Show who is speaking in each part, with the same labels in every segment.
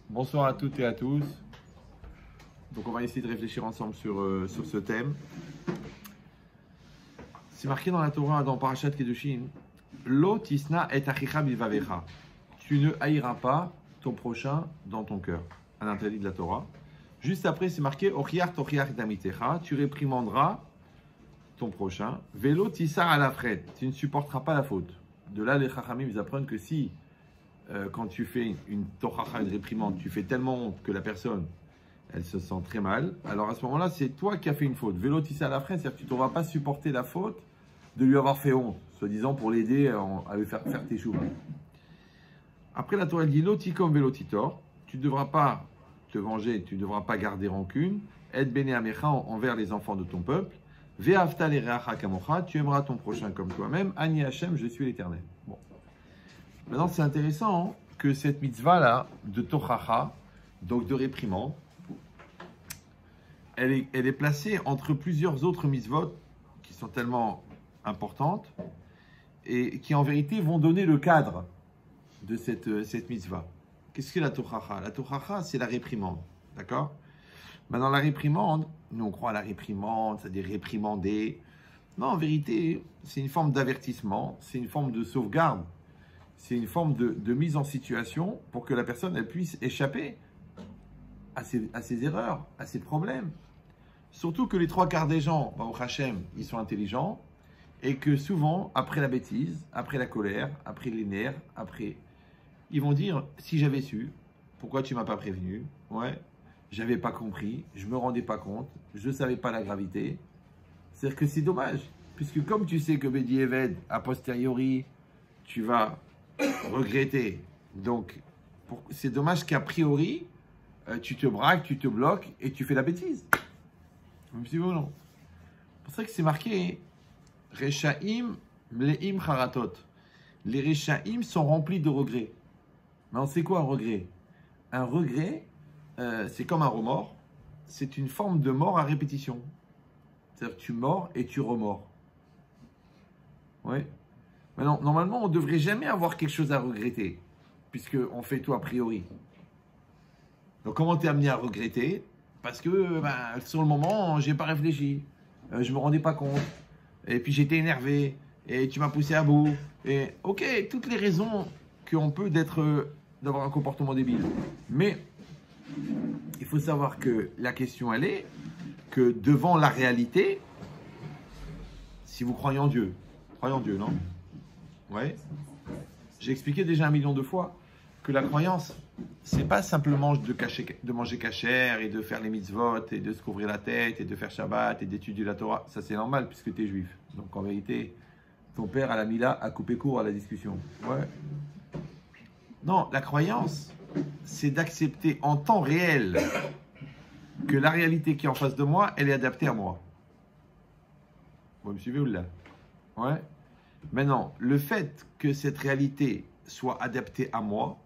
Speaker 1: Bonsoir à toutes et à tous. Donc on va essayer de réfléchir ensemble sur ce thème. C'est marqué dans la Torah, dans Parashat Kedushin, Lo tisna et achicha bilvavecha. Tu ne haïras pas ton prochain dans ton cœur. Un interdit de la Torah. Juste après, c'est marqué Ochiach tochiach et amitecha. Tu réprimanderas ton prochain. Velo tissar à la fret. Tu ne supporteras pas la faute. De là, les chachamim ils apprennent que si quand tu fais une tochacha, une réprimande, tu fais tellement honte que la personne, elle se sent très mal, alors à ce moment-là, c'est toi qui as fait une faute. Vélo tissé à la fraise, c'est-à-dire que tu ne vas pas supporter la faute de lui avoir fait honte, soi-disant pour l'aider à lui faire tes choux. Après, la Torah dit Lotikom vélotitor, tu ne devras pas te venger, tu ne devras pas garder rancune, et bene amecha envers les enfants de ton peuple, ve'afta l'ereacha kamocha, tu aimeras ton prochain comme toi-même, Ani Hashem, je suis l'Éternel. Bon. Maintenant, c'est intéressant que cette mitzvah-là, de tochacha, donc de réprimande, elle est placée entre plusieurs autres mitzvot qui sont tellement importantes et qui en vérité vont donner le cadre de cette mitzvah. Qu'est-ce que la tochacha? La tochacha, c'est la réprimande, d'accord? Maintenant, la réprimande, nous on croit à la réprimande, c'est-à-dire réprimander. Non, en vérité, c'est une forme d'avertissement, c'est une forme de sauvegarde. C'est une forme de mise en situation pour que la personne elle puisse échapper à ses erreurs, à ses problèmes. Surtout que les trois quarts des gens, au Hachem, ils sont intelligents et que souvent, après la bêtise, après la colère, après les nerfs, ils vont dire si j'avais su, pourquoi tu m'as pas prévenu? Ouais, j'avais pas compris, je me rendais pas compte, je savais pas la gravité. C'est-à-dire que c'est dommage, puisque comme tu sais que Bedi Eved, a posteriori, tu vas regretter. Donc, c'est dommage qu'a priori, tu te braques, tu te bloques et tu fais la bêtise. Même si vous non. C'est pour ça que c'est marqué Rechaim mleim charatot. Les Rechaim sont remplis de regrets. Mais on sait quoi un regret? Un regret, c'est comme un remords. C'est une forme de mort à répétition. C'est-à-dire que tu mords et tu remords. Oui. Maintenant, normalement, on ne devrait jamais avoir quelque chose à regretter, puisqu'on fait tout a priori. Donc, comment t'es amené à regretter? Parce que, sur le moment, j'ai pas réfléchi. Je me rendais pas compte. Et puis, j'étais énervé. Et tu m'as poussé à bout. Et, ok, toutes les raisons qu'on peut d'avoir un comportement débile. Mais, il faut savoir que la question, elle est que devant la réalité, si vous croyez en Dieu, non? Ouais. J'ai expliqué déjà 1 million de fois que la croyance, c'est pas simplement de manger cachère et de faire les mitzvot et de se couvrir la tête et de faire Shabbat et d'étudier la Torah. Ça, c'est normal puisque tu es juif. Donc, en vérité, ton père, à la Mila, a coupé court à la discussion. Ouais. Non, la croyance, c'est d'accepter en temps réel que la réalité qui est en face de moi, elle est adaptée à moi. Vous me suivez ou là? Ouais. Maintenant, le fait que cette réalité soit adaptée à moi,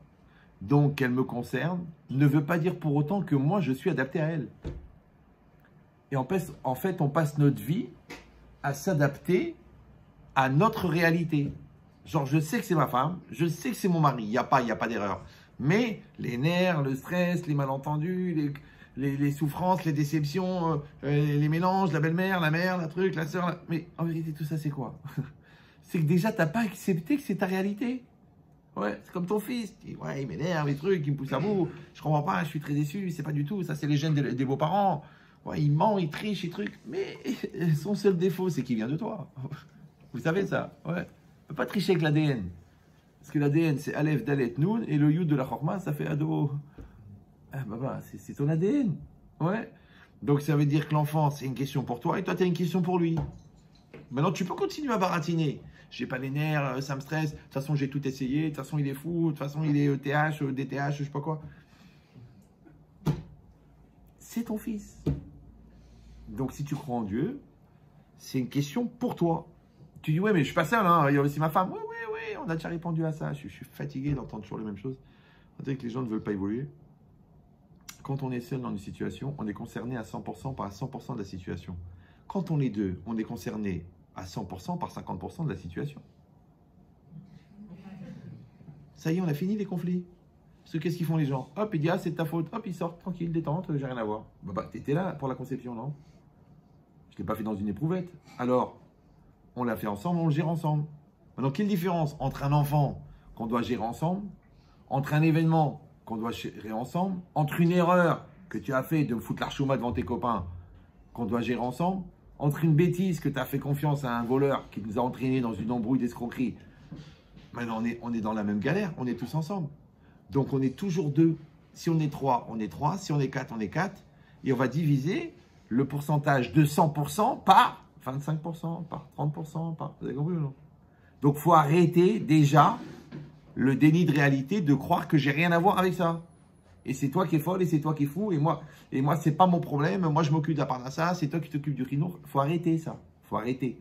Speaker 1: donc qu'elle me concerne, ne veut pas dire pour autant que moi, je suis adapté à elle. Et en fait, on passe notre vie à s'adapter à notre réalité. Genre, je sais que c'est ma femme, je sais que c'est mon mari, il n'y a pas d'erreur. Mais les nerfs, le stress, les malentendus, les souffrances, les déceptions, les mélanges, la belle-mère, la mère, la truc, la sœur... Mais en vérité, tout ça, c'est quoi? C'est que déjà, tu n'as pas accepté que c'est ta réalité. Ouais, c'est comme ton fils. Il dit, ouais, il m'énerve, les trucs, il me pousse à bout. Je comprends pas, je suis très déçu, c'est pas du tout. Ça, c'est les gènes des beaux-parents. Ouais, il ment, il triche, il truc. Mais son seul défaut, c'est qu'il vient de toi. Vous savez ça? Ouais. On peut pas tricher avec l'ADN. Parce que l'ADN, c'est Aleph, Dalet, Noun, et le Yud de la Chorma, ça fait Ado. Ah, c'est ton ADN. Ouais. Donc, ça veut dire que l'enfant, c'est une question pour toi, et toi, tu as une question pour lui. Maintenant, tu peux continuer à baratiner. J'ai pas les nerfs, ça me stresse. De toute façon, j'ai tout essayé. De toute façon, il est fou. De toute façon, il est ETH, DTH, je sais pas quoi. C'est ton fils. Donc, si tu crois en Dieu, c'est une question pour toi. Tu dis, ouais, mais je suis pas seul, hein. Il y a aussi ma femme. Oui, on a déjà répondu à ça. Je suis fatigué d'entendre toujours les mêmes choses. On dirait que les gens ne veulent pas évoluer. Quand on est seul dans une situation, on est concerné à 100% par 100% de la situation. Quand on est deux, on est concerné à 100% par 50% de la situation. Ça y est, on a fini les conflits. Parce que qu'est-ce qu'ils font les gens? Hop, il dit, ah, c'est de ta faute. Hop, ils sortent, tranquille, détente, j'ai rien à voir. Bah, t'étais là pour la conception, non? Je ne l'ai pas fait dans une éprouvette. Alors, on l'a fait ensemble, on le gère ensemble. Maintenant, quelle différence entre un enfant qu'on doit gérer ensemble, entre un événement qu'on doit gérer ensemble, entre une erreur que tu as fait de me foutre l'archouma devant tes copains qu'on doit gérer ensemble, entre une bêtise que tu as fait confiance à un voleur qui nous a entraînés dans une embrouille d'escroquerie. Maintenant, on est dans la même galère, on est tous ensemble. Donc, on est toujours deux. Si on est trois, on est trois. Si on est quatre, on est quatre. Et on va diviser le pourcentage de 100% par 25%, par 30%, par... Vous avez compris ou non? Donc, il faut arrêter déjà le déni de réalité de croire que j'ai rien à voir avec ça. Et c'est toi qui es folle et c'est toi qui es fou. Et moi c'est pas mon problème. Moi, je m'occupe de la part de ça. C'est toi qui t'occupes du rhinour. Il faut arrêter ça. Il faut arrêter.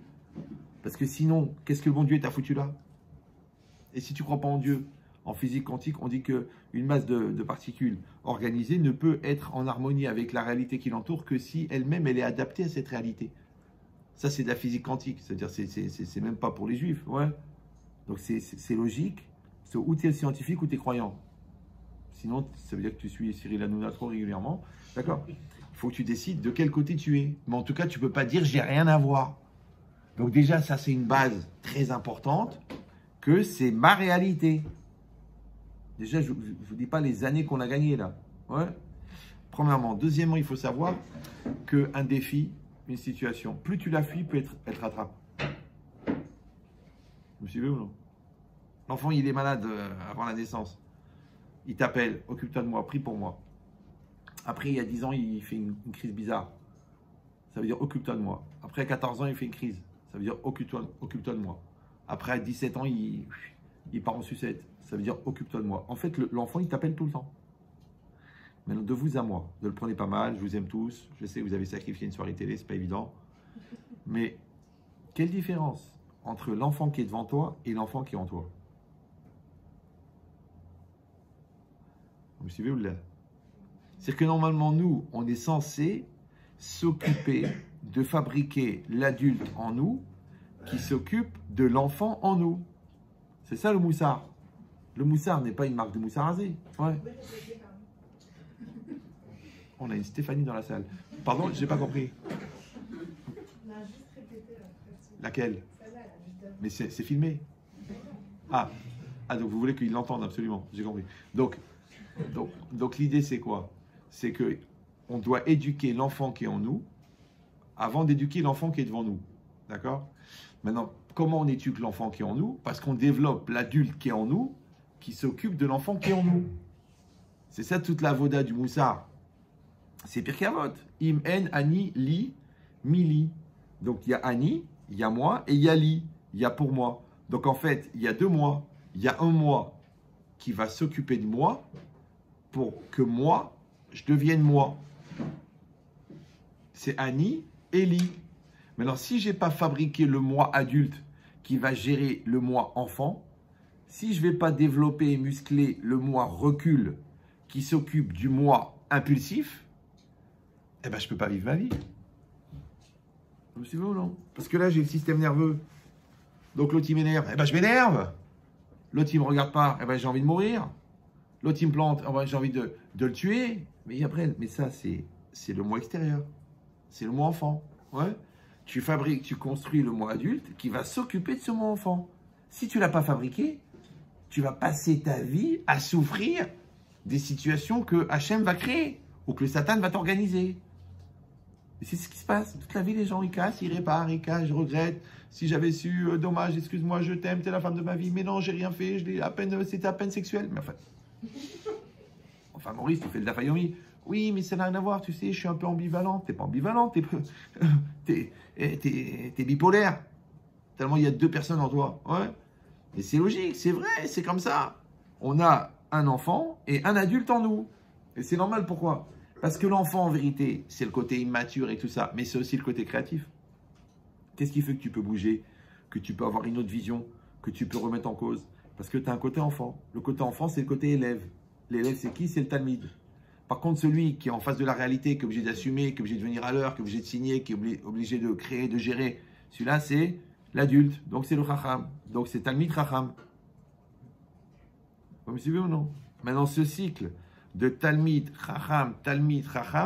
Speaker 1: Parce que sinon, qu'est-ce que le bon Dieu t'a foutu là? Et si tu ne crois pas en Dieu, en physique quantique, on dit qu'une masse de particules organisées ne peut être en harmonie avec la réalité qui l'entoure que si elle-même, elle est adaptée à cette réalité. Ça, c'est de la physique quantique. C'est-à-dire, c'est même pas pour les juifs. Ouais. Donc, c'est logique. C'est ou tu es scientifique ou tu es croyant. Sinon, ça veut dire que tu suis Cyril Hanouna trop régulièrement. D'accord? Il faut que tu décides de quel côté tu es. Mais en tout cas, tu ne peux pas dire j'ai rien à voir. Donc déjà, ça, c'est une base très importante que c'est ma réalité. Déjà, je ne vous dis pas les années qu'on a gagnées là. Ouais. Premièrement. Deuxièmement, il faut savoir qu'un défi, une situation, plus tu la fuis, plus elle te rattrape. Vous me suivez ou non? L'enfant, il est malade avant la naissance. Il t'appelle, occupe-toi de moi, prie pour moi. Après, il y a 10 ans, il fait une crise bizarre. Ça veut dire occupe-toi de moi. Après, à 14 ans, il fait une crise. Ça veut dire occupe-toi de moi. Après, à 17 ans, il part en sucette. Ça veut dire occupe-toi de moi. En fait, l'enfant, il t'appelle tout le temps. Maintenant, de vous à moi, ne le prenez pas mal, je vous aime tous. Je sais que vous avez sacrifié une soirée télé, c'est pas évident. Mais quelle différence entre l'enfant qui est devant toi et l'enfant qui est en toi? Vous me suivez ou là? C'est-à-dire que normalement, nous, on est censé s'occuper de fabriquer l'adulte en nous qui s'occupe de l'enfant en nous. C'est ça le moussard. Le moussard n'est pas une marque de moussard rasé. Ouais. On a une Stéphanie dans la salle. Pardon, j'ai pas compris. Laquelle? Mais c'est filmé. Ah, donc vous voulez qu'il l'entende absolument. J'ai compris. Donc l'idée c'est quoi? C'est que on doit éduquer l'enfant qui est en nous avant d'éduquer l'enfant qui est devant nous. D'accord? Maintenant, comment on éduque l'enfant qui est en nous? Parce qu'on développe l'adulte qui est en nous, qui s'occupe de l'enfant qui est en nous. C'est ça toute la voda du moussard. C'est Pirkei Avot. Im en ani li mili. Donc il y a ani, il y a moi et il y a li, il y a pour moi. Donc en fait, il y a deux moi. Il y a un moi qui va s'occuper de moi pour que moi, je devienne moi. C'est ani et li. Maintenant, si je n'ai pas fabriqué le moi adulte qui va gérer le moi enfant, si je ne vais pas développer et muscler le moi recul qui s'occupe du moi impulsif, eh ben, je ne peux pas vivre ma vie. Vous me suivez ou non? Parce que là, j'ai le système nerveux. Donc, l'autre, il m'énerve. Eh ben, je m'énerve. L'autre, il ne me regarde pas. Eh ben, j'ai envie de mourir. L'autre, il me plante. Eh ben, j'ai envie de le tuer. Mais après, ça, c'est le moi extérieur. C'est le moi enfant. Ouais. Tu fabriques, tu construis le moi adulte qui va s'occuper de ce moi enfant. Si tu ne l'as pas fabriqué, tu vas passer ta vie à souffrir des situations que Hachem va créer ou que le Satan va t'organiser. Et c'est ce qui se passe. Toute la vie, les gens, ils cassent, ils réparent, ils cassent, je regrette. Si j'avais su, dommage, excuse-moi, je t'aime, t'es la femme de ma vie. Mais non, j'ai rien fait, c'était à peine sexuel. Mais enfin, Maurice, tu fais de la faillonie. Oui, mais ça n'a rien à voir, tu sais, je suis un peu ambivalent. T'es pas ambivalent, t'es bipolaire. Tellement il y a deux personnes en toi. Ouais. Et c'est logique, c'est vrai, c'est comme ça. On a un enfant et un adulte en nous. Et c'est normal, pourquoi? Parce que l'enfant, en vérité, c'est le côté immature et tout ça, mais c'est aussi le côté créatif. Qu'est-ce qui fait que tu peux bouger, que tu peux avoir une autre vision, que tu peux remettre en cause? Parce que tu as un côté enfant. Le côté enfant, c'est le côté élève. L'élève, c'est qui? C'est le talmide. Par contre, celui qui est en face de la réalité, qui est obligé d'assumer, qui est obligé de venir à l'heure, qui est obligé de signer, qui est obligé de créer, de gérer, celui-là, c'est l'adulte. Donc, c'est le chacham. Donc, c'est talmid chacham. Vous me suivez ou non? Maintenant, ce cycle de Talmid, Chacham,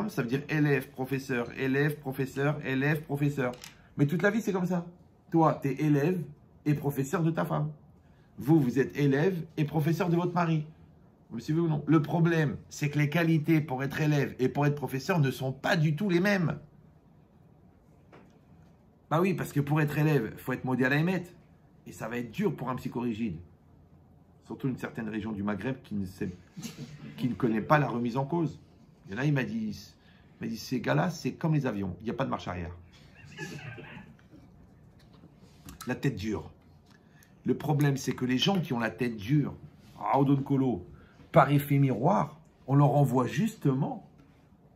Speaker 1: ça veut dire élève, professeur, élève, professeur, élève, professeur. Mais toute la vie, c'est comme ça. Toi, tu es élève et professeur de ta femme. Vous êtes élève et professeur de votre mari. Vous me suivez ou non? Le problème, c'est que les qualités pour être élève et pour être professeur ne sont pas du tout les mêmes. Bah oui, parce que pour être élève, il faut être modèle à émettre. Et ça va être dur pour un psychorigide. Surtout une certaine région du Maghreb qui ne connaît pas la remise en cause. Et là, il m'a dit, ces gars-là, c'est comme les avions. Il n'y a pas de marche arrière. La tête dure. Le problème, c'est que les gens qui ont la tête dure, à Odonkolo, par effet miroir, on leur envoie justement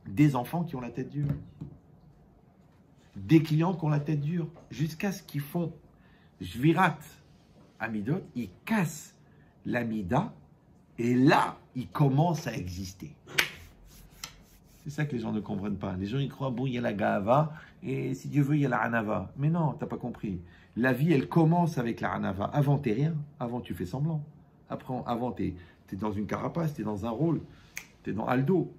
Speaker 1: des enfants qui ont la tête dure. Des clients qui ont la tête dure. Jusqu'à ce qu'ils font Jvirat Amidot, ils cassent l'Amida et là, ils commencent à exister. C'est ça que les gens ne comprennent pas. Les gens, ils croient, bon, il y a la Gahava et si Dieu veut, il y a la Hanava. Mais non, tu n'as pas compris. La vie, elle commence avec la Hanava. Avant, tu n'es rien. Avant, tu fais semblant. Après, avant, tu es dans une carapace, tu es dans un rôle, tu es dans Aldo.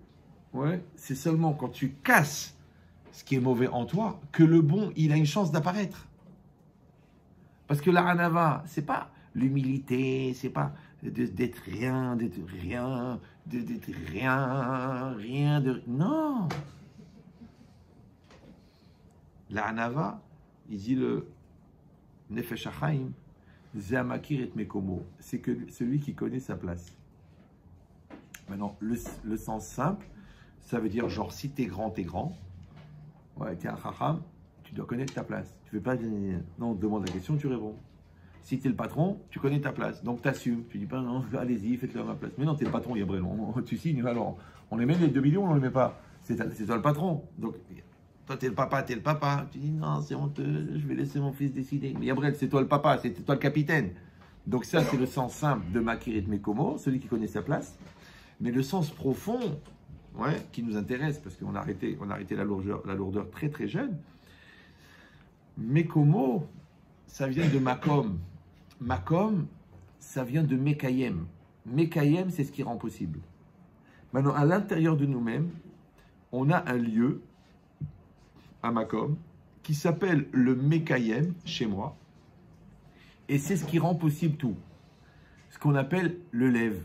Speaker 1: Ouais. C'est seulement quand tu casses ce qui est mauvais en toi que le bon, il a une chance d'apparaître. Parce que la Hanava, c'est pas l'humilité, c'est pas d'être rien, rien de... Non. La Hanava, il dit le Nefesh HaChaim, Zeamakir et Mekomo, c'est que celui qui connaît sa place. Maintenant, le sens simple, ça veut dire genre si t'es grand, t'es grand. Ouais, t'es un Chacham, tu dois connaître ta place. Tu ne veux pas gagner. Non, on te demande la question, tu réponds. Si tu es le patron, tu connais ta place. Donc, tu assumes. Tu dis pas, non, allez-y, faites-le à ma place. Mais non, tu es le patron, Yabrel. Tu signes, alors. On les met les 2 millions, on ne les met pas. C'est toi le patron. Donc, toi, tu es le papa, tu es le papa. Tu dis, non, c'est honteux, je vais laisser mon fils décider. Mais Yabrel, c'est toi le papa, c'est toi le capitaine. Donc, ça, c'est le sens simple de Makir et Mekomo, celui qui connaît sa place. Mais le sens profond, ouais, qui nous intéresse, parce qu'on a arrêté la lourdeur très, très jeune. Mekomo, ça vient de Makom. Makom, ça vient de Mekayem. Mekayem, c'est ce qui rend possible. Maintenant, à l'intérieur de nous-mêmes, on a un lieu, à Makom, qui s'appelle le Mekayem, chez moi. Et c'est ce qui rend possible tout. Ce qu'on appelle le lève.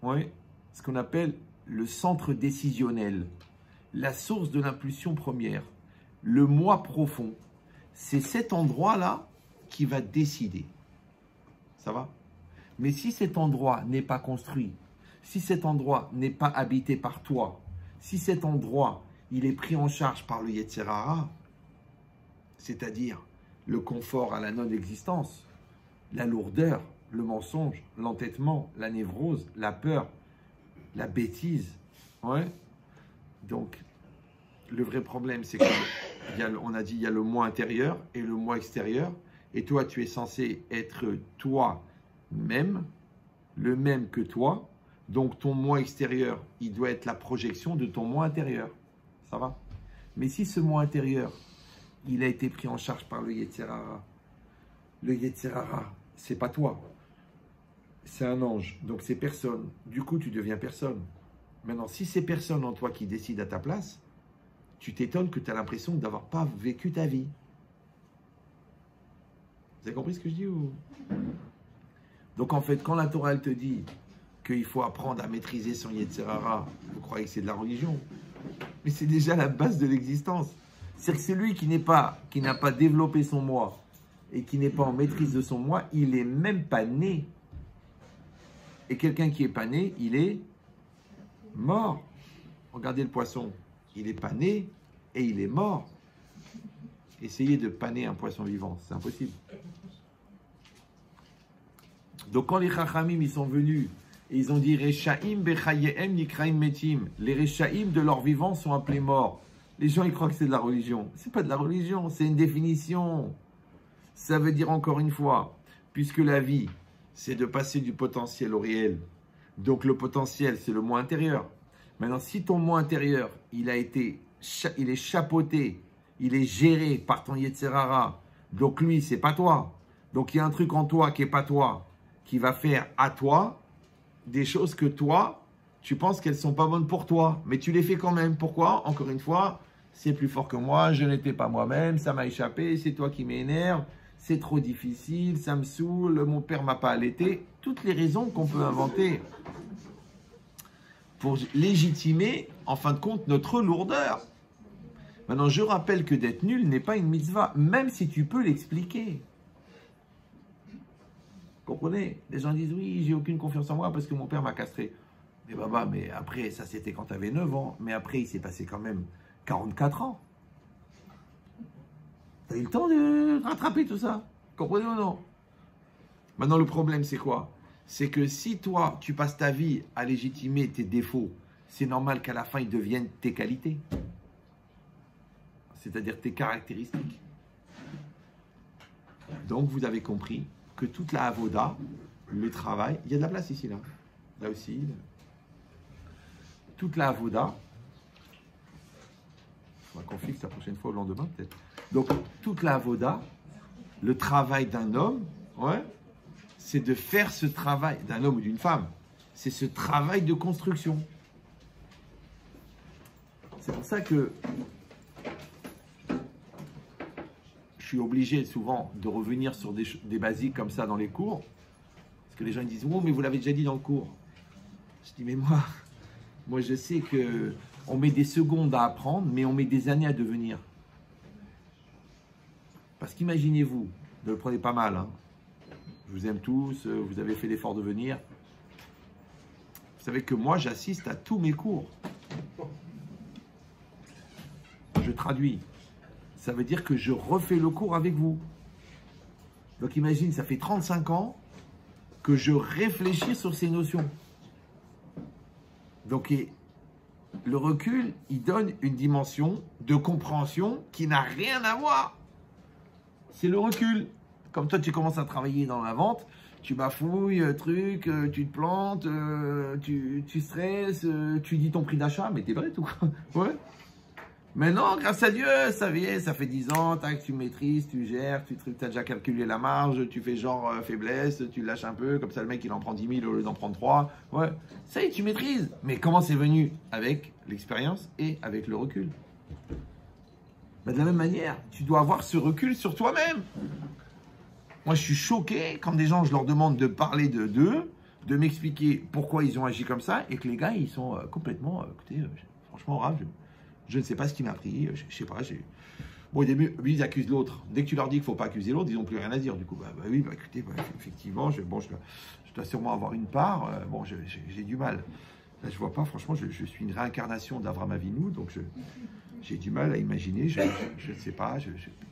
Speaker 1: Ouais, ce qu'on appelle le centre décisionnel. La source de l'impulsion première. Le moi profond. C'est cet endroit-là qui va décider. Ça va? Mais si cet endroit n'est pas construit, si cet endroit n'est pas habité par toi, si cet endroit, il est pris en charge par le Yetzer Hara, c'est-à-dire le confort à la non-existence, la lourdeur, le mensonge, l'entêtement, la névrose, la peur, la bêtise, ouais. Donc, le vrai problème, c'est qu'on a dit il y a le moi intérieur et le moi extérieur. Et toi, tu es censé être toi-même, le même que toi. Donc, ton moi extérieur, il doit être la projection de ton moi intérieur. Ça va? Mais si ce moi intérieur, il a été pris en charge par le Yetzer Hara, le Yetzer Hara, c'est pas toi. C'est un ange. Donc, c'est personne. Du coup, tu deviens personne. Maintenant, si c'est personne en toi qui décide à ta place, tu t'étonnes que tu as l'impression d'avoir pas vécu ta vie. Vous avez compris ce que je dis ou... Donc en fait, quand la Torah elle te dit qu'il faut apprendre à maîtriser son Yetzer Hara, vous croyez que c'est de la religion? Mais c'est déjà la base de l'existence. C'est-à-dire que celui qui n'a pas développé son moi et qui n'est pas en maîtrise de son moi, il n'est même pas né. Et quelqu'un qui n'est pas né, il est mort. Regardez le poisson. Il n'est pas né et il est mort. Essayez de paner un poisson vivant, c'est impossible. Donc quand les Chachamim ils sont venus et ils ont dit Rechaim bechayehem nikraim metim, les Rechaim de leur vivant sont appelés morts. Les gens ils croient que c'est de la religion. C'est pas de la religion, c'est une définition. Ça veut dire encore une fois, puisque la vie c'est de passer du potentiel au réel. Donc le potentiel c'est le moi intérieur. Maintenant si ton moi intérieur il est chapeauté, il est géré par ton Yetzer Hara. Donc lui, c'est pas toi. Donc il y a un truc en toi qui n'est pas toi, qui va faire à toi, des choses que toi, tu penses qu'elles ne sont pas bonnes pour toi, mais tu les fais quand même. Pourquoi? Encore une fois, c'est plus fort que moi, je n'étais pas moi-même, ça m'a échappé, c'est toi qui m'énerve, c'est trop difficile, ça me saoule, mon père m'a pas allaité. Toutes les raisons qu'on peut inventer pour légitimer, en fin de compte, notre lourdeur. Maintenant, je rappelle que d'être nul n'est pas une mitzvah, même si tu peux l'expliquer. Comprenez? Les gens disent, oui, j'ai aucune confiance en moi parce que mon père m'a castré. Mais baba, mais après, ça c'était quand tu avais 9 ans. Mais après, il s'est passé quand même 44 ans. Tu as eu le temps de rattraper tout ça. Comprenez ou non? Maintenant, le problème, c'est quoi? C'est que si toi, tu passes ta vie à légitimer tes défauts, c'est normal qu'à la fin, ils deviennent tes qualités. C'est-à-dire tes caractéristiques. Donc, vous avez compris que toute la avoda, le travail, il y a de la place ici, là. Là aussi. Toute la avoda, il faudra qu'on fixe la prochaine fois au lendemain, peut-être. Donc, toute la avoda, le travail d'un homme, ouais, c'est de faire ce travail, d'un homme ou d'une femme, c'est ce travail de construction. C'est pour ça que je suis obligé souvent de revenir sur des basiques comme ça dans les cours, parce que les gens ils disent « Oh, mais vous l'avez déjà dit dans le cours ». Je dis « Mais moi je sais qu'on met des secondes à apprendre, mais on met des années à devenir ». Parce qu'imaginez-vous, ne le prenez pas mal, hein. Je vous aime tous, vous avez fait l'effort de venir. Vous savez que moi, j'assiste à tous mes cours. Je traduis. Ça veut dire que je refais le cours avec vous. Donc imagine, ça fait 35 ans que je réfléchis sur ces notions. Donc le recul, il donne une dimension de compréhension qui n'a rien à voir. C'est le recul. Comme toi, tu commences à travailler dans la vente, tu bafouilles, tu te plantes, tu stresses, tu dis ton prix d'achat, mais t'es vrai tout. Ouais. Maintenant, grâce à Dieu, ça vient, ça fait 10 ans, tac, tu maîtrises, tu gères, tu as déjà calculé la marge, tu fais genre faiblesse, tu lâches un peu, comme ça le mec il en prend 10 000 au lieu d'en prendre 3. Ouais. Ça y est, tu maîtrises. Mais comment c'est venu? Avec l'expérience et avec le recul. Ben, de la même manière, tu dois avoir ce recul sur toi-même. Moi, je suis choqué quand des gens, je leur demande de parler d'eux, de m'expliquer pourquoi ils ont agi comme ça, et que les gars, ils sont complètement, écoutez, franchement, Rav, je ne sais pas ce qui m'a pris, je ne sais pas. Bon, au début, ils accusent l'autre. Dès que tu leur dis qu'il ne faut pas accuser l'autre, ils n'ont plus rien à dire. Du coup, oui, écoutez, effectivement, je dois sûrement avoir une part. Bon, j'ai du mal. Là, je vois pas, franchement, je suis une réincarnation d'Avraham Avinu, donc j'ai du mal à imaginer. Je ne sais pas.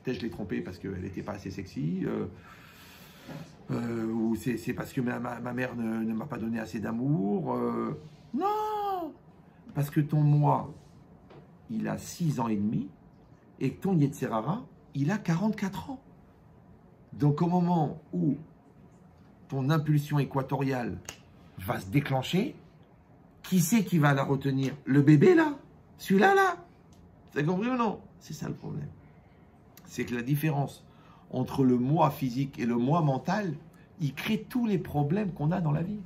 Speaker 1: Peut-être je l'ai trompée parce qu'elle n'était pas assez sexy. Ou c'est parce que ma mère ne m'a pas donné assez d'amour. Non! Parce que ton moi, il a 6 ans et demi, et ton Yetzerara, il a 44 ans. Donc au moment où ton impulsion équatoriale va se déclencher, qui c'est qui va la retenir? Le bébé là? Celui-là là? T'as compris ou non? C'est ça le problème. C'est que la différence entre le moi physique et le moi mental, il crée tous les problèmes qu'on a dans la vie.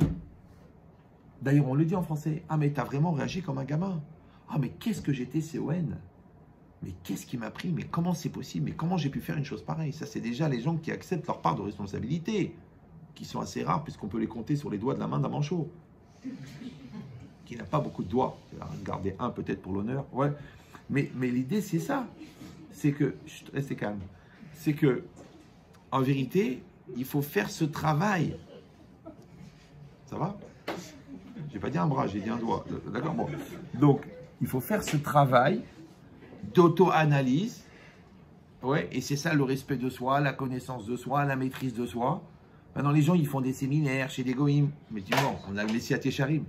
Speaker 1: D'ailleurs, on le dit en français. Ah, mais t'as vraiment réagi comme un gamin. Ah, mais qu'est-ce que j'étais CON? Mais qu'est-ce qui m'a pris? Mais comment c'est possible? Mais comment j'ai pu faire une chose pareille? Ça, c'est déjà les gens qui acceptent leur part de responsabilité, qui sont assez rares, puisqu'on peut les compter sur les doigts de la main d'un manchot, qui n'a pas beaucoup de doigts. Garder un peut-être pour l'honneur. Ouais. Mais l'idée, c'est ça. C'est que... Restez calme. C'est que, en vérité, il faut faire ce travail. Ça va? J'ai pas dit un bras, j'ai dit un doigt. D'accord? Bon. Donc, il faut faire ce travail d'auto-analyse. Ouais, et c'est ça le respect de soi, la connaissance de soi, la maîtrise de soi. Maintenant, les gens, ils font des séminaires chez des goïms. Mais tu vois, on a le Messiat Técharim.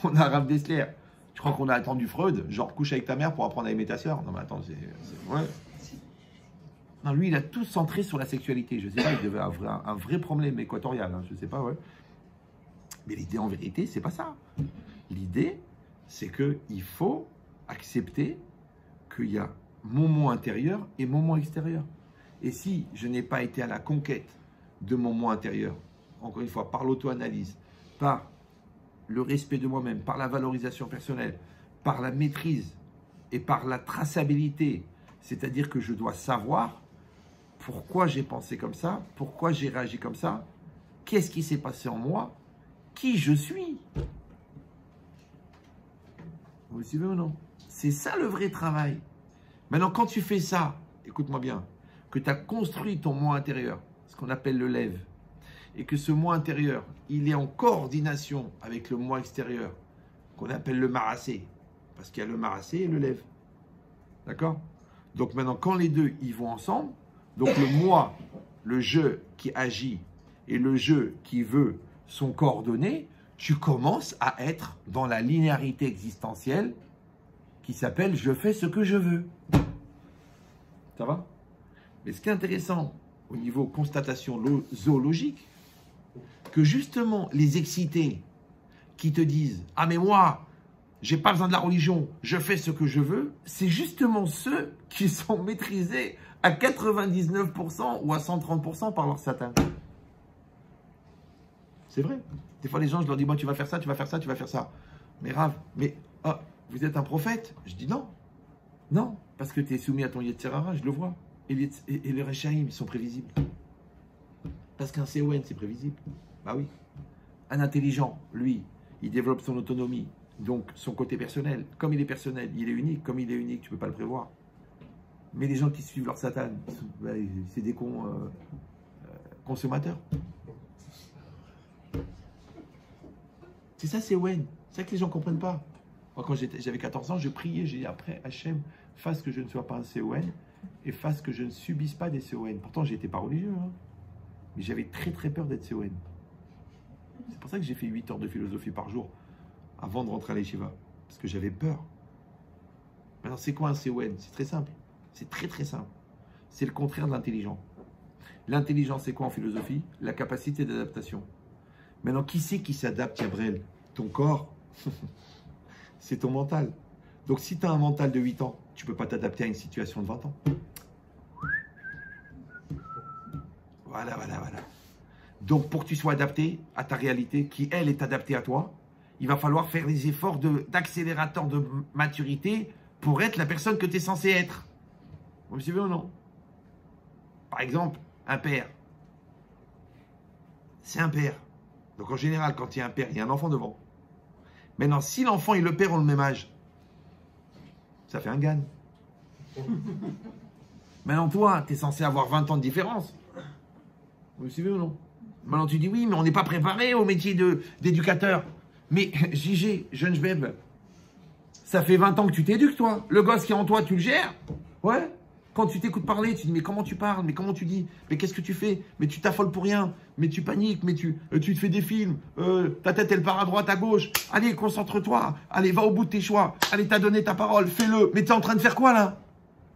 Speaker 1: On a Rav Dessler. Tu crois qu'on a attendu Freud? Genre, couche avec ta mère pour apprendre à aimer ta soeur? Non, mais attends, ouais. Non, lui, il a tout centré sur la sexualité. Je sais pas, il devait avoir un vrai problème équatorial. Hein, je sais pas, ouais. Mais l'idée, en vérité, c'est pas ça. L'idée, c'est qu'il faut accepter qu'il y a mon moi intérieur et mon moi extérieur. Et si je n'ai pas été à la conquête de mon moi intérieur, encore une fois, par l'auto-analyse, par le respect de moi-même, par la valorisation personnelle, par la maîtrise et par la traçabilité, c'est-à-dire que je dois savoir pourquoi j'ai pensé comme ça, pourquoi j'ai réagi comme ça, qu'est-ce qui s'est passé en moi, qui je suis. Vous me suivez ou non? C'est ça le vrai travail. Maintenant, quand tu fais ça, écoute-moi bien, que tu as construit ton moi intérieur, ce qu'on appelle le lève, et que ce moi intérieur, il est en coordination avec le moi extérieur, qu'on appelle le marassé, parce qu'il y a le marassé et le lève. D'accord? Donc maintenant, quand les deux, ils vont ensemble, donc le moi, le je qui agit et le je qui veut sont coordonnés, tu commences à être dans la linéarité existentielle qui s'appelle « je fais ce que je veux ». Ça va? Mais ce qui est intéressant au niveau constatation zoologique, que justement les excités qui te disent « ah mais moi, j'ai pas besoin de la religion, je fais ce que je veux », c'est justement ceux qui sont maîtrisés à 99% ou à 130% par leur Satan. C'est vrai. Des fois, les gens, je leur dis, moi, tu vas faire ça, tu vas faire ça, tu vas faire ça. Mais Rav, vous êtes un prophète? Je dis non. Non, parce que tu es soumis à ton Yetzirara, je le vois. Et les Rechaim, ils sont prévisibles. Parce qu'un CON, c'est prévisible. Bah oui. Un intelligent, lui, il développe son autonomie, donc son côté personnel. Comme il est personnel, il est unique. Comme il est unique, tu ne peux pas le prévoir. Mais les gens qui suivent leur Satan, c'est des cons consommateurs. C'est ça, c'est Wen. C'est ça que les gens ne comprennent pas. Moi, quand j'avais 14 ans, je priais, j'ai dit après, Hachem, fasse que je ne sois pas un CON et fasse que je ne subisse pas des CON. Pourtant, je n'étais pas religieux, hein. Mais j'avais très très peur d'être CON. C'est pour ça que j'ai fait 8 heures de philosophie par jour avant de rentrer à l'Yeshiva. Parce que j'avais peur. Maintenant, c'est quoi un CON? C'est très simple. C'est très très simple. C'est le contraire de l'intelligent. L'intelligence, c'est quoi en philosophie? La capacité d'adaptation. Maintenant, qui c'est qui s'adapte, Yabrel? Ton corps, c'est ton mental. Donc, si tu as un mental de 8 ans, tu ne peux pas t'adapter à une situation de 20 ans. Voilà. Donc, pour que tu sois adapté à ta réalité, qui, elle, est adaptée à toi, il va falloir faire des efforts d'accélérateur de maturité pour être la personne que tu es censé être. Vous me suivez ou non? Par exemple, un père. C'est un père. Donc, en général, quand il y a un père, il y a un enfant devant. Maintenant, si l'enfant et le père ont le même âge, ça fait un gagne. Maintenant, toi, tu es censé avoir 20 ans de différence. Vous me suivez ou non? Maintenant, tu dis oui, mais on n'est pas préparé au métier d'éducateur. Mais JG, jeune Jbeb, ça fait 20 ans que tu t'éduques, toi. Le gosse qui est en toi, tu le gères. Ouais. Quand tu t'écoutes parler, tu dis mais comment tu parles, mais comment tu dis, mais qu'est-ce que tu fais, mais tu t'affoles pour rien, mais tu paniques, mais tu te fais des films, ta tête elle part à droite, à gauche, allez concentre-toi, allez va au bout de tes choix, allez t'as donné ta parole, fais-le, mais tu es en train de faire quoi là?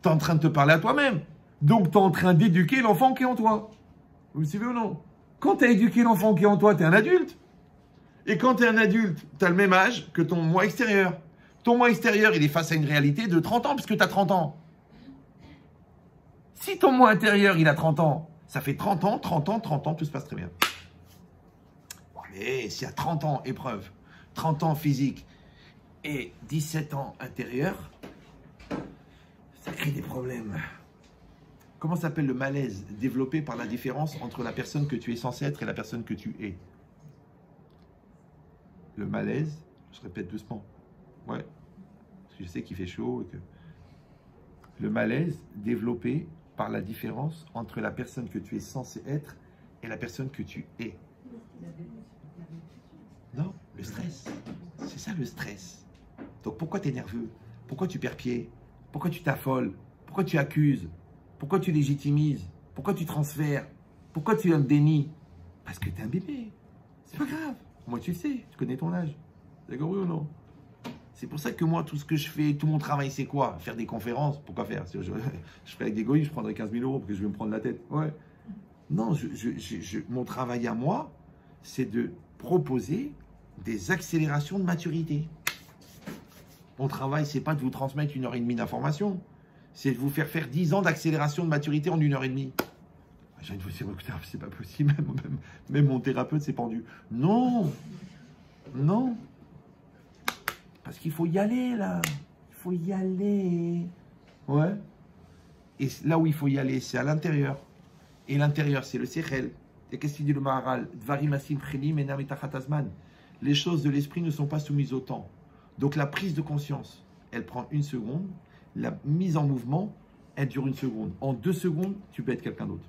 Speaker 1: Tu es en train de te parler à toi-même, donc tu es en train d'éduquer l'enfant qui est en toi. Vous me suivez ou non? Quand tu as éduqué l'enfant qui est en toi, tu es un adulte, et quand tu es un adulte, tu as le même âge que ton moi extérieur. Ton moi extérieur, il est face à une réalité de 30 ans, puisque tu as 30 ans. Si ton moi intérieur, il a 30 ans, ça fait 30 ans, tout se passe très bien. Mais s'il y a 30 ans épreuve, 30 ans physique et 17 ans intérieur, ça crée des problèmes. Comment s'appelle le malaise développé par la différence entre la personne que tu es censé être et la personne que tu es? Le malaise, je répète doucement, ouais, parce que je sais qu'il fait chaud et que... Le malaise développé par la différence entre la personne que tu es censé être et la personne que tu es. Non, le stress. C'est ça le stress. Donc pourquoi tu es nerveux? Pourquoi tu perds pied? Pourquoi tu t'affoles? Pourquoi tu accuses? Pourquoi tu légitimises? Pourquoi tu transfères? Pourquoi tu es un déni? Parce que tu es un bébé. C'est pas grave. Moi tu le sais, tu connais ton âge. D'accord, oui ou non? C'est pour ça que moi, tout ce que je fais, tout mon travail, c'est quoi? Faire des conférences. Pourquoi faire? Je ferais avec des goïs, je prendrais 15 000 € parce que je vais me prendre la tête. Ouais. Non, mon travail à moi, c'est de proposer des accélérations de maturité. Mon travail, c'est pas de vous transmettre 1h30 d'information. C'est de vous faire 10 ans d'accélération de maturité en 1h30. Je viens de vous dire, c'est pas possible. Même mon thérapeute s'est pendu. Non! Non. Parce qu'il faut y aller, là. Il faut y aller. Ouais. Et là où il faut y aller, c'est à l'intérieur. Et l'intérieur, c'est le sechel. Et qu'est-ce qu'il dit le Maharal? Les choses de l'esprit ne sont pas soumises au temps. Donc la prise de conscience, elle prend 1 seconde. La mise en mouvement, elle dure 1 seconde. En 2 secondes, tu peux être quelqu'un d'autre.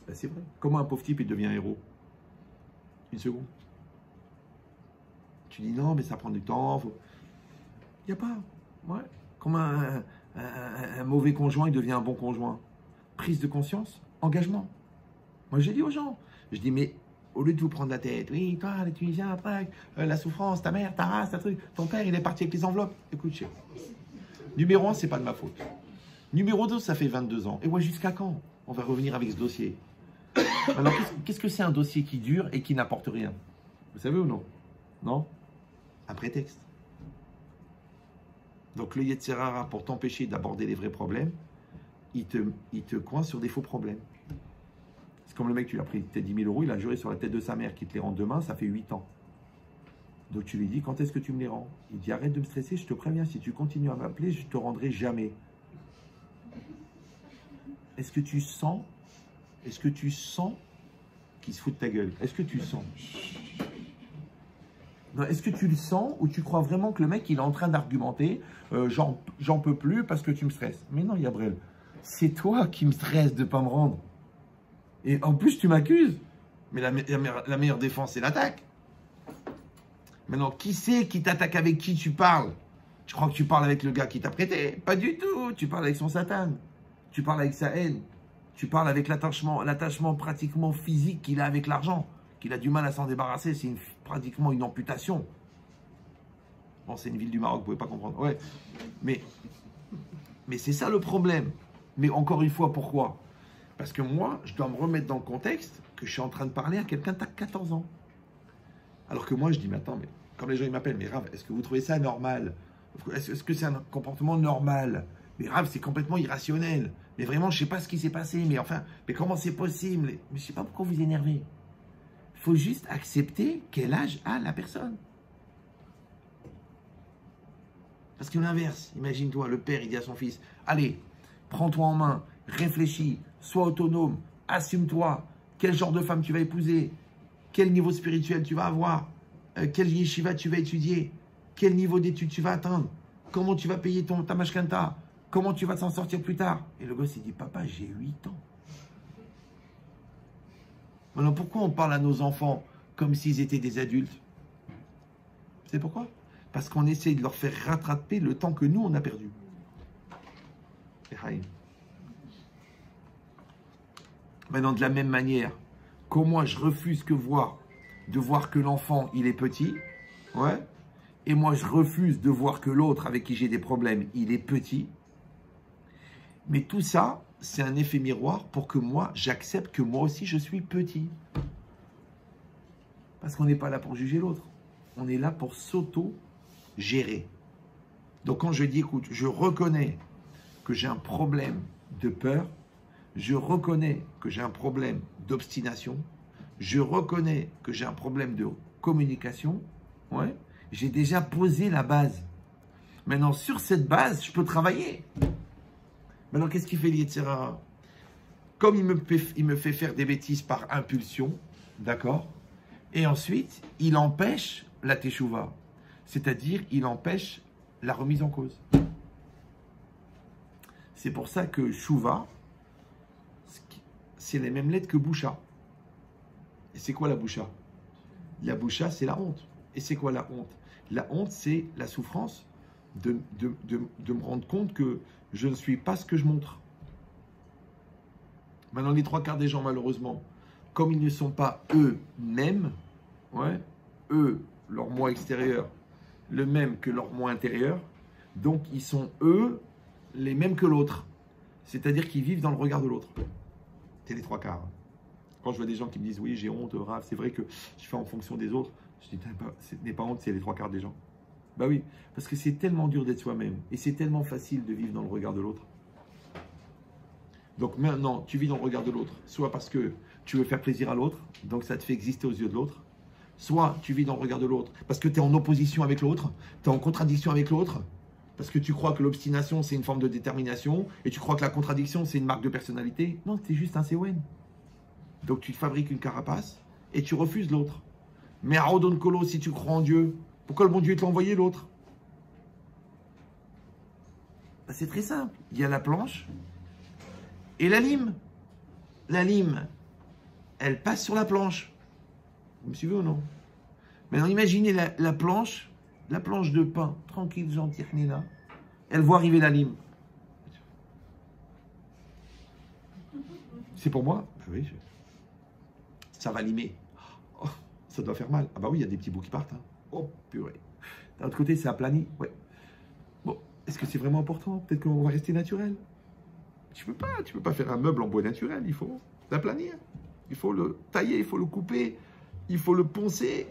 Speaker 1: Ben, c'est vrai. Comment un pauvre type, il devient un héros? 1 seconde. Tu dis non, mais ça prend du temps. Il n'y a pas. Ouais. Comment un mauvais conjoint, il devient un bon conjoint? Prise de conscience, engagement. Moi, j'ai dit aux gens, je dis, mais au lieu de vous prendre la tête, oui, toi, les Tunisiens, après, la souffrance, ta mère, ta race, ta truc, ton père, il est parti avec les enveloppes. Écoute, chef. Numéro 1, c'est pas de ma faute. Numéro 2, ça fait 22 ans. Et ouais, jusqu'à quand on va revenir avec ce dossier? Alors, qu'est-ce que c'est un dossier qui dure et qui n'apporte rien? Vous savez ou non? Non? Un prétexte. Donc, le Yetzer Hara, pour t'empêcher d'aborder les vrais problèmes, il te coince sur des faux problèmes. C'est comme le mec, tu lui as pris tes 10 000 euros, il a juré sur la tête de sa mère qu'il te les rend demain, ça fait 8 ans. Donc tu lui dis, quand est-ce que tu me les rends? Il dit, arrête de me stresser, je te préviens, si tu continues à m'appeler, je ne te rendrai jamais. Est-ce que tu sens qu'il se fout de ta gueule? Est-ce que tu sens? Est-ce que tu le sens ou tu crois vraiment que le mec, il est en train d'argumenter, j'en peux plus parce que tu me stresses? Mais non, Yabrel, c'est toi qui me stresses de ne pas me rendre. Et en plus, tu m'accuses. Mais la meilleure défense, c'est l'attaque. Maintenant, qui c'est qui t'attaque? Avec qui tu parles? Tu crois que tu parles avec le gars qui t'a prêté? Pas du tout. Tu parles avec son Satan. Tu parles avec sa haine. Tu parles avec l'attachement pratiquement physique qu'il a avec l'argent. Qu'il a du mal à s'en débarrasser. C'est pratiquement une amputation. Bon, c'est une ville du Maroc, vous pouvez pas comprendre. Ouais. Mais c'est ça le problème. Mais encore une fois, pourquoi? Parce que moi, je dois me remettre dans le contexte que je suis en train de parler à quelqu'un qui a 14 ans. Alors que moi, je dis, mais attends, mais comme les gens ils m'appellent, mais Rav, est-ce que vous trouvez ça normal? Est-ce que c'est un comportement normal? Mais Rav, c'est complètement irrationnel. Mais vraiment, je ne sais pas ce qui s'est passé. Mais enfin, mais comment c'est possible? Mais je ne sais pas pourquoi vous énervez. Il faut juste accepter quel âge a la personne. Parce que l'inverse, imagine-toi, le père, il dit à son fils, allez, prends-toi en main, réfléchis, sois autonome, assume-toi, quel genre de femme tu vas épouser, quel niveau spirituel tu vas avoir, quel yeshiva tu vas étudier, quel niveau d'études tu vas atteindre, comment tu vas payer ta mashkanta, comment tu vas t'en sortir plus tard. Et le gosse, il dit, papa, j'ai 8 ans. Alors pourquoi on parle à nos enfants comme s'ils étaient des adultes? Vous savez pourquoi? Parce qu'on essaie de leur faire rattraper le temps que nous, on a perdu. Maintenant, de la même manière, qu'au moins je refuse de voir que l'enfant, il est petit, ouais, et moi je refuse de voir que l'autre avec qui j'ai des problèmes, il est petit. Mais tout ça, c'est un effet miroir pour que moi, j'accepte que moi aussi, je suis petit. Parce qu'on n'est pas là pour juger l'autre. On est là pour s'auto-gérer. Donc quand je dis, écoute, je reconnais que j'ai un problème de peur, je reconnais que j'ai un problème d'obstination, je reconnais que j'ai un problème de communication, ouais, j'ai déjà posé la base. Maintenant, sur cette base, je peux travailler. Maintenant, qu'est-ce qu'il fait l'Yetzer Hara? Comme il me fait faire des bêtises par impulsion, d'accord? Et ensuite, il empêche la teshuva. C'est-à-dire, il empêche la remise en cause. C'est pour ça que Chouva, c'est les mêmes lettres que Boucha. Et c'est quoi la Boucha? La Boucha, c'est la honte. Et c'est quoi la honte? La honte, c'est la souffrance de me rendre compte que je ne suis pas ce que je montre. Maintenant, les 3/4 des gens, malheureusement, comme ils ne sont pas eux-mêmes, ouais, eux, leur moi extérieur, le même que leur moi intérieur, donc ils sont eux, les mêmes que l'autre. C'est-à-dire qu'ils vivent dans le regard de l'autre. C'est les 3/4. Quand je vois des gens qui me disent, oui, j'ai honte, Rav, c'est vrai que je fais en fonction des autres, je dis, ce n'est pas honte, c'est les 3/4 des gens. Bah oui, parce que c'est tellement dur d'être soi-même et c'est tellement facile de vivre dans le regard de l'autre. Donc maintenant, tu vis dans le regard de l'autre, soit parce que tu veux faire plaisir à l'autre, donc ça te fait exister aux yeux de l'autre, Soit tu vis dans le regard de l'autre parce que tu es en opposition avec l'autre, tu es en contradiction avec l'autre, parce que tu crois que l'obstination c'est une forme de détermination et tu crois que la contradiction c'est une marque de personnalité. Non, tu es juste un Sewen. Donc tu te fabriques une carapace et tu refuses l'autre. Mais à Rodon Kolo, si tu crois en Dieu, pourquoi le bon Dieu t'a envoyé l'autre? Ben, c'est très simple. Il y a la planche et la lime. La lime, elle passe sur la planche. Vous me suivez ou non? Maintenant, imaginez la planche de pain, tranquille, gentille, Nina. Elle voit arriver la lime. C'est pour moi? Ben oui, ça va limer. Oh, ça doit faire mal. Ah bah oui, il y a des petits bouts qui partent. Hein. Oh, purée. D'un autre côté, c'est aplani. Ouais. Bon, est-ce que c'est vraiment important? Peut-être qu'on va rester naturel. Tu peux pas faire un meuble en bois naturel. Il faut l'aplanir. Il faut le tailler, il faut le couper, il faut le poncer,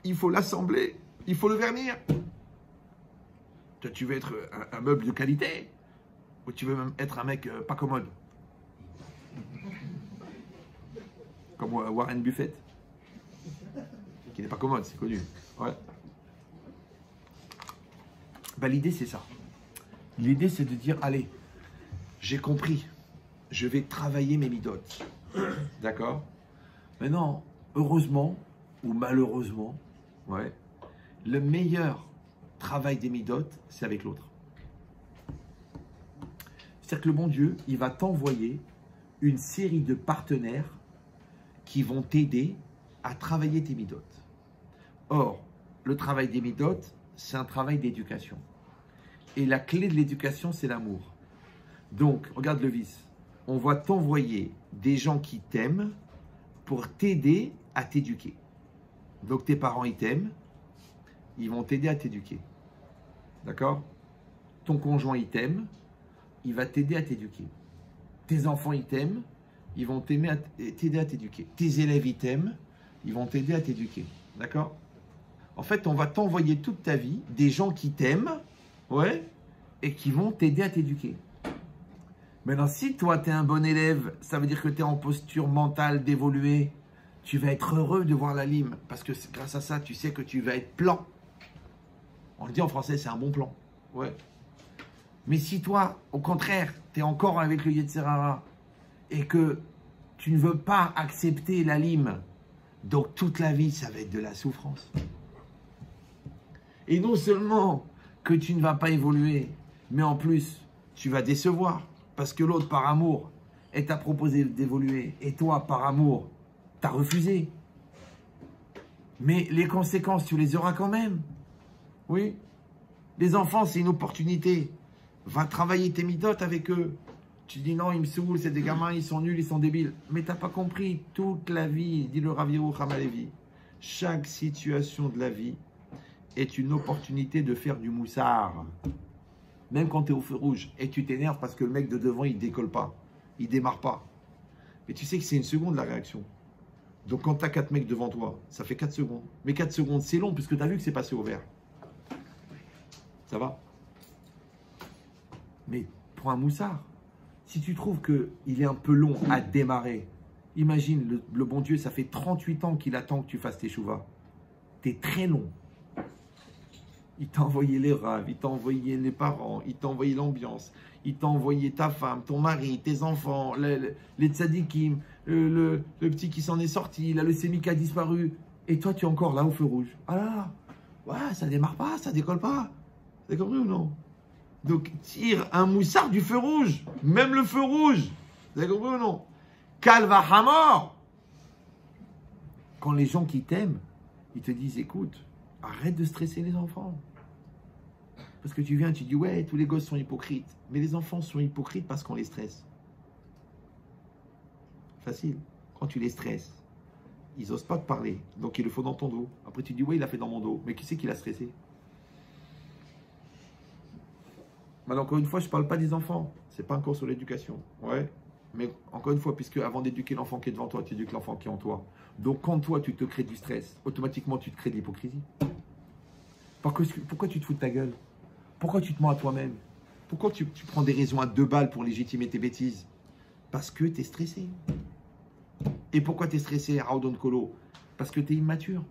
Speaker 1: il faut l'assembler, il faut le vernir. Toi, tu veux être un meuble de qualité ou tu veux même être un mec pas commode? Comme Warren Buffett, qui n'est pas commode, c'est connu. Ouais. Ben, l'idée, c'est ça. L'idée, c'est de dire, allez, j'ai compris, je vais travailler mes midotes. D'accord? Maintenant, heureusement ou malheureusement, ouais, le meilleur travail des midotes, c'est avec l'autre. C'est-à-dire que le bon Dieu, il va t'envoyer une série de partenaires qui vont t'aider à travailler tes midotes. Or, le travail des midotes, c'est un travail d'éducation. Et la clé de l'éducation, c'est l'amour. Donc, regarde le vice. On va t'envoyer des gens qui t'aiment pour t'aider à t'éduquer. Donc, tes parents, ils t'aiment. Ils vont t'aider à t'éduquer. D'accord? Ton conjoint, il t'aime. Il va t'aider à t'éduquer. Tes enfants, ils t'aiment. Ils vont t'aider à t'éduquer. Tes élèves, ils t'aiment. Ils vont t'aider à t'éduquer. D'accord? En fait, on va t'envoyer toute ta vie des gens qui t'aiment, ouais, et qui vont t'aider à t'éduquer. Maintenant, si toi, tu es un bon élève, ça veut dire que tu es en posture mentale d'évoluer. Tu vas être heureux de voir la lime, parce que grâce à ça, tu sais que tu vas être plan. On le dit en français, c'est un bon plan. Ouais. Mais si toi, au contraire, tu es encore avec le Yetzer Hara, et que tu ne veux pas accepter la lime, donc toute la vie, ça va être de la souffrance. Et non seulement que tu ne vas pas évoluer, mais en plus, tu vas décevoir. Parce que l'autre, par amour, elle t'a proposé d'évoluer. Et toi, par amour, t'as refusé. Mais les conséquences, tu les auras quand même. Oui. Les enfants, c'est une opportunité. Va travailler tes midotes avec eux. Tu dis non, ils me saoulent, c'est des gamins, ils sont nuls, ils sont débiles. Mais t'as pas compris. Toute la vie, dit le Rav Yehu Hamalevi, chaque situation de la vie est une opportunité de faire du moussard. Même quand tu es au feu rouge et tu t'énerves parce que le mec de devant, il ne décolle pas. Il ne démarre pas. Mais tu sais que c'est une seconde la réaction. Donc quand tu as 4 mecs devant toi, ça fait 4 secondes. Mais 4 secondes, c'est long puisque tu as vu que c'est passé au vert. Ça va? Mais prends un moussard. Si tu trouves qu'il est un peu long à démarrer, imagine, le bon Dieu, ça fait 38 ans qu'il attend que tu fasses tes chouvas. Tu es très long. Il t'a envoyé les raves, il t'a envoyé les parents, il t'a envoyé l'ambiance, il t'a envoyé ta femme, ton mari, tes enfants, les tzadikim, le petit qui s'en est sorti, la leucémie qui a disparu. Et toi, tu es encore là au feu rouge. Ah là, ouais, ça démarre pas, ça décolle pas. Vous avez compris ou non? Donc, tire un moussard du feu rouge, même le feu rouge. Vous avez compris ou non? Kalva Hamor. Quand les gens qui t'aiment, ils te disent, écoute, arrête de stresser les enfants. Parce que tu viens, tu dis, ouais, tous les gosses sont hypocrites. Mais les enfants sont hypocrites parce qu'on les stresse. Facile. Quand tu les stresses, ils n'osent pas te parler. Donc, il le faut dans ton dos. Après, tu dis, ouais, il l'a fait dans mon dos. Mais qui c'est qui l'a stressé? Maintenant, encore une fois, je ne parle pas des enfants. Ce n'est pas un cours sur l'éducation. Ouais. Mais encore une fois, puisque avant d'éduquer l'enfant qui est devant toi, tu éduques l'enfant qui est en toi. Donc, quand toi, tu te crées du stress, automatiquement, tu te crées de l'hypocrisie. Pourquoi tu te fous de ta gueule? Pourquoi tu te mens à toi-même? Pourquoi tu prends des raisons à 2 balles pour légitimer tes bêtises? Parce que tu es stressé. Et pourquoi tu es stressé, Raudon Kolo? Parce que tu es immature.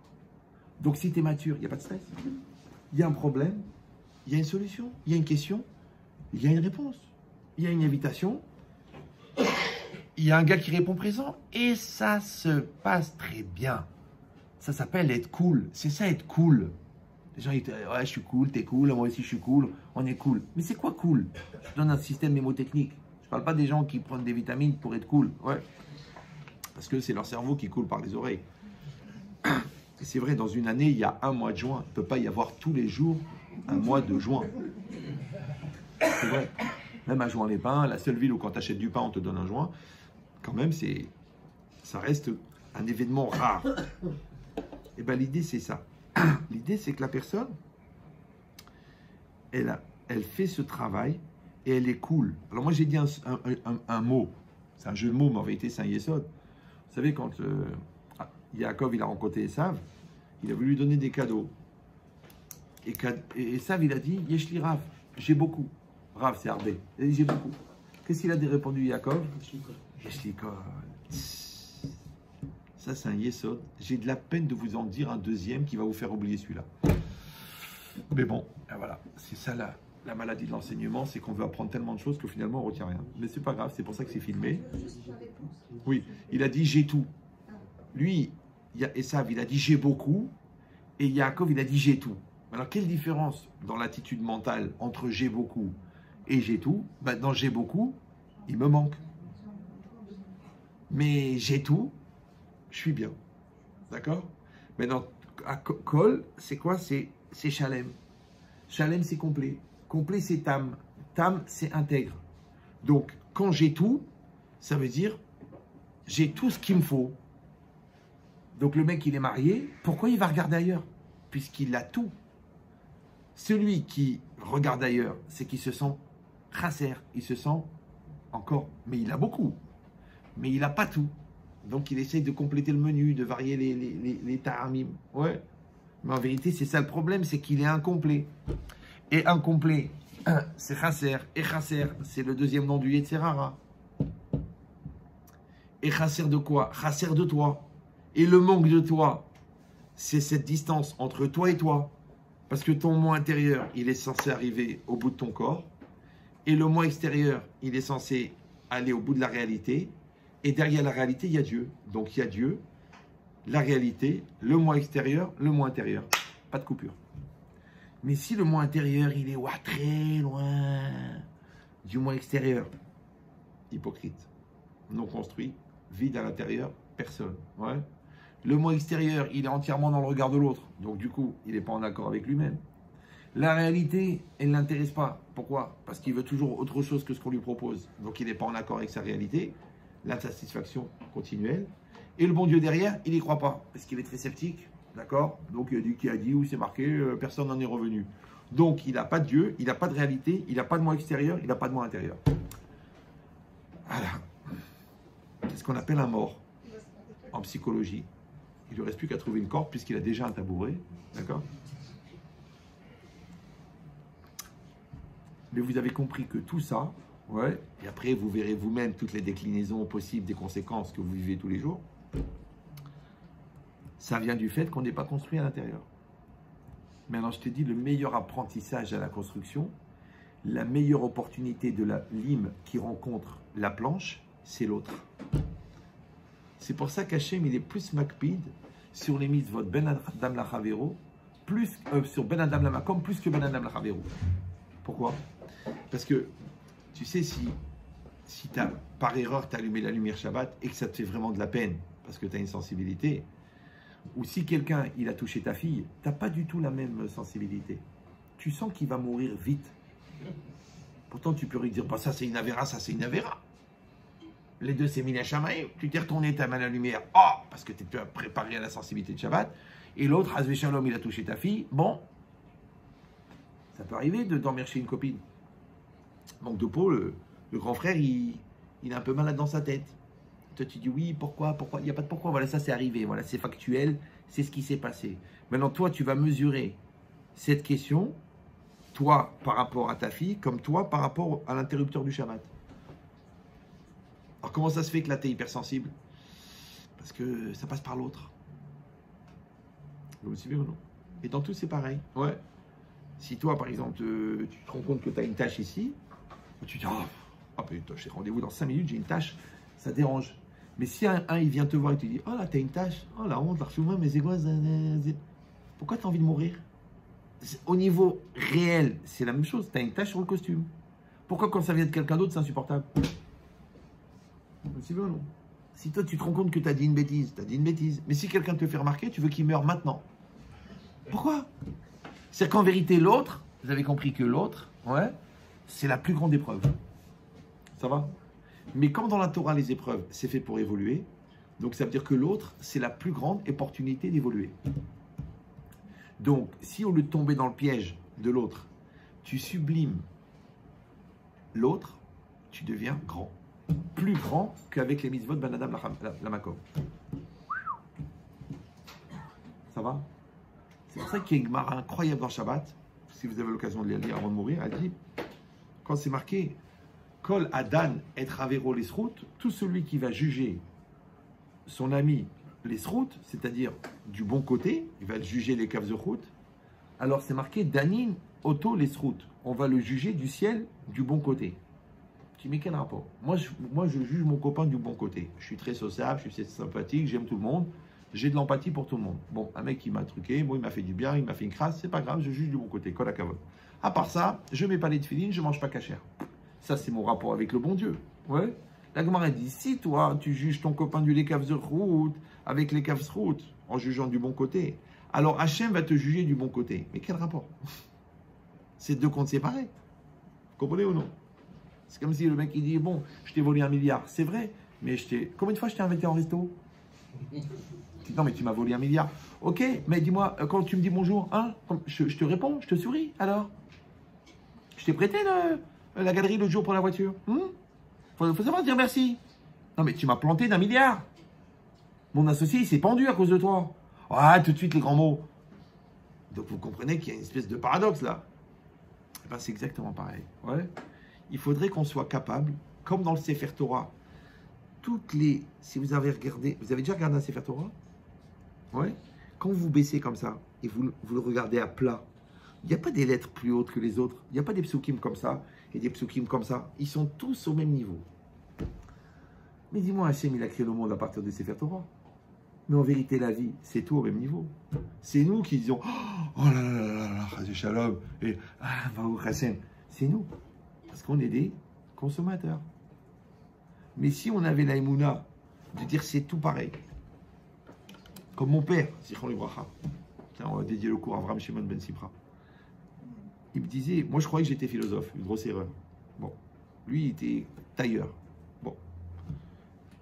Speaker 1: Donc si tu es mature, il n'y a pas de stress. Il y a un problème, il y a une solution, il y a une question, il y a une réponse, il y a une invitation, il y a un gars qui répond présent et ça se passe très bien. Ça s'appelle être cool. C'est ça être cool. Les gens ils disent ouais, je suis cool, t'es cool, moi aussi je suis cool, on est cool. Mais c'est quoi cool? Je donne un système mémotechnique. Je parle pas des gens qui prennent des vitamines pour être cool. Ouais. Parce que c'est leur cerveau qui coule par les oreilles. Et c'est vrai, dans une année, il y a un mois de juin. Il ne peut pas y avoir tous les jours un mois de juin. C'est vrai. Même à Juan-les-Pins, la seule ville où quand tu achètes du pain, on te donne un joint, quand même, ça reste un événement rare. Et bien l'idée, c'est ça. L'idée, c'est que la personne, elle fait ce travail et elle est cool. Alors moi, j'ai dit un mot. C'est un jeu de mots, mais en vérité, c'est un yesod. Vous savez, quand Yaakov, il a rencontré Esav, il a voulu lui donner des cadeaux. Et Esav, il a dit, Yeshli Rav, j'ai beaucoup. Rav, c'est Arbé. Il a dit, j'ai beaucoup. Qu'est-ce qu'il a répondu Yaakov? Yeshli Kol. Ça, c'est un yesod. J'ai de la peine de vous en dire un deuxième qui va vous faire oublier celui-là. Mais bon, voilà. C'est ça la maladie de l'enseignement, c'est qu'on veut apprendre tellement de choses que finalement on ne retient rien. Mais c'est pas grave, c'est pour ça que c'est filmé. Oui, il a dit j'ai tout. Lui, Esav, il a dit j'ai beaucoup. Et Yaakov, il a dit j'ai tout. Alors, quelle différence dans l'attitude mentale entre j'ai beaucoup et j'ai tout? Dans j'ai beaucoup, il me manque. Mais j'ai tout, je suis bien. D'accord? Maintenant, à Kol, c'est quoi? C'est Shalem. Shalem, c'est complet. Complet, c'est Tam. Tam, c'est intègre. Donc, quand j'ai tout, ça veut dire j'ai tout ce qu'il me faut. Donc, le mec, il est marié, pourquoi il va regarder ailleurs? Puisqu'il a tout. Celui qui regarde ailleurs, c'est qu'il se sent chasser, il se sent encore, mais il a beaucoup, mais il n'a pas tout. Donc il essaye de compléter le menu, de varier les ta'amim. Ouais, mais en vérité, c'est ça le problème, c'est qu'il est incomplet. Et incomplet, c'est chasser, et chasser, c'est le deuxième nom du Yetzerara. Et chasser de quoi? Chasser de toi. Et le manque de toi, c'est cette distance entre toi et toi. Parce que ton moi intérieur, il est censé arriver au bout de ton corps. Et le moi extérieur, il est censé aller au bout de la réalité. Et derrière la réalité, il y a Dieu. Donc il y a Dieu, la réalité, le moi extérieur, le moi intérieur. Pas de coupure. Mais si le moi intérieur, il est très loin du moi extérieur, hypocrite, non construit, vide à l'intérieur, personne. Ouais. Le moi extérieur, il est entièrement dans le regard de l'autre. Donc du coup, il n'est pas en accord avec lui-même. La réalité, elle ne l'intéresse pas. Pourquoi? Parce qu'il veut toujours autre chose que ce qu'on lui propose. Donc il n'est pas en accord avec sa réalité. L'insatisfaction continuelle. Et le bon Dieu derrière, il n'y croit pas. Parce qu'il est très sceptique. D'accord? Donc il a dit qui a dit, où c'est marqué, personne n'en est revenu. Donc il n'a pas de Dieu, il n'a pas de réalité, il n'a pas de moi extérieur, il n'a pas de moi intérieur. Voilà. C'est ce qu'on appelle un mort en psychologie. Il ne lui reste plus qu'à trouver une corde puisqu'il a déjà un tabouret. D'accord? Mais vous avez compris que tout ça, ouais, et après vous verrez vous-même toutes les déclinaisons possibles des conséquences que vous vivez tous les jours, ça vient du fait qu'on n'est pas construit à l'intérieur. Maintenant, je te dis, le meilleur apprentissage à la construction, la meilleure opportunité de la lime qui rencontre la planche, c'est l'autre. C'est pour ça qu'Hachem, il est plus makpid sur les mitzvot Ben Adam Lachavero, plus sur Ben Adam Lamakom, plus que Ben Adam Lachavero. Pourquoi? Parce que, tu sais, si par erreur, tu as allumé la lumière Shabbat et que ça te fait vraiment de la peine, parce que tu as une sensibilité, ou si quelqu'un, il a touché ta fille, tu n'as pas du tout la même sensibilité. Tu sens qu'il va mourir vite. Pourtant, tu peux lui dire, bah, ça c'est une avéra, ça c'est une avéra. Les deux, c'est Mina Shamaï. Tu t'es retourné ta main à la lumière, parce que tu t'es préparé à la sensibilité de Shabbat. Et l'autre, Hazvé Shalom, il a touché ta fille. Bon, ça peut arriver de dormir chez une copine. Manque de peau, le grand frère, il est un peu malade dans sa tête. Toi, tu dis oui, pourquoi? Il n'y a pas de pourquoi. Voilà, ça c'est arrivé. Voilà, c'est factuel. C'est ce qui s'est passé. Maintenant, toi, tu vas mesurer cette question, toi par rapport à ta fille, comme toi par rapport à l'interrupteur du Shabbat. Alors, comment ça se fait que là, tu es hypersensible? Parce que ça passe par l'autre. Vous me suivez ou non? Et dans tout, c'est pareil. Ouais. Si toi, par exemple, tu te rends compte que tu as une tâche ici, tu te dis, oh putain, j'ai rendez-vous dans 5 minutes, j'ai une tâche, ça dérange. Mais si il vient te voir et te dit, oh là, t'as une tâche, oh la honte, l'archevêque, mais c'est quoi ça? Pourquoi tu as envie de mourir? Au niveau réel, c'est la même chose. Tu as une tâche sur le costume. Pourquoi quand ça vient de quelqu'un d'autre, c'est insupportable? C'est vrai ou non? Si toi, tu te rends compte que tu as dit une bêtise, tu as dit une bêtise. Mais si quelqu'un te fait remarquer, tu veux qu'il meure maintenant. Pourquoi? C'est qu'en vérité, l'autre, vous avez compris que l'autre, ouais, c'est la plus grande épreuve. Ça va? Mais comme dans la Torah, les épreuves, c'est fait pour évoluer, donc ça veut dire que l'autre, c'est la plus grande opportunité d'évoluer. Donc, si au lieu de tomber dans le piège de l'autre, tu sublimes l'autre, tu deviens grand. Plus grand qu'avec les mitzvot Ben Adam la Makom. Ça va? C'est pour ça qu'il y a une Gemara incroyable dans Shabbat. Si vous avez l'occasion de la lire avant de mourir, elle dit, quand c'est marqué Kol Adan et Travero l'Esrout, tout celui qui va juger son ami l'Esrout, c'est-à-dire du bon côté, il va juger les caves de route. Alors c'est marqué Danin Oto l'Esrout. On va le juger du ciel du bon côté. Tu dis, mais quel rapport? Moi, je juge mon copain du bon côté. Je suis très sociable, je suis sympathique, j'aime tout le monde. J'ai de l'empathie pour tout le monde. Bon, un mec qui m'a truqué, moi il m'a fait du bien, il m'a fait une crasse, c'est pas grave, je juge du bon côté, kol hakavod. À part ça, je mets pas les tefilines, je mange pas kasher. Ça c'est mon rapport avec le bon Dieu. Ouais. La Gemara dit, si toi tu juges ton copain du lekav route avec lekav route en jugeant du bon côté, alors Hachem va te juger du bon côté. Mais quel rapport? C'est deux comptes séparés. Vous comprenez ou non? C'est comme si le mec il dit, bon, je t'ai volé 1 milliard. C'est vrai, mais combien de fois je t'ai invité en resto? Non, mais tu m'as volé 1 milliard. Ok, mais dis-moi, quand tu me dis bonjour, hein, je te réponds, je te souris, alors? Je t'ai prêté la galerie l'autre jour pour la voiture. Faut savoir dire merci. Non, mais tu m'as planté d'1 milliard. Mon associé, il s'est pendu à cause de toi. Ah, tout de suite, les grands mots. Donc, vous comprenez qu'il y a une espèce de paradoxe, là. Eh ben, c'est exactement pareil. Ouais. Il faudrait qu'on soit capable, comme dans le Sefer Torah, si vous avez regardé, vous avez déjà regardé un Sefer Torah? Ouais. Quand vous baissez comme ça, et vous le regardez à plat, il n'y a pas des lettres plus hautes que les autres. Il n'y a pas des psukim comme ça et des psukim comme ça. Ils sont tous au même niveau. Mais dis-moi, Hachem, il a créé le monde à partir de Sefer Torah. Mais en vérité, la vie, c'est tout au même niveau. C'est nous qui disons, oh là là là là là, Chazé Shalom, et Baruch Hashem. C'est nous. Parce qu'on est des consommateurs. Mais si on avait la émouna de dire c'est tout pareil, comme mon père, Zichron Libracha, on va dédier le cours à Avraham Shimon Ben Sipra. Il me disait, moi je croyais que j'étais philosophe, une grosse erreur. Bon, lui il était tailleur. Bon,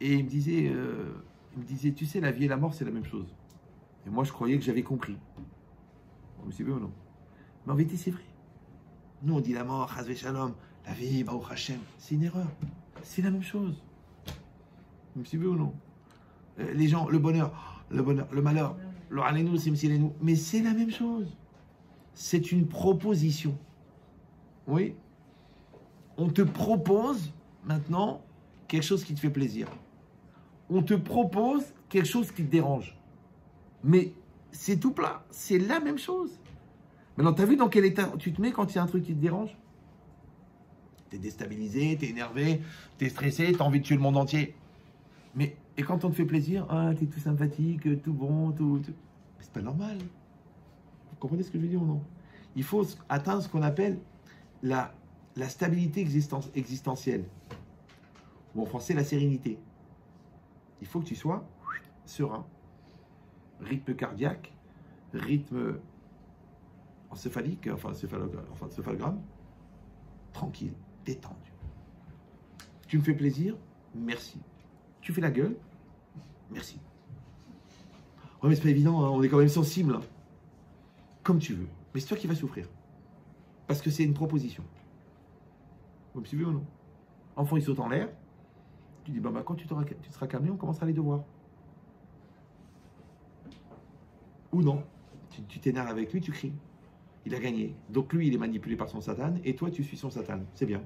Speaker 1: et il me disait, tu sais, la vie et la mort c'est la même chose. Et moi je croyais que j'avais compris. Vous suivez ou non? Mais en vérité c'est vrai. Nous on dit la mort, Chazvé Shalom, la vie, Baruch Hashem, c'est une erreur. C'est la même chose. Vous me suivez ou non? Les gens, le bonheur, le malheur, le Alenu, Simsilenu, mais c'est la même chose. C'est une proposition. Oui. On te propose maintenant quelque chose qui te fait plaisir. On te propose quelque chose qui te dérange. Mais c'est tout plat. C'est la même chose. Maintenant, tu as vu dans quel état tu te mets quand il y a un truc qui te dérange? Tu es déstabilisé, tu es énervé, tu es stressé, tu as envie de tuer le monde entier. Mais, et quand on te fait plaisir, tu es tout sympathique, tout bon, tout... Mais c'est pas normal. Vous comprenez ce que je veux dire ou non? Il faut atteindre ce qu'on appelle la stabilité existentielle. Ou en français, la sérénité. Il faut que tu sois serein. Rythme cardiaque, rythme encéphalique, encéphalogramme, tranquille, détendu. Tu me fais plaisir, merci. Tu fais la gueule, merci. Ouais, mais c'est pas évident, hein, on est quand même sensible. Hein. Comme tu veux. Mais c'est toi qui vas souffrir. Parce que c'est une proposition. Vous me suivez ou non? Enfant, il saute en l'air. Tu dis, bah, quand tu seras calmé, on commencera les devoirs. Ou non. Tu t'énerves avec lui, tu cries. Il a gagné. Donc lui, il est manipulé par son Satan, et toi, tu suis son Satan. C'est bien.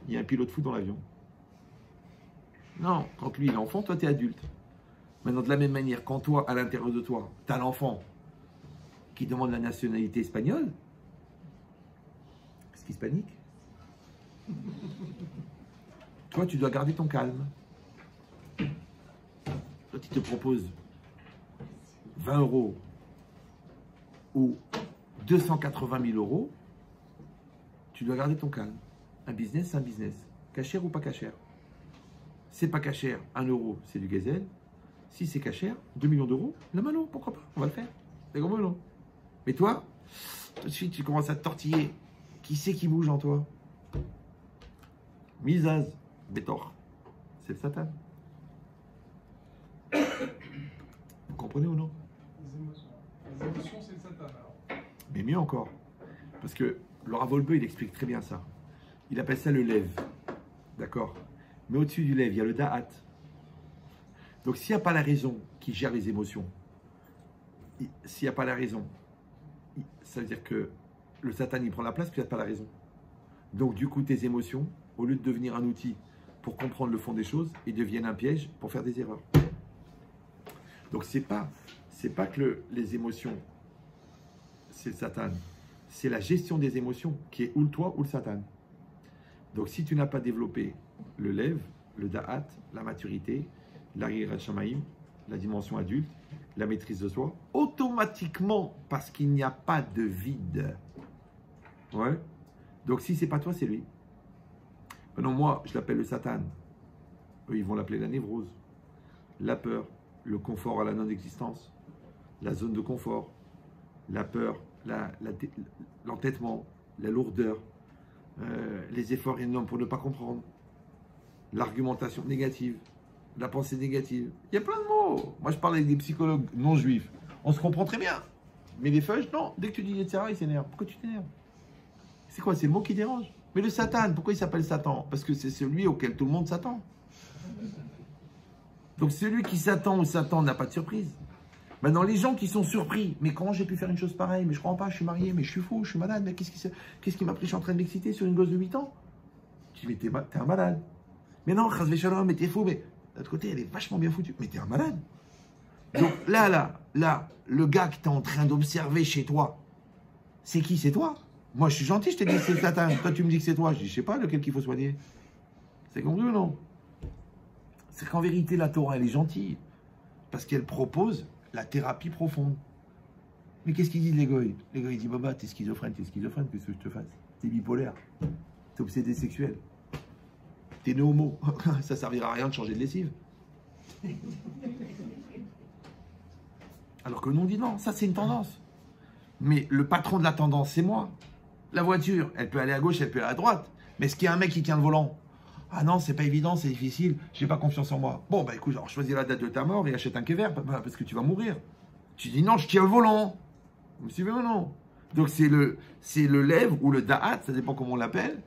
Speaker 1: Il y a un pilote fou dans l'avion. Non, quand lui, il est enfant, toi, tu es adulte. Maintenant, de la même manière, quand toi, à l'intérieur de toi, tu as l'enfant, qui demande la nationalité espagnole, est-ce qu'il se panique? Toi, tu dois garder ton calme. Toi, tu te proposes 20 € ou 280 000 €, tu dois garder ton calme. Un business, c'est un business. Cachère ou pas cachère? C'est pas cachère, 1 €, c'est du gazelle. Si c'est cachère, 2 millions d'euros, la malo, pourquoi pas? On va le faire. C'est comme non? Mais toi, tout de suite, tu commences à te tortiller. Qui c'est qui bouge en toi? Misaz, Bétor, c'est le Satan. Vous comprenez ou non?
Speaker 2: Les émotions. Les émotions, c'est le Satan alors.
Speaker 1: Mais mieux encore, parce que Laura Volpe, il explique très bien ça. Il appelle ça le lève, d'accord? Mais au-dessus du lève, il y a le da'at. Donc s'il n'y a pas la raison qui gère les émotions, s'il n'y a pas la raison, ça veut dire que le Satan, il prend la place, puis il n'y a pas la raison. Donc du coup, tes émotions, au lieu de devenir un outil pour comprendre le fond des choses, ils deviennent un piège pour faire des erreurs. Donc c'est pas que les émotions, c'est le Satan. C'est la gestion des émotions qui est ou le toi ou le Satan. Donc si tu n'as pas développé le lève, le da'at, la maturité, l'arrière shamaïm, la dimension adulte, la maîtrise de soi, automatiquement, parce qu'il n'y a pas de vide. Ouais. Donc si c'est pas toi, c'est lui. Maintenant moi, je l'appelle le Satan. Eux, ils vont l'appeler la névrose, la peur, le confort à la non-existence, la zone de confort, la peur, l'entêtement, la lourdeur, les efforts énormes pour ne pas comprendre, l'argumentation négative, la pensée négative. Il y a plein de mots. Moi, je parle avec des psychologues non juifs. On se comprend très bien. Mais les feuilles, non. Dès que tu dis etc., ils s'énervent. Pourquoi tu t'énerves? C'est quoi? C'est le mot qui dérange. Mais le Satan, pourquoi il s'appelle Satan? Parce que c'est celui auquel tout le monde s'attend. Donc celui qui s'attend ou s'attend n'a pas de surprise. Maintenant, les gens qui sont surpris, mais comment j'ai pu faire une chose pareille? Mais je crois pas, je suis marié, mais je suis fou, je suis malade, mais qu'est-ce qui m'a pris? Je suis en train de m'exciter sur une gosse de 8 ans. Tu dis, mais t'es un malade. Mais non, chas v'shalom, mais t'es fou, mais de l'autre côté, elle est vachement bien foutue. Mais t'es un malade. Donc là, le gars que t'es en train d'observer chez toi, c'est qui? C'est toi. Moi, je suis gentil, je te dis que c'est le Satan. Toi, tu me dis que c'est toi. Je dis, je sais pas lequel qu'il faut soigner. C'est compris ou non? C'est qu'en vérité, la Torah, elle est gentille. Parce qu'elle propose la thérapie profonde. Mais qu'est-ce qu'il dit de l'égoï? L'égoï dit, Baba, t'es schizophrène, qu'est-ce que je te fasse? T'es bipolaire. T'es obsédé sexuel. T'es né homo. Ça servira à rien de changer de lessive. Alors que nous, on dit non, ça c'est une tendance. Mais le patron de la tendance, c'est moi. La voiture, elle peut aller à gauche, elle peut aller à droite. Mais est-ce qu'il y a un mec qui tient le volant? Ah non, c'est pas évident, c'est difficile, j'ai pas confiance en moi. Bon, bah écoute, alors choisis la date de ta mort et achète un kéver, parce que tu vas mourir. Tu dis non, je tiens le volant. Vous me suivez ou non? Donc c'est le lève ou le da'at, ça dépend comment on l'appelle.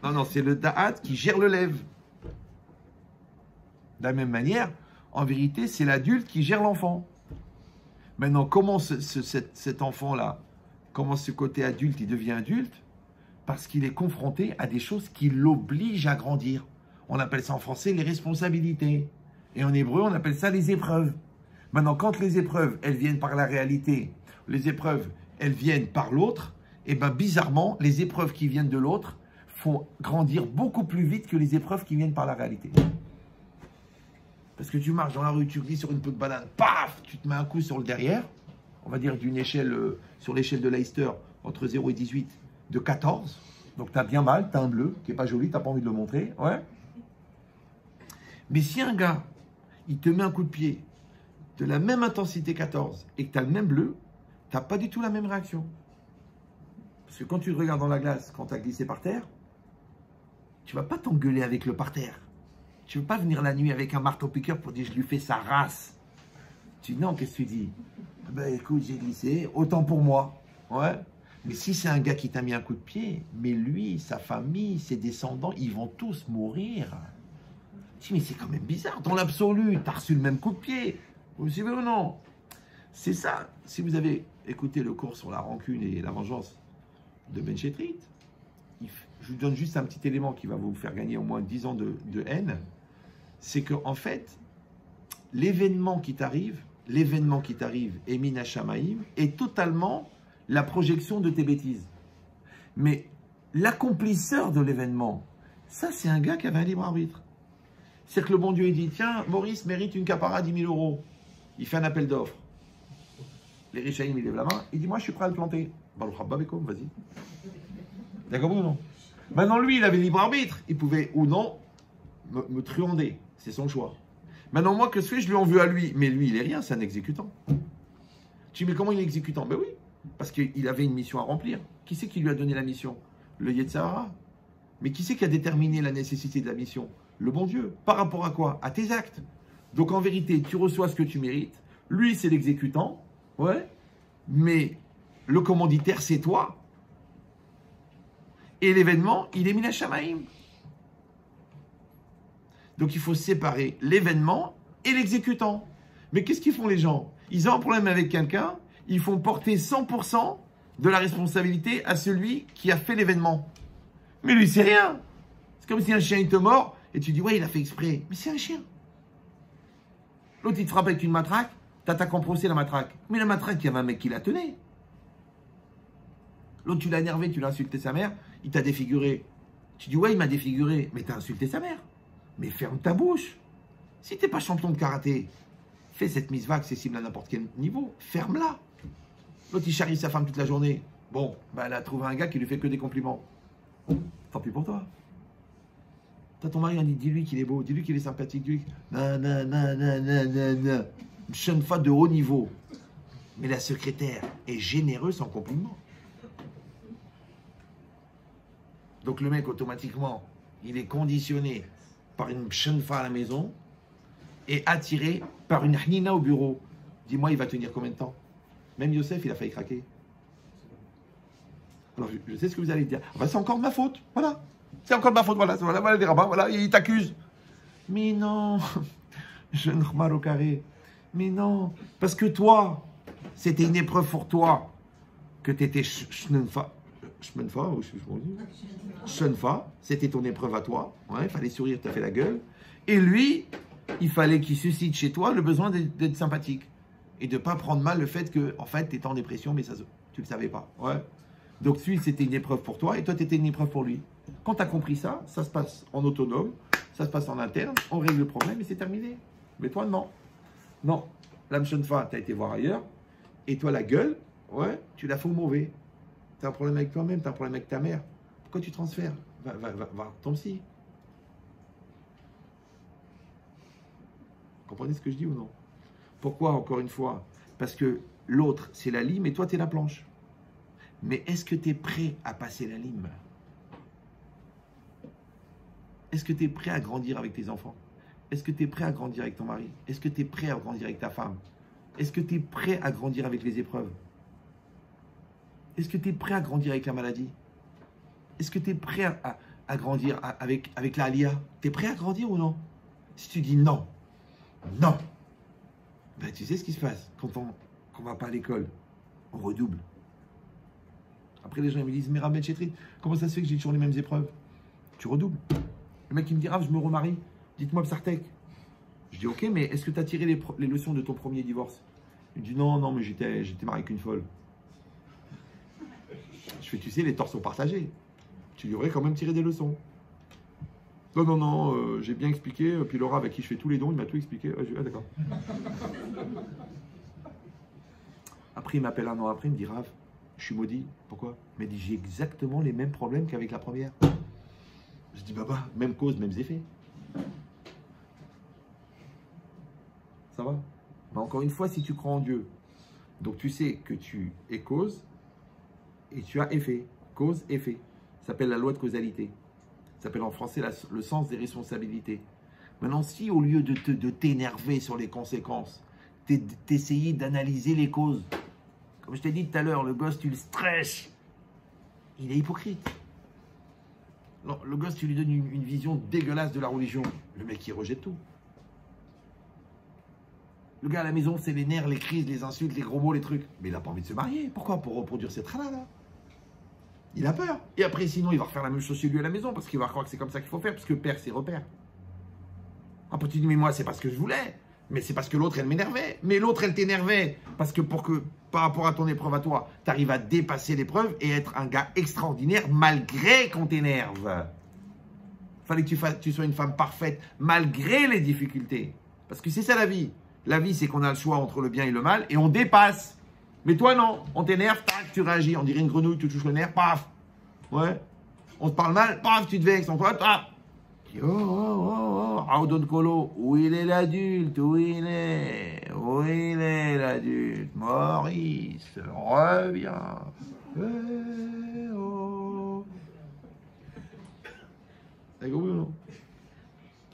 Speaker 1: Non, c'est le da'at qui gère le lève. De la même manière, en vérité, c'est l'adulte qui gère l'enfant. Maintenant, comment cet enfant-là, comment ce côté adulte, il devient adulte? Parce qu'il est confronté à des choses qui l'obligent à grandir. On appelle ça en français les responsabilités. Et en hébreu, on appelle ça les épreuves. Maintenant, quand les épreuves, elles viennent par la réalité, les épreuves, elles viennent par l'autre, et bien bizarrement, les épreuves qui viennent de l'autre font grandir beaucoup plus vite que les épreuves qui viennent par la réalité. Parce que tu marches dans la rue, tu glisses sur une peau de banane, paf, tu te mets un coup sur le derrière, on va dire d'une échelle, sur l'échelle de Leicester, entre 0 et 18, de 14. Donc tu as bien mal, tu as un bleu qui n'est pas joli, tu n'as pas envie de le montrer. Ouais. Mais si un gars, il te met un coup de pied de la même intensité 14 et que tu as le même bleu, tu n'as pas du tout la même réaction. Parce que quand tu regardes dans la glace, quand tu as glissé par terre, tu ne vas pas t'engueuler avec le par terre. Tu ne veux pas venir la nuit avec un marteau-piqueur pour dire je lui fais sa race. Tu dis non, qu'est-ce que tu dis? Ben écoute, j'ai glissé, autant pour moi. Ouais. Mais si c'est un gars qui t'a mis un coup de pied, mais lui, sa famille, ses descendants, ils vont tous mourir. Je dis, mais c'est quand même bizarre. Dans l'absolu, tu as reçu le même coup de pied. Vous suivez ou non? C'est ça. Si vous avez écouté le cours sur la rancune et la vengeance de Ben Chetrit, je vous donne juste un petit élément qui va vous faire gagner au moins 10 ans de haine. C'est qu'en fait, l'événement qui t'arrive, l'événement qui t'arrive, Emina Shamaim, est totalement la projection de tes bêtises. Mais l'accomplisseur de l'événement, ça c'est un gars qui avait un libre arbitre. C'est que le bon Dieu il dit, tiens, Maurice mérite une capara 10 000 €. Il fait un appel d'offres. Les Rishaïm, il lève la main, il dit, moi je suis prêt à le planter. Baruch Haba Bekom, vas-y. D'accord ou non? Maintenant lui, il avait libre arbitre. Il pouvait ou non me truander. C'est son choix. Maintenant moi, que ce que je lui en veux à lui? Mais lui, il est rien, c'est un exécutant. Tu dis, mais comment il est exécutant? Ben oui, parce qu'il avait une mission à remplir. Qui c'est qui lui a donné la mission? Le Yetzirah. Mais qui c'est qui a déterminé la nécessité de la mission? Le bon Dieu. Par rapport à quoi? À tes actes. Donc en vérité, tu reçois ce que tu mérites. Lui, c'est l'exécutant. Ouais. Mais le commanditaire, c'est toi. Et l'événement, il est Mina Shamaim. Donc il faut séparer l'événement et l'exécutant. Mais qu'est-ce qu'ils font les gens? Ils ont un problème avec quelqu'un, ils font porter 100% de la responsabilité à celui qui a fait l'événement. Mais lui, c'est rien. C'est comme si un chien il te mord et tu dis, ouais, il a fait exprès. Mais c'est un chien. L'autre, il te frappe avec une matraque, t'attaques en procès la matraque. Mais la matraque, il y avait un mec qui la tenait. L'autre, tu l'as énervé, tu l'as insulté sa mère, il t'a défiguré. Tu dis, ouais, il m'a défiguré, mais t'as insulté sa mère. Mais ferme ta bouche. Si t'es pas champion de karaté, fais cette mitzvah accessible à n'importe quel niveau. Ferme-la. L'autre, il charrie sa femme toute la journée. Bon, ben, elle a trouvé un gars qui lui fait que des compliments. Tant pis pour toi. T'as ton mari, on dit, dis-lui qu'il est beau, dis-lui qu'il est sympathique, dis-lui. Non. Une jeune femme de haut niveau. Mais la secrétaire est généreuse en compliments. Donc le mec, automatiquement, il est conditionné par une chenfa à la maison et attiré par une hnina au bureau. Dis-moi, il va tenir combien de temps? Même Yosef, il a failli craquer. Alors, je sais ce que vous allez dire. Ah bah, c'est encore de ma faute. Voilà. C'est encore de ma faute. Voilà les rabbins. Voilà, ils t'accusent. Mais non. Je ne remets au carré. Mais non. Parce que toi, c'était une épreuve pour toi que tu étais Shmenfa, ou Shmenfa, c'était ton épreuve à toi. Ouais, il fallait sourire, tu as fait la gueule. Et lui, il fallait qu'il suscite chez toi le besoin d'être sympathique. Et de ne pas prendre mal le fait que, en fait, tu étais en dépression, mais ça, tu ne le savais pas. Ouais. Donc, lui, c'était une épreuve pour toi et toi, tu étais une épreuve pour lui. Quand tu as compris ça, ça se passe en autonome, ça se passe en interne, on règle le problème et c'est terminé. Mais toi, non. Non. L'âme Shonfa, tu as été voir ailleurs. Et toi, la gueule, ouais, tu l'as fait au mauvais. Tu as un problème avec toi-même, tu as un problème avec ta mère. Pourquoi tu transfères? Va ton psy. Vous comprenez ce que je dis ou non? Pourquoi, encore une fois? Parce que l'autre, c'est la lime et toi, tu es la planche. Mais est-ce que tu es prêt à passer la lime? Est-ce que tu es prêt à grandir avec tes enfants? Est-ce que tu es prêt à grandir avec ton mari? Est-ce que tu es prêt à grandir avec ta femme? Est-ce que tu es prêt à grandir avec les épreuves? Est-ce que tu es prêt à grandir avec la maladie? Est-ce que tu es prêt à grandir avec la alia? Tu es prêt à grandir ou non? Si tu dis non, non, ben, tu sais ce qui se passe quand on ne va pas à l'école? On redouble. Après, les gens me disent, mais Rabbi Chetrit, comment ça se fait que j'ai toujours les mêmes épreuves? Tu redoubles. Le mec, il me dit, je me remarie. Dites-moi, Psartek. Je dis, ok, mais est-ce que tu as tiré les leçons de ton premier divorce? Il me dit, non, mais j'étais marié qu'une folle. Je fais, tu sais, les torts sont partagés. Tu devrais quand même tirer des leçons. Non, j'ai bien expliqué. Puis Laura, avec qui je fais tous les dons, il m'a tout expliqué. Ah, d'accord. Après, il m'appelle un an après, il me dit, Rav, je suis maudit. Pourquoi? Il m'a dit, j'ai exactement les mêmes problèmes qu'avec la première. Je dis, Baba, même cause, mêmes effets. Ça va? Mais encore une fois, si tu crois en Dieu, donc tu sais que tu es cause et tu as effet. Cause, effet. Ça s'appelle la loi de causalité. Ça s'appelle en français le sens des responsabilités. Maintenant, si au lieu de t'énerver sur les conséquences, t'essayais d'analyser les causes, comme je t'ai dit tout à l'heure, le gosse, tu le stresses, il est hypocrite. Non, le gosse, tu lui donnes une vision dégueulasse de la religion. Le mec, il rejette tout. Le gars à la maison, c'est les nerfs, les crises, les insultes, les gros mots, les trucs. Mais il n'a pas envie de se marier. Pourquoi? Pour reproduire cette tralala. Il a peur. Et après, sinon, il va refaire la même chose chez lui à la maison parce qu'il va croire que c'est comme ça qu'il faut faire, parce que père, c'est repère. Après, tu dis, mais moi, c'est pas ce que je voulais. Mais c'est parce que l'autre, elle m'énervait. Mais l'autre, elle t'énervait. Parce que par rapport à ton épreuve à toi, tu arrives à dépasser l'épreuve et être un gars extraordinaire malgré qu'on t'énerve. Fallait que tu sois une femme parfaite malgré les difficultés. Parce que c'est ça la vie. La vie, c'est qu'on a le choix entre le bien et le mal et on dépasse. Mais toi, non. On t'énerve, tac, tu réagis. On dirait une grenouille, tu touches le nerf, paf. Ouais. On te parle mal, paf, tu te vexes. On toi, paf. Oh, oh, oh, oh. Colo. Où il est l'adulte? Où il est l'adulte? Maurice, reviens. Oh. Vous compris ou non?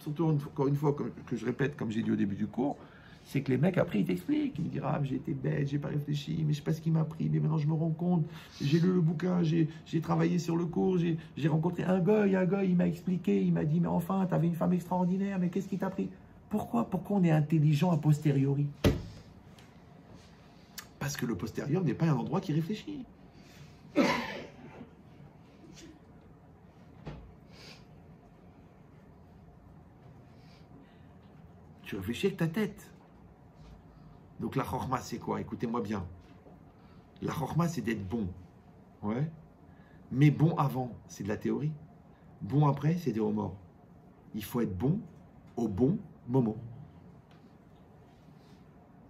Speaker 1: Surtout, encore une fois, que je répète, comme j'ai dit au début du cours, c'est que les mecs, après, ils t'expliquent. Ils me disent, ah, j'ai été bête, j'ai pas réfléchi, mais je sais pas ce qui m'a pris, mais maintenant je me rends compte. J'ai lu le bouquin, j'ai travaillé sur le cours, j'ai rencontré un gars, il m'a expliqué, il m'a dit, mais enfin, t'avais une femme extraordinaire, mais qu'est-ce qui t'a pris? Pourquoi on est intelligent a posteriori? Parce que le postérieur n'est pas un endroit qui réfléchit. Tu réfléchis avec ta tête. Donc la chorma, c'est quoi? Écoutez-moi bien. La chorma, c'est d'être bon. Ouais. Mais bon avant, c'est de la théorie. Bon après, c'est des remords. Il faut être bon au bon moment.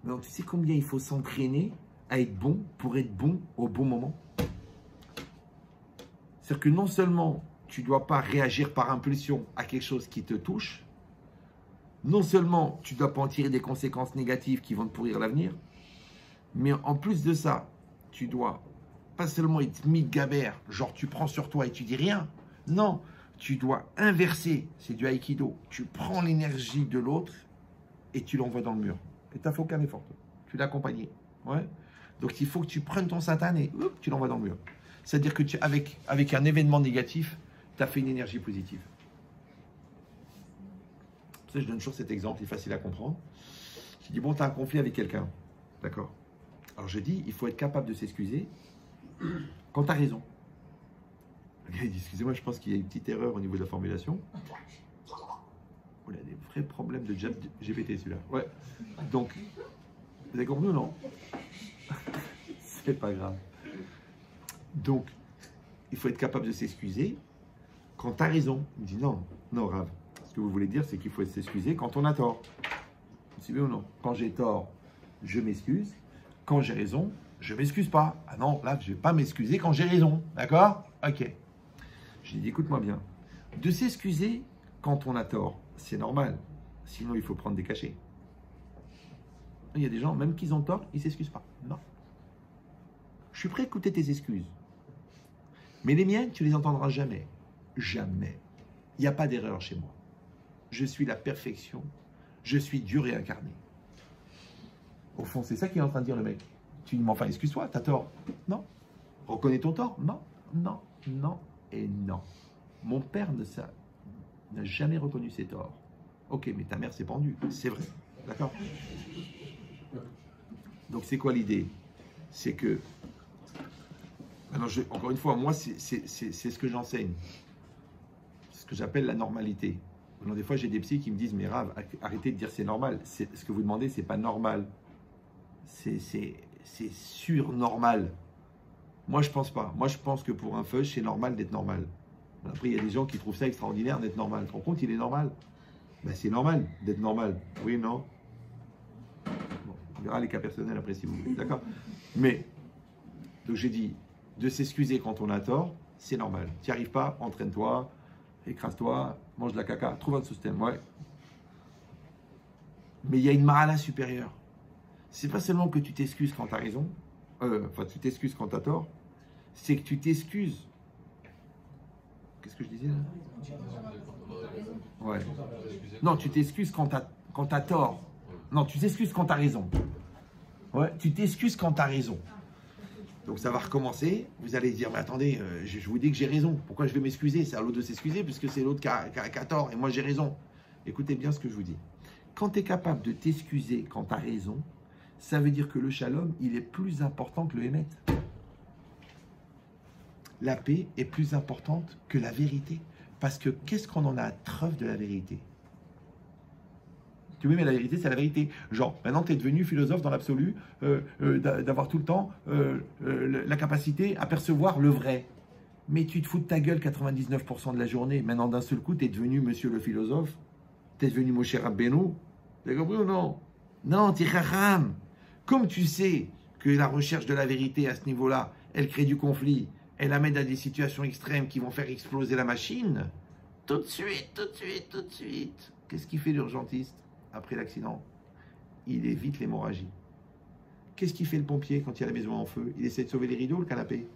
Speaker 1: Donc tu sais combien il faut s'entraîner à être bon pour être bon au bon moment? C'est-à-dire que non seulement tu ne dois pas réagir par impulsion à quelque chose qui te touche, non seulement tu ne dois pas en tirer des conséquences négatives qui vont te pourrir l'avenir, mais en plus de ça, tu dois pas seulement être mi-gaber, genre tu prends sur toi et tu dis rien. Non, tu dois inverser, c'est du aïkido. Tu prends l'énergie de l'autre et tu l'envoies dans le mur. Et tu n'as fait aucun effort. Tu l'as accompagné. Ouais. Donc il faut que tu prennes ton satan et tu l'envoies dans le mur. C'est-à-dire que avec un événement négatif, tu as fait une énergie positive. Je donne toujours cet exemple, il est facile à comprendre. Je dis, bon, tu as un conflit avec quelqu'un. D'accord. Alors je dis, il faut être capable de s'excuser quand tu as raison. Le gars, il dit, excusez-moi, je pense qu'il y a une petite erreur au niveau de la formulation. Oh, il a des vrais problèmes de GPT, celui-là. Ouais. Donc, vous avez compris ou non? C'est pas grave. Donc, il faut être capable de s'excuser quand tu as raison. Il me dit, non, Rav. Ce que vous voulez dire, c'est qu'il faut s'excuser quand on a tort. Vous suivez ou non? Quand j'ai tort, je m'excuse. Quand j'ai raison, je ne m'excuse pas. Ah non, là, je ne vais pas m'excuser quand j'ai raison. D'accord? Ok. J'ai dit, écoute-moi bien. De s'excuser quand on a tort, c'est normal. Sinon, il faut prendre des cachets. Il y a des gens, même qu'ils ont tort, ils ne s'excusent pas. Non. Je suis prêt à écouter tes excuses. Mais les miennes, tu ne les entendras jamais. Jamais. Il n'y a pas d'erreur chez moi. Je suis la perfection. Je suis Dieu réincarné. Au fond, c'est ça qu'il est en train de dire le mec. Tu dis, mais enfin, excuse-toi, t'as tort. Non. Reconnais ton tort. Non, non, non et non. Mon père n'a jamais reconnu ses torts. Ok, mais ta mère s'est pendue. C'est vrai. D'accord? Donc, c'est quoi l'idée? C'est que... Alors, encore une fois, moi, c'est ce que j'enseigne. C'est ce que j'appelle la normalité. Alors, des fois, j'ai des psys qui me disent, mais Rav, arrêtez de dire c'est normal. Ce que vous demandez, c'est pas normal. C'est surnormal. Moi, je pense pas. Moi, je pense que pour un feuille, c'est normal d'être normal. Après, il y a des gens qui trouvent ça extraordinaire d'être normal. Tu te rends compte, il est normal? Ben, c'est normal d'être normal. Oui, non? Bon, on verra les cas personnels après si vous voulez. D'accord? Mais, donc j'ai dit, de s'excuser quand on a tort, c'est normal. Tu n'y arrives pas, entraîne-toi, écrase-toi, mange de la caca, trouve un système, ouais. Mais il y a une marala supérieure. C'est pas seulement que tu t'excuses quand tu as raison, tu t'excuses quand tu as tort, c'est que tu t'excuses. Qu'est-ce que je disais là? Ouais. Non, tu t'excuses quand tu as tort. Non, tu t'excuses quand tu as raison. Ouais, tu t'excuses quand tu as raison. Donc ça va recommencer, vous allez dire, mais attendez, je vous dis que j'ai raison. Pourquoi je vais m'excuser? C'est à l'autre de s'excuser, puisque c'est l'autre qui a tort, et moi j'ai raison. Écoutez bien ce que je vous dis. Quand tu es capable de t'excuser quand tu as raison, ça veut dire que le shalom, il est plus important que le émet. La paix est plus importante que la vérité. Parce que qu'est-ce qu'on en a à treuve de la vérité? Tu Que oui, mais la vérité, c'est la vérité. Genre, maintenant, tu es devenu philosophe dans l'absolu, d'avoir tout le temps la capacité à percevoir le vrai. Mais tu te fous de ta gueule 99% de la journée. Maintenant, d'un seul coup, tu es devenu monsieur le philosophe. Tu es devenu Moshe Rabbeinu. Tu as compris ou non? Non, tu es Raham. Comme tu sais que la recherche de la vérité à ce niveau-là, elle crée du conflit, elle amène à des situations extrêmes qui vont faire exploser la machine, tout de suite, tout de suite, tout de suite. Qu'est-ce qu'il fait l'urgentiste après l'accident? Il évite l'hémorragie. Qu'est-ce qu'il fait le pompier quand il y a la maison en feu? Il essaie de sauver les rideaux, le canapé?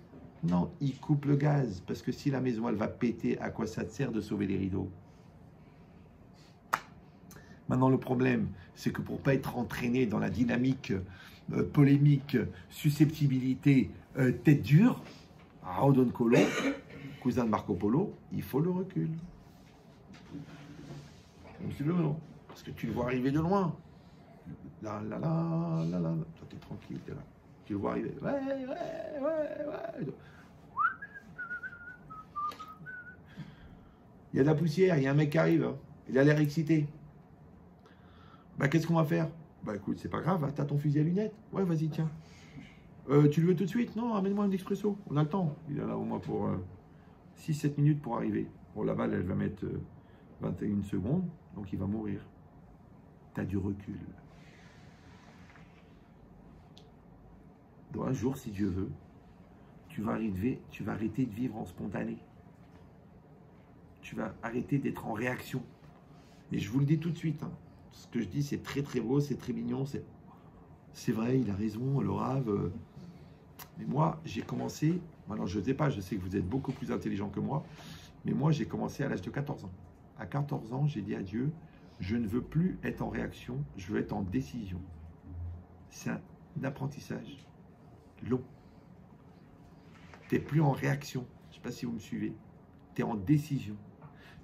Speaker 1: Non, il coupe le gaz, parce que si la maison, elle va péter, à quoi ça te sert de sauver les rideaux? Maintenant, le problème, c'est que pour ne pas être entraîné dans la dynamique polémique, susceptibilité, tête dure, Raudon Colo, cousin de Marco Polo, il faut le recul. Parce que tu le vois arriver de loin. Là, là, là, là, là. Toi, t'es tranquille, t'es là. Tu le vois arriver. Ouais. Il y a de la poussière, il y a un mec qui arrive. Hein. Il a l'air excité. Bah, qu'est-ce qu'on va faire? Bah, écoute, c'est pas grave, hein, t'as ton fusil à lunettes. Ouais, vas-y, tiens. Tu le veux tout de suite? Non, amène-moi un expresso. On a le temps. Il est là au moins pour 6-7 minutes pour arriver. Bon, la balle, elle va mettre 21 secondes, donc il va mourir. T'as du recul. Donc un jour, si Dieu veut, tu vas arrêter de vivre en spontané. Tu vas arrêter d'être en réaction. Et je vous le dis tout de suite, hein. Ce que je dis, c'est très très beau, c'est très mignon, c'est vrai, il a raison, le Rav. Mais moi, j'ai commencé, alors je ne sais pas, je sais que vous êtes beaucoup plus intelligent que moi, mais moi, j'ai commencé à l'âge de 14 ans. À 14 ans, j'ai dit à Dieu, je ne veux plus être en réaction, je veux être en décision. C'est un apprentissage long. Tu n'es plus en réaction. Je ne sais pas si vous me suivez. Tu es en décision.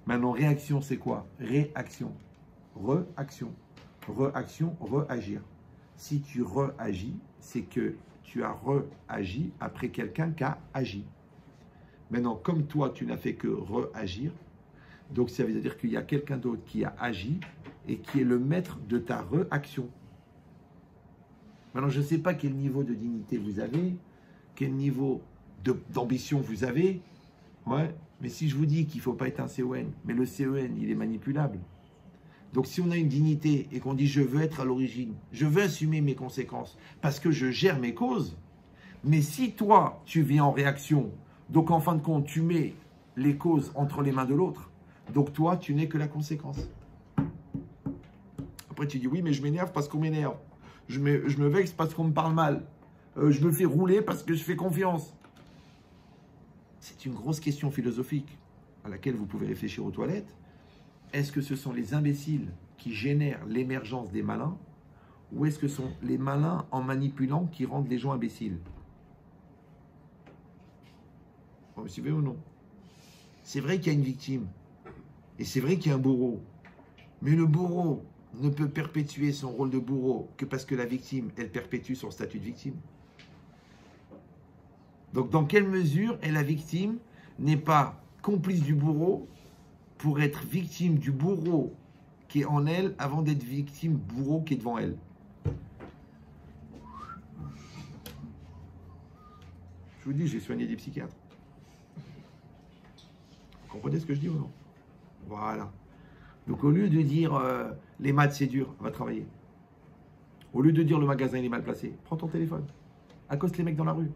Speaker 1: Maintenant, réaction, c'est quoi? Réaction. Réaction. Réaction, réagir. Si tu réagis, c'est que tu as réagi après quelqu'un qui a agi. Maintenant, comme toi, tu n'as fait que réagir, donc ça veut dire qu'il y a quelqu'un d'autre qui a agi et qui est le maître de ta réaction. Maintenant, je ne sais pas quel niveau de dignité vous avez, quel niveau d'ambition vous avez, ouais, mais si je vous dis qu'il ne faut pas être un CON, mais le CON, il est manipulable. Donc si on a une dignité et qu'on dit je veux être à l'origine, je veux assumer mes conséquences parce que je gère mes causes, mais si toi tu viens en réaction, donc en fin de compte tu mets les causes entre les mains de l'autre, donc toi tu n'es que la conséquence. Après tu dis oui mais je m'énerve parce qu'on m'énerve, je me vexe parce qu'on me parle mal, je me fais rouler parce que je fais confiance. C'est une grosse question philosophique à laquelle vous pouvez réfléchir aux toilettes. Est-ce que ce sont les imbéciles qui génèrent l'émergence des malins ou est-ce que ce sont les malins en manipulant qui rendent les gens imbéciles? Vous me suivez ou non? C'est vrai qu'il y a une victime et c'est vrai qu'il y a un bourreau, mais le bourreau ne peut perpétuer son rôle de bourreau que parce que la victime, elle perpétue son statut de victime. Donc dans quelle mesure est la victime n'est pas complice du bourreau pour être victime du bourreau qui est en elle avant d'être victime du bourreau qui est devant elle? Je vous dis, j'ai soigné des psychiatres. Vous comprenez ce que je dis ou non? Voilà. Donc au lieu de dire les maths c'est dur, va travailler. Au lieu de dire le magasin il est mal placé, prends ton téléphone. Accoste les mecs dans la rue.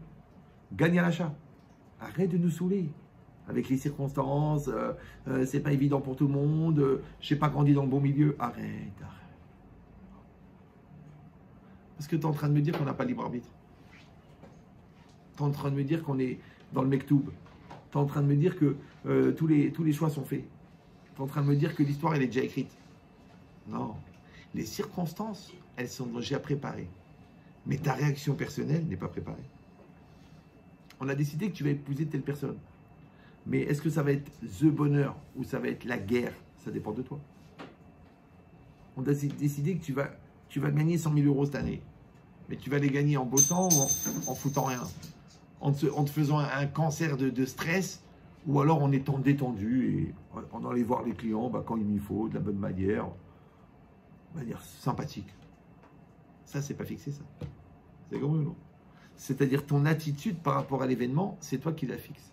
Speaker 1: Gagne à l'achat. Arrête de nous saouler. Avec les circonstances, c'est pas évident pour tout le monde, j'ai pas grandi dans le bon milieu. Arrête. Parce que tu es en train de me dire qu'on n'a pas libre arbitre. Tu es en train de me dire qu'on est dans le mektoub. Tu es en train de me dire que tous les choix sont faits. Tu es en train de me dire que l'histoire elle est déjà écrite. Non. Les circonstances, elles sont déjà préparées. Mais ta réaction personnelle n'est pas préparée. On a décidé que tu vas épouser telle personne. Mais est-ce que ça va être the bonheur ou ça va être la guerre? Ça dépend de toi. On a décidé que tu vas gagner 100 000 euros cette année. Mais tu vas les gagner en bossant ou en foutant rien. En te faisant un cancer de stress ou alors en étant détendu et en allant voir les clients quand il y faut, de la bonne manière. on va dire, sympathique. Ça, c'est pas fixé, ça. C'est comme non. C'est-à-dire ton attitude par rapport à l'événement, c'est toi qui la fixes.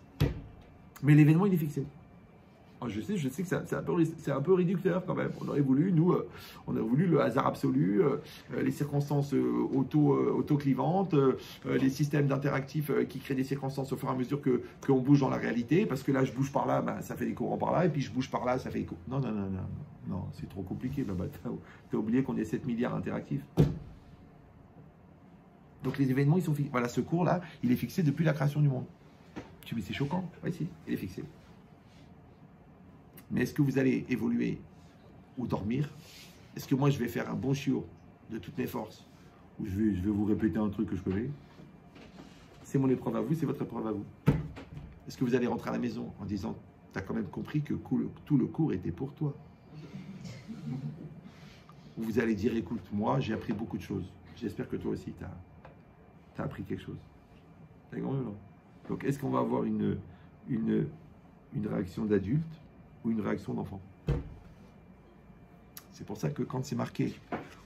Speaker 1: Mais l'événement, il est fixé. Alors, je sais que c'est un peu réducteur quand même. On aurait voulu, nous, on a voulu le hasard absolu, les circonstances autoclivantes, les systèmes d'interactifs qui créent des circonstances au fur et à mesure qu'on bouge dans la réalité. Parce que là, je bouge par là, ben, ça fait des courants par là, et puis je bouge par là, ça fait des courants. Non, non, non, non, non, c'est trop compliqué. Bah, t'as oublié qu'on est 7 milliards interactifs. Donc les événements, ils sont fixés. Voilà, ce cours-là, il est fixé depuis la création du monde. Tu me dis, c'est choquant. Oui, si, il est fixé. Mais est-ce que vous allez évoluer ou dormir? Est-ce que moi, je vais faire un bon chiot de toutes mes forces? Ou je vais vous répéter un truc que je connais? C'est mon épreuve à vous, c'est votre épreuve à vous. Est-ce que vous allez rentrer à la maison en disant, tu as quand même compris que tout le cours était pour toi? Ou vous allez dire, écoute, moi, j'ai appris beaucoup de choses. J'espère que toi aussi, tu as appris quelque chose. Donc, est-ce qu'on va avoir une réaction d'adulte ou une réaction d'enfant? C'est pour ça que quand c'est marqué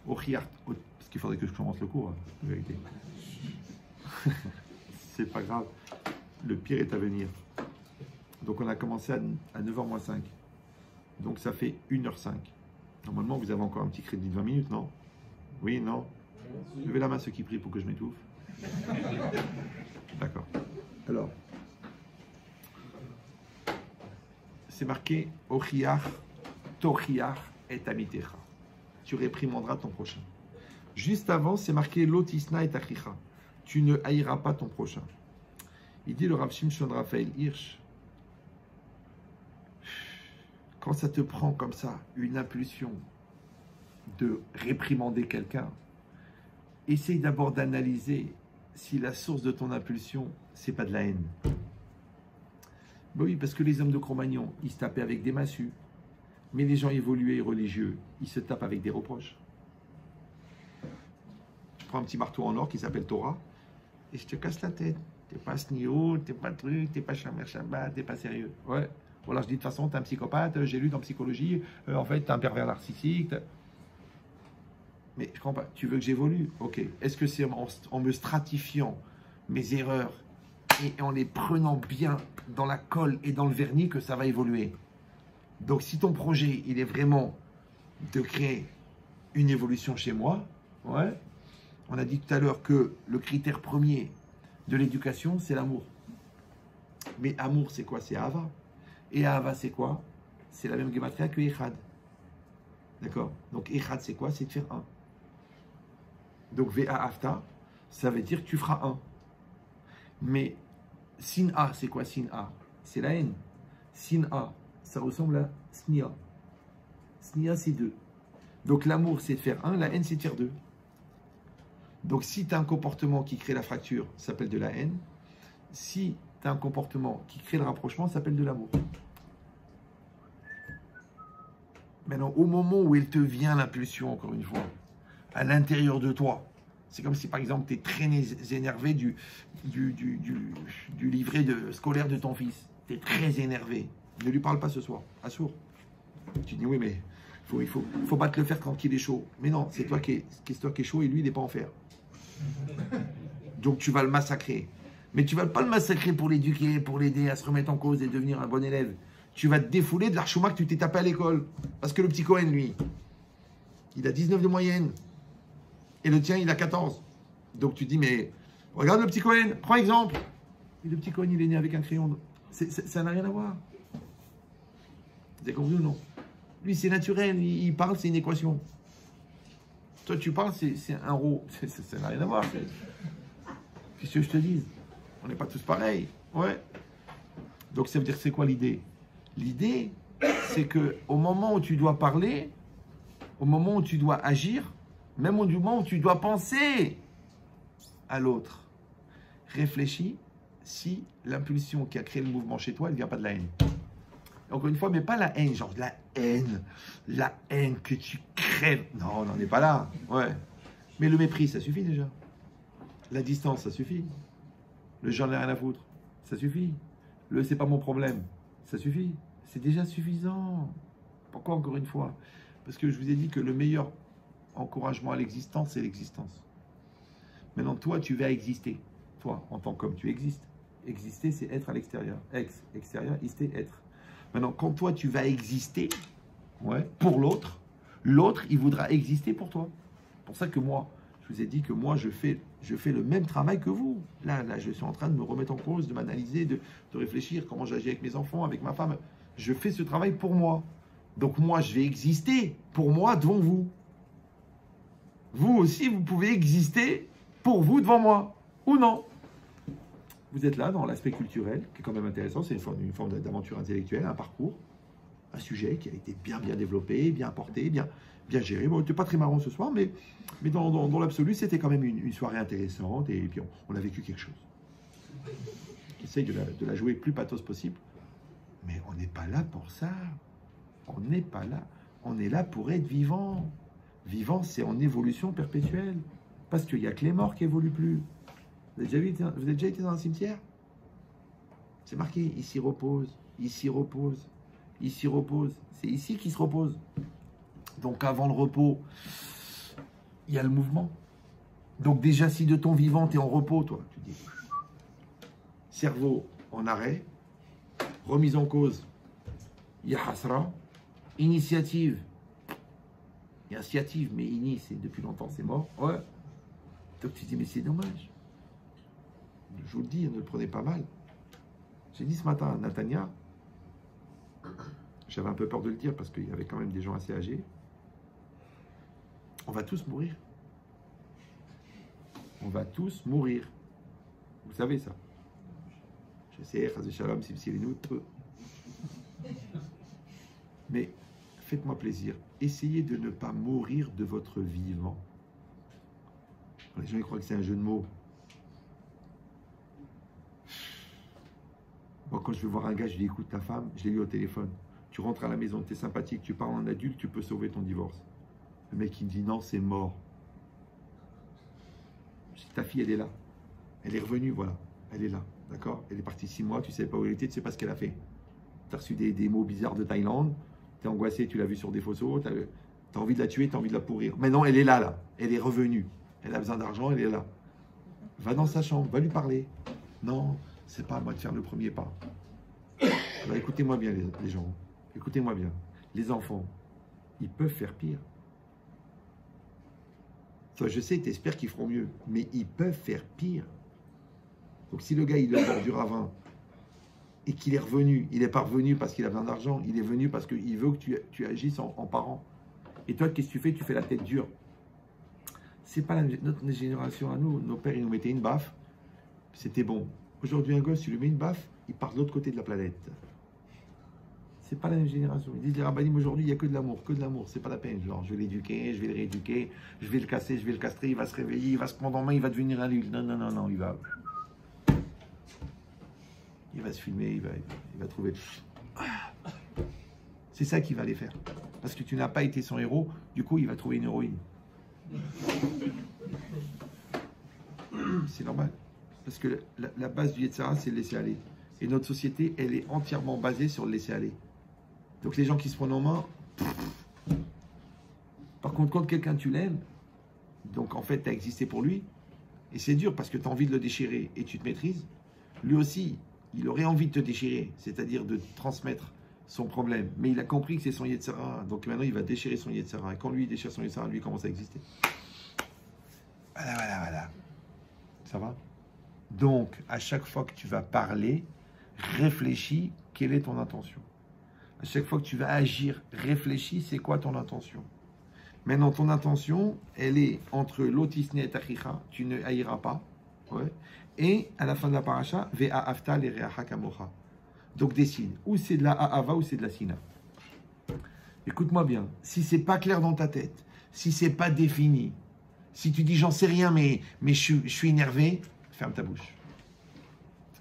Speaker 1: au Riyart, parce qu'il faudrait que je commence le cours, en vérité. C'est pas grave, le pire est à venir. Donc on a commencé à 9h moins 5. Donc ça fait 1h05. Normalement, vous avez encore un petit crédit de 20 minutes, non? Oui, non? Levez la main ceux qui prient pour que je m'étouffe. D'accord. Alors, c'est marqué Ochiach, Tochiach et Amitecha. Tu réprimanderas ton prochain. Juste avant, c'est marqué Lotisna et Achicha. Tu ne haïras pas ton prochain. Il dit le Rav Shimshon Raphaël Hirsch, quand ça te prend comme ça, une impulsion de réprimander quelqu'un, essaye d'abord d'analyser si la source de ton impulsion, c'est pas de la haine. Ben oui, parce que les hommes de Cro-Magnon, ils se tapaient avec des massues. Mais les gens évolués et religieux, ils se tapent avec des reproches. Je prends un petit marteau en or qui s'appelle Torah, et je te casse la tête. T'es pas snio, t'es pas truc, t'es pas Shamer Shabbat, t'es pas sérieux. Ouais. Voilà, je dis de toute façon, t'es un psychopathe, j'ai lu dans psychologie, en fait, t'es un pervers narcissique. Mais je comprends pas, tu veux que j'évolue? Ok. Est-ce que c'est en me stratifiant mes erreurs et en les prenant bien dans la colle et dans le vernis que ça va évoluer? Donc si ton projet, il est vraiment de créer une évolution chez moi, ouais, on a dit tout à l'heure que le critère premier de l'éducation, c'est l'amour. Mais amour, c'est quoi? C'est Ahava. Et Ahava, c'est quoi? C'est la même gematria que Echad. D'accord? Donc Echad, c'est quoi? C'est de faire un. Donc Ve'ahavta, ça veut dire que tu feras un. Mais Sin'a, c'est quoi Sin'a? C'est la haine. Sin'a, ça ressemble à Snia. Snia, c'est deux. Donc l'amour, c'est de faire un, la haine, c'est de faire deux. Donc si tu as un comportement qui crée la fracture, ça s'appelle de la haine. Si tu as un comportement qui crée le rapprochement, ça s'appelle de l'amour. Maintenant, au moment où il te vient l'impulsion, encore une fois, à l'intérieur de toi, c'est comme si par exemple tu es très énervé du livret scolaire de ton fils. Tu es très énervé. Ne lui parle pas ce soir, à sourd. Tu dis oui, mais il faut pas te le faire quand il est chaud. Mais non, c'est toi qui est chaud et lui il n'est pas en fer. Donc tu vas le massacrer. Mais tu ne vas pas le massacrer pour l'éduquer, pour l'aider à se remettre en cause et devenir un bon élève. Tu vas te défouler de l'archouma que tu t'es tapé à l'école. Parce que le petit Cohen, lui, il a 19 de moyenne. Et le tien, il a 14. Donc tu dis, mais regarde le petit Cohen, prends exemple. Et le petit Cohen, il est né avec un crayon. Ça n'a rien à voir. Vous avez compris ou non? Lui, c'est naturel. Il parle, c'est une équation. Toi, tu parles, c'est un rho. Ça n'a rien à voir. Qu'est-ce que je te dis? On n'est pas tous pareils. Ouais. Donc ça veut dire, c'est quoi l'idée? L'idée, c'est que au moment où tu dois parler, au moment où tu dois agir, même au moment où tu dois penser à l'autre, réfléchis si l'impulsion qui a créé le mouvement chez toi, elle ne vient pas de la haine. Encore une fois, mais pas la haine, genre la haine que tu crèves. Non, on n'en est pas là. Ouais. Mais le mépris, ça suffit déjà. La distance, ça suffit. Le j'en ai rien à foutre, ça suffit. Le c'est pas mon problème, ça suffit. C'est déjà suffisant. Pourquoi encore une fois? Parce que je vous ai dit que le meilleur encouragement à l'existence, c'est l'existence. Maintenant, toi, tu vas exister. Toi, en tant qu'homme, tu existes. Exister, c'est être à l'extérieur. Extérieur, ister, être. Maintenant, quand toi, tu vas exister, ouais, pour l'autre, l'autre, il voudra exister pour toi. C'est pour ça que moi, je vous ai dit que moi, je fais le même travail que vous. Là, je suis en train de me remettre en cause, de m'analyser, de réfléchir comment j'agis avec mes enfants, avec ma femme. Je fais ce travail pour moi. Donc moi, je vais exister pour moi devant vous. Vous aussi, vous pouvez exister pour vous devant moi. Ou non. Vous êtes là dans l'aspect culturel, qui est quand même intéressant. C'est une forme d'aventure intellectuelle, un parcours, un sujet qui a été bien développé, bien porté, bien géré. Bon, c'était pas très marrant ce soir, mais dans l'absolu, c'était quand même une soirée intéressante. Et puis, on a vécu quelque chose. J'essaye de la jouer le plus pathos possible. Mais on n'est pas là pour ça. On n'est pas là. On est là pour être vivant. Vivant, c'est en évolution perpétuelle. Parce qu'il n'y a que les morts qui évoluent plus. Vous avez déjà été dans un cimetière? C'est marqué, ici repose, ici repose, ici repose. C'est ici qu'il se repose. Donc avant le repos, il y a le mouvement. Donc déjà, si de ton vivant, tu es en repos, toi, tu dis, cerveau en arrêt, remise en cause, il y a hasra, initiative, mais ini, c'est depuis longtemps, c'est mort. Ouais. Donc tu dis, mais c'est dommage. Je vous le dis, ne le prenez pas mal. J'ai dit ce matin à Natania, j'avais un peu peur de le dire parce qu'il y avait quand même des gens assez âgés. On va tous mourir. On va tous mourir. Vous savez ça. Je sais, Chazé Shalom, Sibsirinu, peu. Mais faites-moi plaisir. Essayez de ne pas mourir de votre vivant. Les gens ils croient que c'est un jeu de mots. Moi, quand je vais voir un gars, je lui dis, écoute, ta femme, je l'ai eu au téléphone. Tu rentres à la maison, tu es sympathique, tu parles en adulte, tu peux sauver ton divorce. Le mec, il me dit, non, c'est mort. Je dis, ta fille, elle est là. Elle est revenue, voilà. Elle est là, d'accord? Elle est partie 6 mois, tu ne sais pas où elle était, tu ne sais pas ce qu'elle a fait. Tu as reçu des mots bizarres de Thaïlande, tu es angoissé, tu l'as vu sur des photos, tu as envie de la tuer, tu as envie de la pourrir. Mais non, elle est là, là. Elle est revenue. Elle a besoin d'argent, elle est là. Va dans sa chambre, va lui parler. Non, c'est pas à moi de faire le premier pas. Alors écoutez-moi bien les gens, écoutez-moi bien. Les enfants, ils peuvent faire pire. Toi, je sais, tu espères qu'ils feront mieux, mais ils peuvent faire pire. Donc si le gars, il est bord du ravin et qu'il est revenu, il n'est pas revenu parce qu'il a besoin d'argent, il est venu parce qu'il veut que tu agisses en parent. Et toi, qu'est-ce que tu fais? Tu fais la tête dure. C'est pas notre génération à nous. Nos pères, ils nous mettaient une baffe, c'était bon. Aujourd'hui, un gosse, tu lui mets une baffe, il part de l'autre côté de la planète. C'est pas la même génération. Ils disent les rabbinim aujourd'hui, il n'y a que de l'amour, c'est pas la peine. Genre, je vais l'éduquer, je vais le rééduquer, je vais le casser, je vais le castrer, il va se réveiller, il va se prendre en main, il va devenir un adulte. Non, il va se filmer, il va trouver. C'est ça qui va les faire. Parce que tu n'as pas été son héros, du coup, il va trouver une héroïne. C'est normal. Parce que la base du Yetzirah, c'est le laisser aller. Et notre société, elle est entièrement basée sur le laisser aller. Donc les gens qui se prennent en main... Par contre, quand quelqu'un tu l'aimes, donc en fait, tu as existé pour lui, et c'est dur parce que tu as envie de le déchirer et tu te maîtrises, lui aussi, il aurait envie de te déchirer, c'est-à-dire de transmettre son problème. Mais il a compris que c'est son Yetzirah, donc maintenant il va déchirer son Yetzirah. Et quand lui déchire son Yetzirah, lui commence à exister. Voilà. Ça va? Donc, à chaque fois que tu vas parler, réfléchis quelle est ton intention. À chaque fois que tu vas agir, réfléchis c'est quoi ton intention. Maintenant, ton intention, elle est entre l'autisne et tachicha, tu ne haïras pas. Ouais. Et à la fin de la paracha, ve'a afta le reacha kamocha. Donc décide, ou c'est de la ahava ou c'est de la sina. Écoute-moi bien, si c'est pas clair dans ta tête, si c'est pas défini, si tu dis j'en sais rien mais je suis énervé, ferme ta bouche.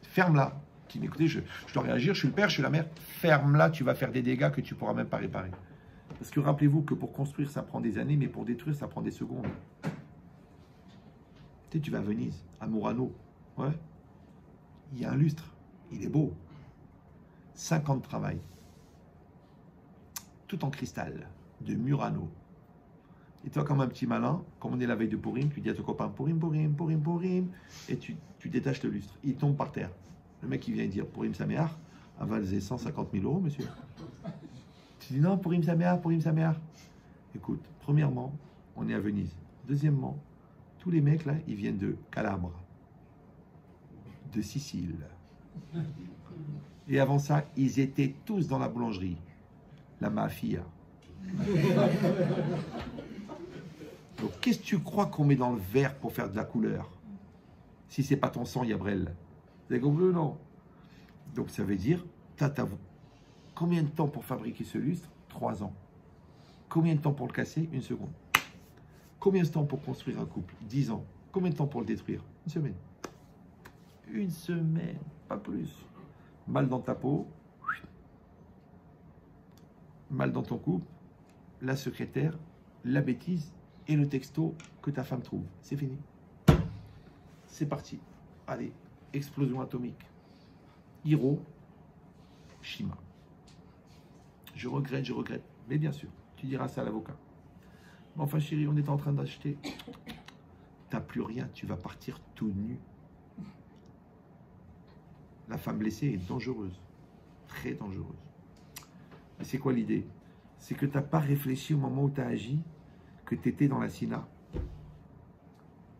Speaker 1: Ferme-la. Tu dis écoutez, je dois réagir, je suis le père, je suis la mère. Ferme-la, tu vas faire des dégâts que tu ne pourras même pas réparer. Parce que rappelez-vous que pour construire, ça prend des années, mais pour détruire, ça prend des secondes. Tu sais, tu vas à Venise, à Murano. Ouais. Il y a un lustre. Il est beau. 5 ans de travail. Tout en cristal, de Murano. Et toi, comme un petit malin, comme on est la veille de Purim, tu dis à ton copain Purim, Purim, Purim, Purim, et tu détaches le lustre. Il tombe par terre. Le mec, il vient dire Purim Saméach, avalé 150 000 euros, monsieur. Tu dis non, Purim Saméach, Purim Saméach. Écoute, premièrement, on est à Venise. Deuxièmement, tous les mecs là, ils viennent de Calabre, de Sicile. Et avant ça, ils étaient tous dans la boulangerie. La mafia. Donc, qu'est-ce que tu crois qu'on met dans le verre pour faire de la couleur? Si c'est pas ton sang, Yabrel. Vous avez compris ou non? Donc, ça veut dire, combien de temps pour fabriquer ce lustre? 3 ans. Combien de temps pour le casser? 1 seconde. Combien de temps pour construire un couple? 10 ans. Combien de temps pour le détruire? 1 semaine. 1 semaine, pas plus. Mal dans ta peau, mal dans ton couple, la secrétaire, la bêtise et le texto que ta femme trouve. C'est fini. C'est parti. Allez, explosion atomique. Hiroshima. Je regrette. Mais bien sûr, tu diras ça à l'avocat. Mais enfin chérie, on est en train d'acheter. T'as plus rien, tu vas partir tout nu. La femme blessée est dangereuse. Très dangereuse. Et c'est quoi l'idée? C'est que tu n'as pas réfléchi au moment où tu as agi que tu étais dans la Sina.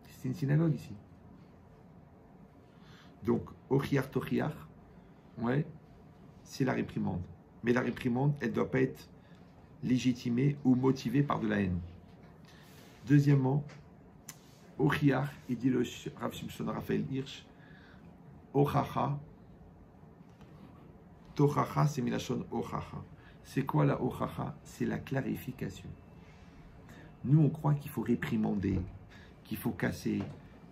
Speaker 1: C'est une synagogue ici. Donc, Ochiar Tochiar, ouais, c'est la réprimande. Mais la réprimande, elle ne doit pas être légitimée ou motivée par de la haine. Deuxièmement, Ochiar, il dit le Rav Shimshon Raphaël Hirsch, Ochacha, Tochacha, c'est Milachon Ochacha. C'est quoi la Ochacha? C'est la clarification. Nous, on croit qu'il faut réprimander, qu'il faut casser,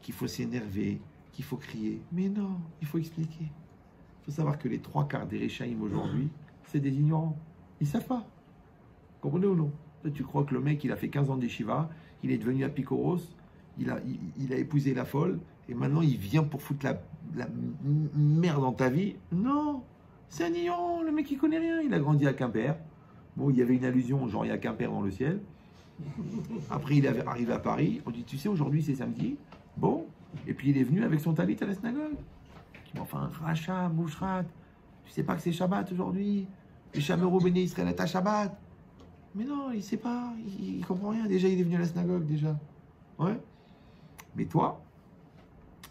Speaker 1: qu'il faut s'énerver, qu'il faut crier. Mais non, il faut expliquer. Il faut savoir que les 3/4 des Réchaïm aujourd'hui, c'est des ignorants. Ils ne savent pas. Comprenez ou non? Là, tu crois que le mec, il a fait 15 ans d'Eshiva, il est devenu apikoros, il a épousé la folle, et maintenant il vient pour foutre la merde dans ta vie? Non, c'est un ignorant, le mec il connaît rien, il a grandi à Quimper. Bon, il y avait une allusion, genre il y a Quimper dans le ciel. Après il est arrivé à Paris, on dit tu sais aujourd'hui c'est samedi, bon, et puis il est venu avec son talit à la synagogue. Enfin, Racha, Bouchrat, tu sais pas que c'est Shabbat aujourd'hui, les Shamerou Béné Israël est à Shabbat. Mais non, il sait pas, il comprend rien, déjà il est venu à la synagogue déjà. Ouais. Mais toi,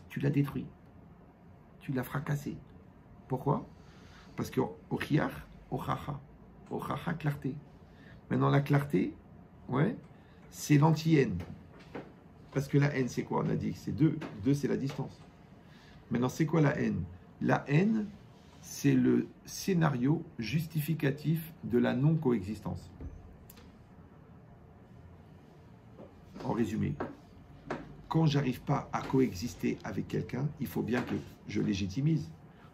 Speaker 1: tu l'as détruit. Tu l'as fracassé. Pourquoi? Parce que Ochiar, Ochacha. Ochacha, clarté. Maintenant, la clarté, ouais, c'est l'anti-haine. Parce que la haine, c'est quoi? On a dit que c'est 2. 2, c'est la distance. Maintenant, c'est quoi la haine? La haine, c'est le scénario justificatif de la non-coexistence. En résumé, quand j'arrive pas à coexister avec quelqu'un, il faut bien que je légitimise.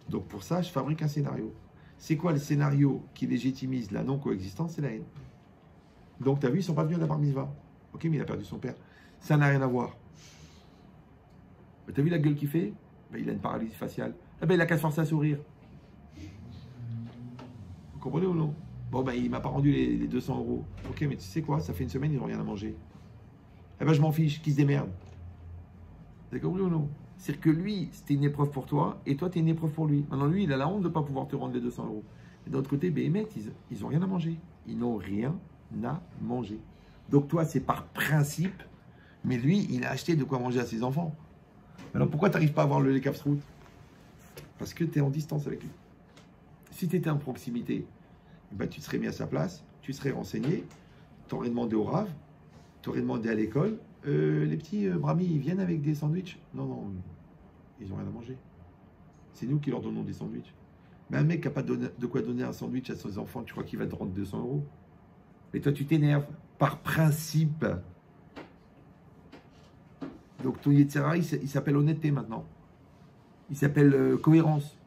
Speaker 1: Donc pour ça, je fabrique un scénario. C'est quoi le scénario qui légitimise la non-coexistence? C'est la haine. Donc tu as vu, ils ne sont pas venus à la bar mitzvah. Ok, mais il a perdu son père. Ça n'a rien à voir. Tu as vu la gueule qu'il fait? Ben, il a une paralysie faciale. Eh ben, il a qu'à se forcer à sourire. Vous comprenez ou non? Bon, ben, il ne m'a pas rendu les 200 euros. Ok, mais tu sais quoi? Ça fait 1 semaine, ils n'ont rien à manger. Eh ben, je m'en fiche, qu'ils se démerdent. Vous avez compris ou non? C'est-à-dire que lui, c'était une épreuve pour toi, et toi, tu es une épreuve pour lui. Maintenant, lui, il a la honte de ne pas pouvoir te rendre les 200 euros. Et d'autre côté, Béhémet, ils n'ont rien à manger. Ils n'ont rien à manger. Donc toi, c'est par principe, mais lui, il a acheté de quoi manger à ses enfants. Alors pourquoi tu n'arrives pas à avoir le lait Capsroute? Parce que tu es en distance avec lui. Si tu étais en proximité, ben, tu te serais mis à sa place, tu serais renseigné, tu aurais demandé au Rav, tu aurais demandé à l'école, les petits Brahmi, ils viennent avec des sandwichs? Non, non, ils n'ont rien à manger. C'est nous qui leur donnons des sandwichs. Mais un mec qui n'a pas de quoi donner un sandwich à ses enfants, tu crois qu'il va te rendre 200 euros? Mais toi, tu t'énerves par principe. Donc ton Yetzirah, il s'appelle honnêteté maintenant. Il s'appelle cohérence.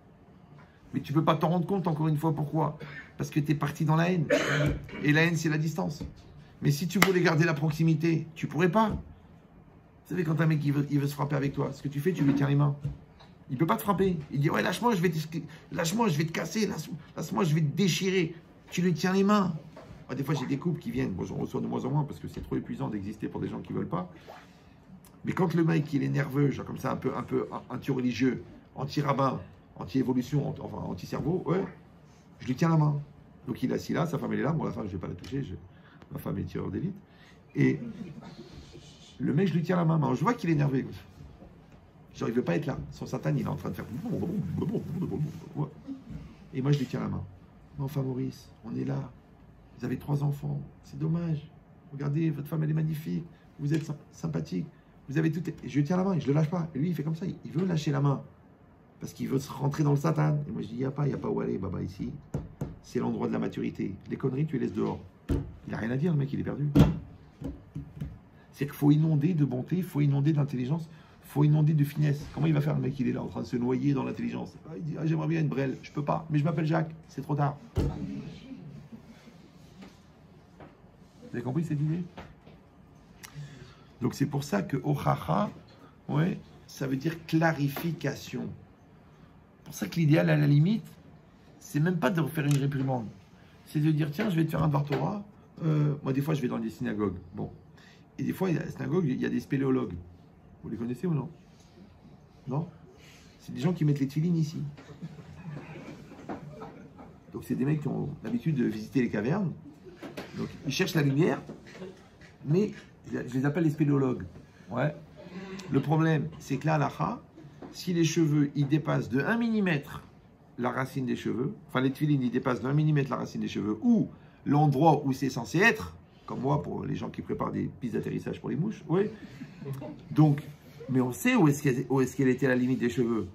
Speaker 1: Mais tu ne peux pas t'en rendre compte, encore une fois, pourquoi? Parce que tu es parti dans la haine. Et la haine, c'est la distance. Mais si tu voulais garder la proximité, tu ne pourrais pas. Vous savez, quand un mec il veut se frapper avec toi, ce que tu fais, tu lui tiens les mains. Il ne peut pas te frapper. Il dit, ouais, lâche-moi, je vais te casser, lâche-moi, je vais te déchirer. Tu lui tiens les mains. Des fois, j'ai des couples qui viennent, bon, j'en reçois de moins en moins parce que c'est trop épuisant d'exister pour des gens qui ne veulent pas. Mais quand le mec, il est nerveux, genre comme ça, un peu anti-religieux, anti-rabbin, anti-évolution, enfin anti-cerveau, ouais, je lui tiens la main. Donc il est assis là, sa femme elle est là, moi la femme je ne vais pas la toucher, ma femme est tireur d'élite. Et le mec, je lui tiens la main, mais je vois qu'il est énervé. Genre il ne veut pas être là. Son satan, il est en train de faire... Et moi je lui tiens la main. Enfin Maurice, on est là. Vous avez 3 enfants, c'est dommage. Regardez, votre femme elle est magnifique, vous êtes sympathique, vous avez tout. Et je lui tiens la main et je ne le lâche pas. Et lui il fait comme ça, il veut lâcher la main. Parce qu'il veut se rentrer dans le satan. Et moi je dis, il n'y a pas où aller, baba, ici. C'est l'endroit de la maturité. Les conneries, tu les laisses dehors. Il n'y a rien à dire, le mec, il est perdu. C'est qu'il faut inonder de bonté, il faut inonder d'intelligence, il faut inonder de finesse. Comment il va faire, le mec, il est là en train de se noyer dans l'intelligence. Il dit, j'aimerais bien une brêle, je peux pas, mais je m'appelle Jacques, c'est trop tard. Vous avez compris cette idée? Donc c'est pour ça que Ochacha, ouais, ça veut dire clarification. C'est pour ça que l'idéal, à la limite, c'est même pas de faire une réprimande. C'est de dire, tiens, je vais te faire un Dvar Torah. Moi, des fois, je vais dans des synagogues. Bon. Et des fois, à la synagogue, il y a des spéléologues. Vous les connaissez ou non? Non? C'est des gens qui mettent les tefilines ici. Donc, c'est des mecs qui ont l'habitude de visiter les cavernes. Donc, ils cherchent la lumière, mais je les appelle les spéléologues. Ouais. Le problème, c'est que là, à l'Acha, si les cheveux, ils dépassent de 1 mm la racine des cheveux, enfin les tefilines, ils dépassent de 1 mm la racine des cheveux, ou l'endroit où c'est censé être, comme moi, pour les gens qui préparent des pistes d'atterrissage pour les mouches, oui. Donc, mais on sait où est-ce qu'elle était la limite des cheveux.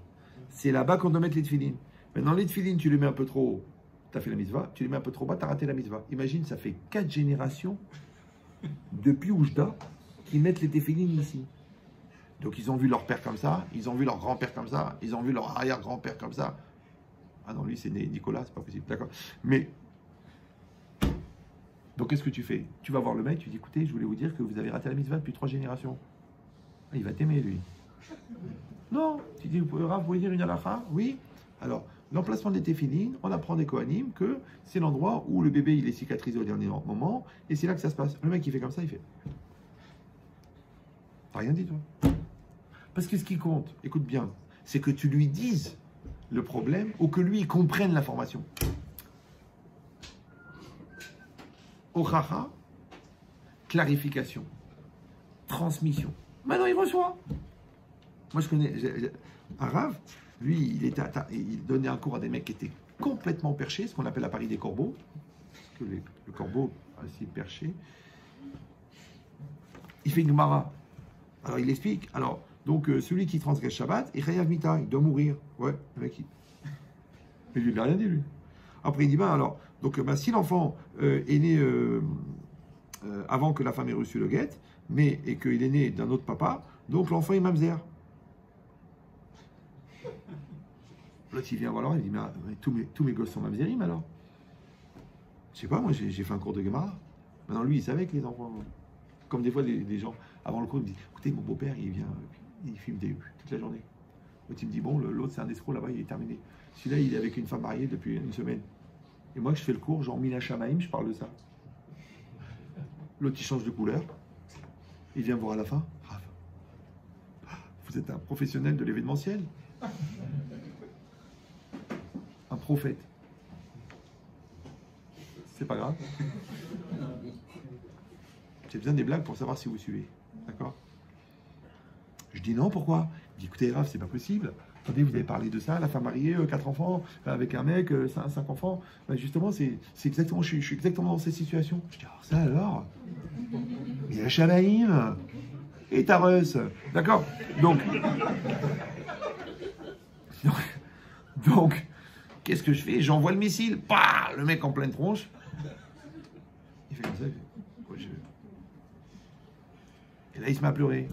Speaker 1: C'est là-bas qu'on doit mettre les tefilines. Maintenant, les tefilines, tu les mets un peu trop haut, tu as fait la mitzvah, tu les mets un peu trop bas, tu as raté la mitzvah. Imagine, ça fait 4 générations depuis Oujda qui mettent les tefilines ici. Donc, ils ont vu leur père comme ça, ils ont vu leur grand-père comme ça, ils ont vu leur arrière-grand-père comme ça. Ah non, lui, c'est Nicolas, c'est pas possible, d'accord. Mais, donc, qu'est-ce que tu fais? Tu vas voir le mec, tu dis, écoutez, je voulais vous dire que vous avez raté la mitzvah depuis 3 générations. Ah, il va t'aimer, lui. Non, tu dis, vous pouvez dire une halakha? Oui. Alors, l'emplacement des téphilines, on apprend des Kohanim que c'est l'endroit où le bébé, il est cicatrisé au dernier moment, et c'est là que ça se passe. Le mec, il fait comme ça, il fait. T'as rien dit, toi? Parce que ce qui compte, écoute bien, c'est que tu lui dises le problème ou que lui, il comprenne l'information. Ochacha, clarification, transmission. Maintenant, il reçoit. Moi, je connais un Rav, lui, il donnait un cours à des mecs qui étaient complètement perchés, ce qu'on appelle la Paris des corbeaux, parce que le corbeau, ainsi perché, il fait une Gemara. Alors, il explique. Alors, donc, celui qui transgresse Shabbat, il chayav mita, il doit mourir. Ouais, le mec, mais lui, il n'a rien dit, lui. Après, il dit, ben alors, donc, si l'enfant est né avant que la femme ait reçu le guet, mais et qu'il est né d'un autre papa, donc l'enfant est mamzer. L'autre, il vient voir alors, il dit, mais tous mes gosses sont mamzerim alors. Je sais pas, moi, j'ai fait un cours de Gemara. Maintenant, lui, il savait que les enfants. Comme des fois, des gens, avant le cours, ils me disent, écoutez, mon beau-père, il vient, il fume toute la journée. L'autre, il me dit, bon, l'autre, c'est un escroc là-bas, il est terminé. Celui-là, il est avec une femme mariée depuis 1 semaine. Et moi, je fais le cours, genre Mina Shamaim, je parle de ça. L'autre, il change de couleur. Il vient me voir à la fin. Rav, vous êtes un professionnel de l'événementiel. Un prophète. C'est pas grave. J'ai besoin des blagues pour savoir si vous suivez. D'accord? Je dis non, pourquoi? Il dit, écoutez, Rav, c'est pas possible. Attendez, vous avez parlé de ça, la femme mariée, 4 enfants, avec un mec, 5 enfants. Ben justement, c'est exactement, je suis exactement dans cette situation. Je dis, alors ça alors? Il y a Shalaïm et Tareus. D'accord? Donc, qu'est-ce que je fais? J'envoie le missile. Bah, le mec en pleine tronche. Il fait comme ça. Il fait, quoi, Et là, il se met à pleurer.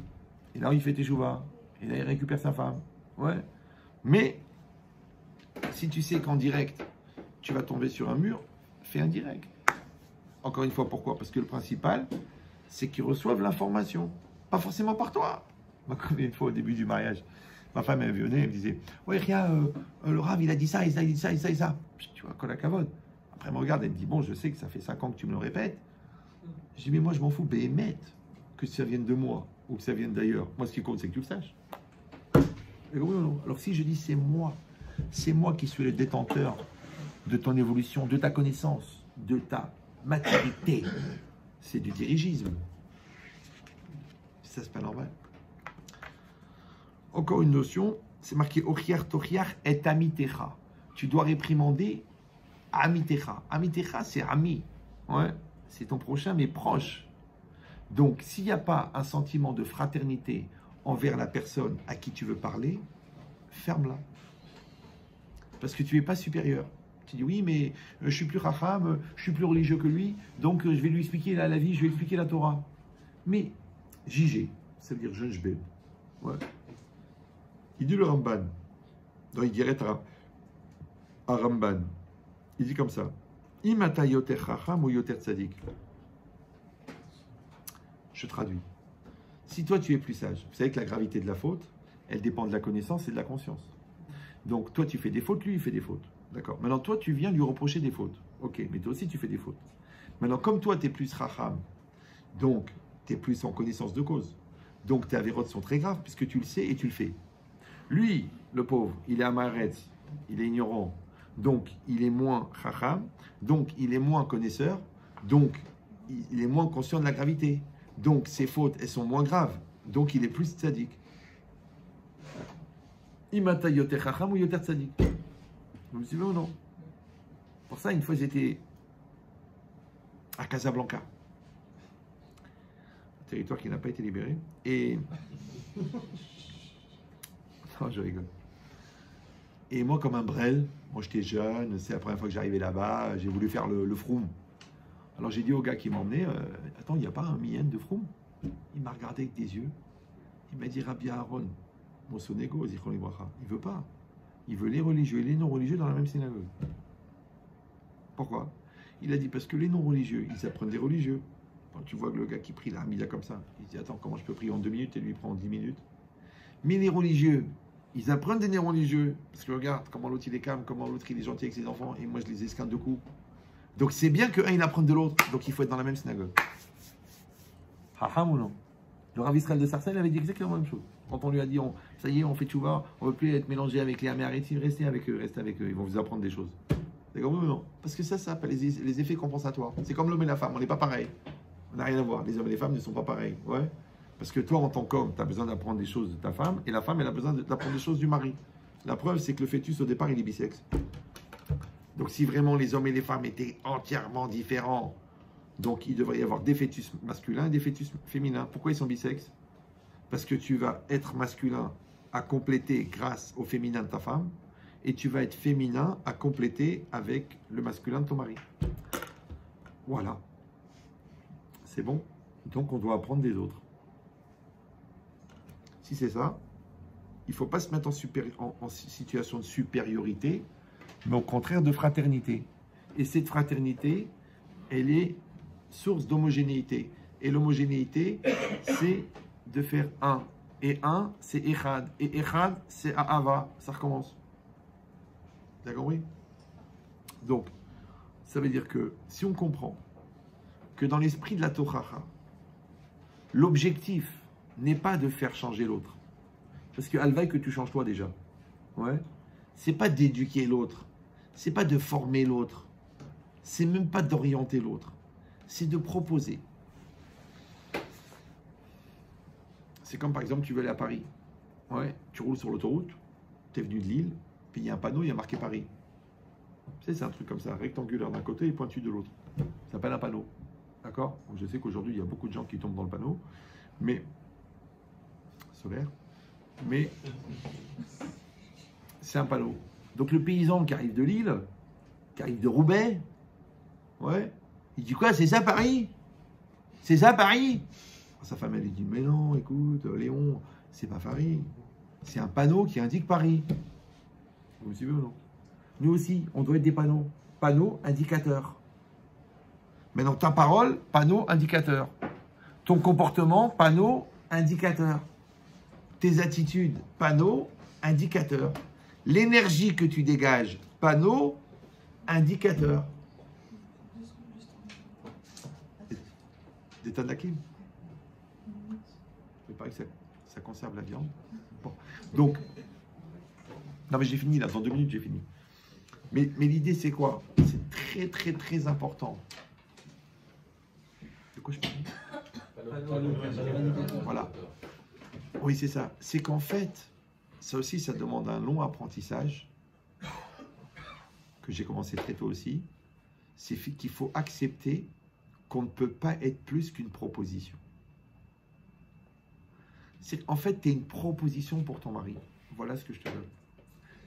Speaker 1: Et là, il fait teshuva. Et là, il récupère sa femme. Ouais. Mais, si tu sais qu'en direct, tu vas tomber sur un mur, fais un direct. Encore une fois, pourquoi? Parce que le principal, c'est qu'ils reçoivent l'information. Pas forcément par toi. Moi, combien de fois au début du mariage, ma femme, elle venait, elle me disait, ouais, rien, le Rav, il a dit ça, il a dit ça, il a dit ça. Tu vois, Kolakavod. Après, elle me regarde, elle me dit, bon, je sais que ça fait 5 ans que tu me le répètes. Je dis, mais moi, je m'en fous, béhémet, que ça vienne de moi ou que ça vienne d'ailleurs. Moi, ce qui compte, c'est que tu le saches. Et oui ou non? Alors, si je dis, c'est moi qui suis le détenteur de ton évolution, de ta connaissance, de ta maturité, c'est du dirigisme. Ça, c'est pas normal. Encore une notion, c'est marqué Ochiar Tochiar et Amitecha. Tu dois réprimander Amitecha. Amitecha, c'est ami. Ouais, c'est ton prochain, mais proche. Donc, s'il n'y a pas un sentiment de fraternité envers la personne à qui tu veux parler, ferme-la. Parce que tu n'es pas supérieur. Tu dis oui, mais je suis plus racham, je suis plus religieux que lui, donc je vais lui expliquer la vie, je vais lui expliquer la Torah. Mais JG, ça veut dire jeune jbeb. Ouais. Il dit le Ramban. Non, il dirait à Ramban. Il dit comme ça. Imata yoter chacham ou yoter tzadik. Je traduis. Si toi tu es plus sage, vous savez que la gravité de la faute, elle dépend de la connaissance et de la conscience. Donc toi tu fais des fautes, lui il fait des fautes. D'accord. Maintenant toi tu viens lui reprocher des fautes. Ok, mais toi aussi tu fais des fautes. Maintenant comme toi tu es plus chacham, donc tu es plus en connaissance de cause. Donc tes avérotes sont très graves puisque tu le sais et tu le fais. Lui, le pauvre, il est amaretz, il est ignorant, donc il est moins chacham, donc il est moins connaisseur, donc il est moins conscient de la gravité. Donc ses fautes, elles sont moins graves, donc il est plus tzaddik. Imata yoter chacham ou yoter tzaddik. Vous me suivez ou non? Pour ça, une fois j'étais à Casablanca, un territoire qui n'a pas été libéré, et... Non, je rigole. Et moi, comme un brel, moi j'étais jeune, c'est la première fois que j'arrivais là-bas, j'ai voulu faire le froum. Alors j'ai dit au gars qui m'a emmené, attends, il n'y a pas un mien de froum? Il m'a regardé avec des yeux, il m'a dit Rabbi Aaron, mon sonego, Zichron Libracha, il veut pas. Il veut les religieux et les non-religieux dans la même synagogue. Pourquoi? Il a dit parce que les non-religieux, ils apprennent des religieux. Quand tu vois que le gars qui prie là, il a comme ça, il dit attends, comment je peux prier en 2 minutes et lui prend en 10 minutes? Mais les religieux, ils apprennent des non-religieux. Parce que regarde comment l'autre il est calme, comment l'autre il est gentil avec ses enfants, et moi je les esquinte de coups. Donc c'est bien qu'un il apprenne de l'autre, donc il faut être dans la même synagogue. Hacham ou non? Le Rav Israël de Sarcelles avait dit exactement la même chose. Quand on lui a dit ça y est, on fait tchouva, on ne veut plus être mélangé avec les Amérétim, restez avec eux, ils vont vous apprendre des choses. D'accord ou non? Parce que ça s'appelle les effets compensatoires. C'est comme l'homme et la femme, on n'est pas pareil. On n'a rien à voir. Les hommes et les femmes ne sont pas pareils. Ouais. Parce que toi, en tant qu'homme, tu as besoin d'apprendre des choses de ta femme, et la femme, elle a besoin d'apprendre des choses du mari. La preuve, c'est que le fœtus, au départ, il est bisexe. Donc, si vraiment les hommes et les femmes étaient entièrement différents, donc il devrait y avoir des fœtus masculins et des fœtus féminins. Pourquoi ils sont bisexes? Parce que tu vas être masculin à compléter grâce au féminin de ta femme, et tu vas être féminin à compléter avec le masculin de ton mari. Voilà. C'est bon? Donc, on doit apprendre des autres. Si c'est ça, il ne faut pas se mettre en situation de supériorité, mais au contraire de fraternité. Et cette fraternité, elle est source d'homogénéité. Et l'homogénéité, c'est de faire un. Et un, c'est Echad. Et Echad, c'est Ahava. Ça recommence. Vous avez compris? Donc, ça veut dire que si on comprend que dans l'esprit de la Torah, l'objectif n'est pas de faire changer l'autre. Parce que Alvaï que tu changes toi déjà. Ouais. C'est pas d'éduquer l'autre. C'est pas de former l'autre. C'est même pas d'orienter l'autre. C'est de proposer. C'est comme par exemple, tu veux aller à Paris. Ouais. Tu roules sur l'autoroute. Tu es venu de Lille. Puis il y a un panneau, il y a marqué Paris. Tu sais, c'est un truc comme ça, rectangulaire d'un côté et pointu de l'autre. Ça s'appelle un panneau. D'accord? Je sais qu'aujourd'hui, il y a beaucoup de gens qui tombent dans le panneau. Mais solaire, mais c'est un panneau. Donc le paysan qui arrive de Lille, qui arrive de Roubaix, ouais, il dit quoi? C'est ça Paris? C'est ça Paris? Sa femme elle lui dit mais non, écoute Léon, c'est pas Paris, c'est un panneau qui indique Paris. Vous me suivez ou non? Nous aussi, on doit être des panneaux. Panneaux indicateurs. Maintenant ta parole, panneau indicateur. Ton comportement, panneau indicateur. Tes attitudes, panneau, indicateur. L'énergie que tu dégages, panneau, indicateur. Des tadakim. Il paraît que ça conserve la viande. Bon. Donc, non mais j'ai fini là, dans 2 minutes j'ai fini. Mais l'idée c'est quoi? C'est très très très important. De quoi je parle? Voilà. Oui, c'est ça. C'est qu'en fait, ça aussi, ça demande un long apprentissage, que j'ai commencé très tôt aussi. C'est qu'il faut accepter qu'on ne peut pas être plus qu'une proposition. En fait, tu es une proposition pour ton mari. Voilà ce que je te donne.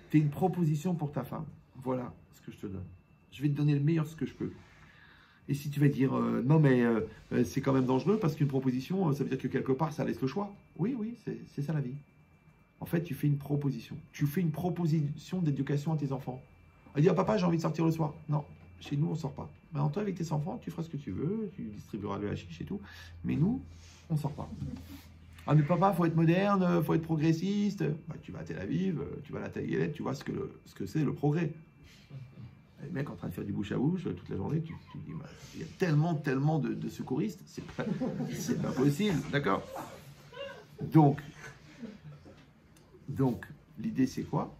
Speaker 1: Tu es une proposition pour ta femme. Voilà ce que je te donne. Je vais te donner le meilleur ce que je peux. Et si tu vas dire non mais c'est quand même dangereux parce qu'une proposition, ça veut dire que quelque part ça laisse le choix. Oui, c'est ça la vie. En fait, tu fais une proposition. Tu fais une proposition d'éducation à tes enfants. Elle dit, ah, papa, j'ai envie de sortir le soir. Non, chez nous, on ne sort pas. Mais toi, avec tes enfants, tu feras ce que tu veux, tu distribueras le hashish et tout. Mais nous, on ne sort pas. Ah, mais papa, il faut être moderne, il faut être progressiste. Bah, tu vas à Tel Aviv, tu vas à la Taïelette, tu vois ce que c'est le progrès. Les mecs en train de faire du bouche à bouche toute la journée, tu dis, bah, il y a tellement de secouristes, c'est pas possible, d'accord? Donc, l'idée c'est quoi?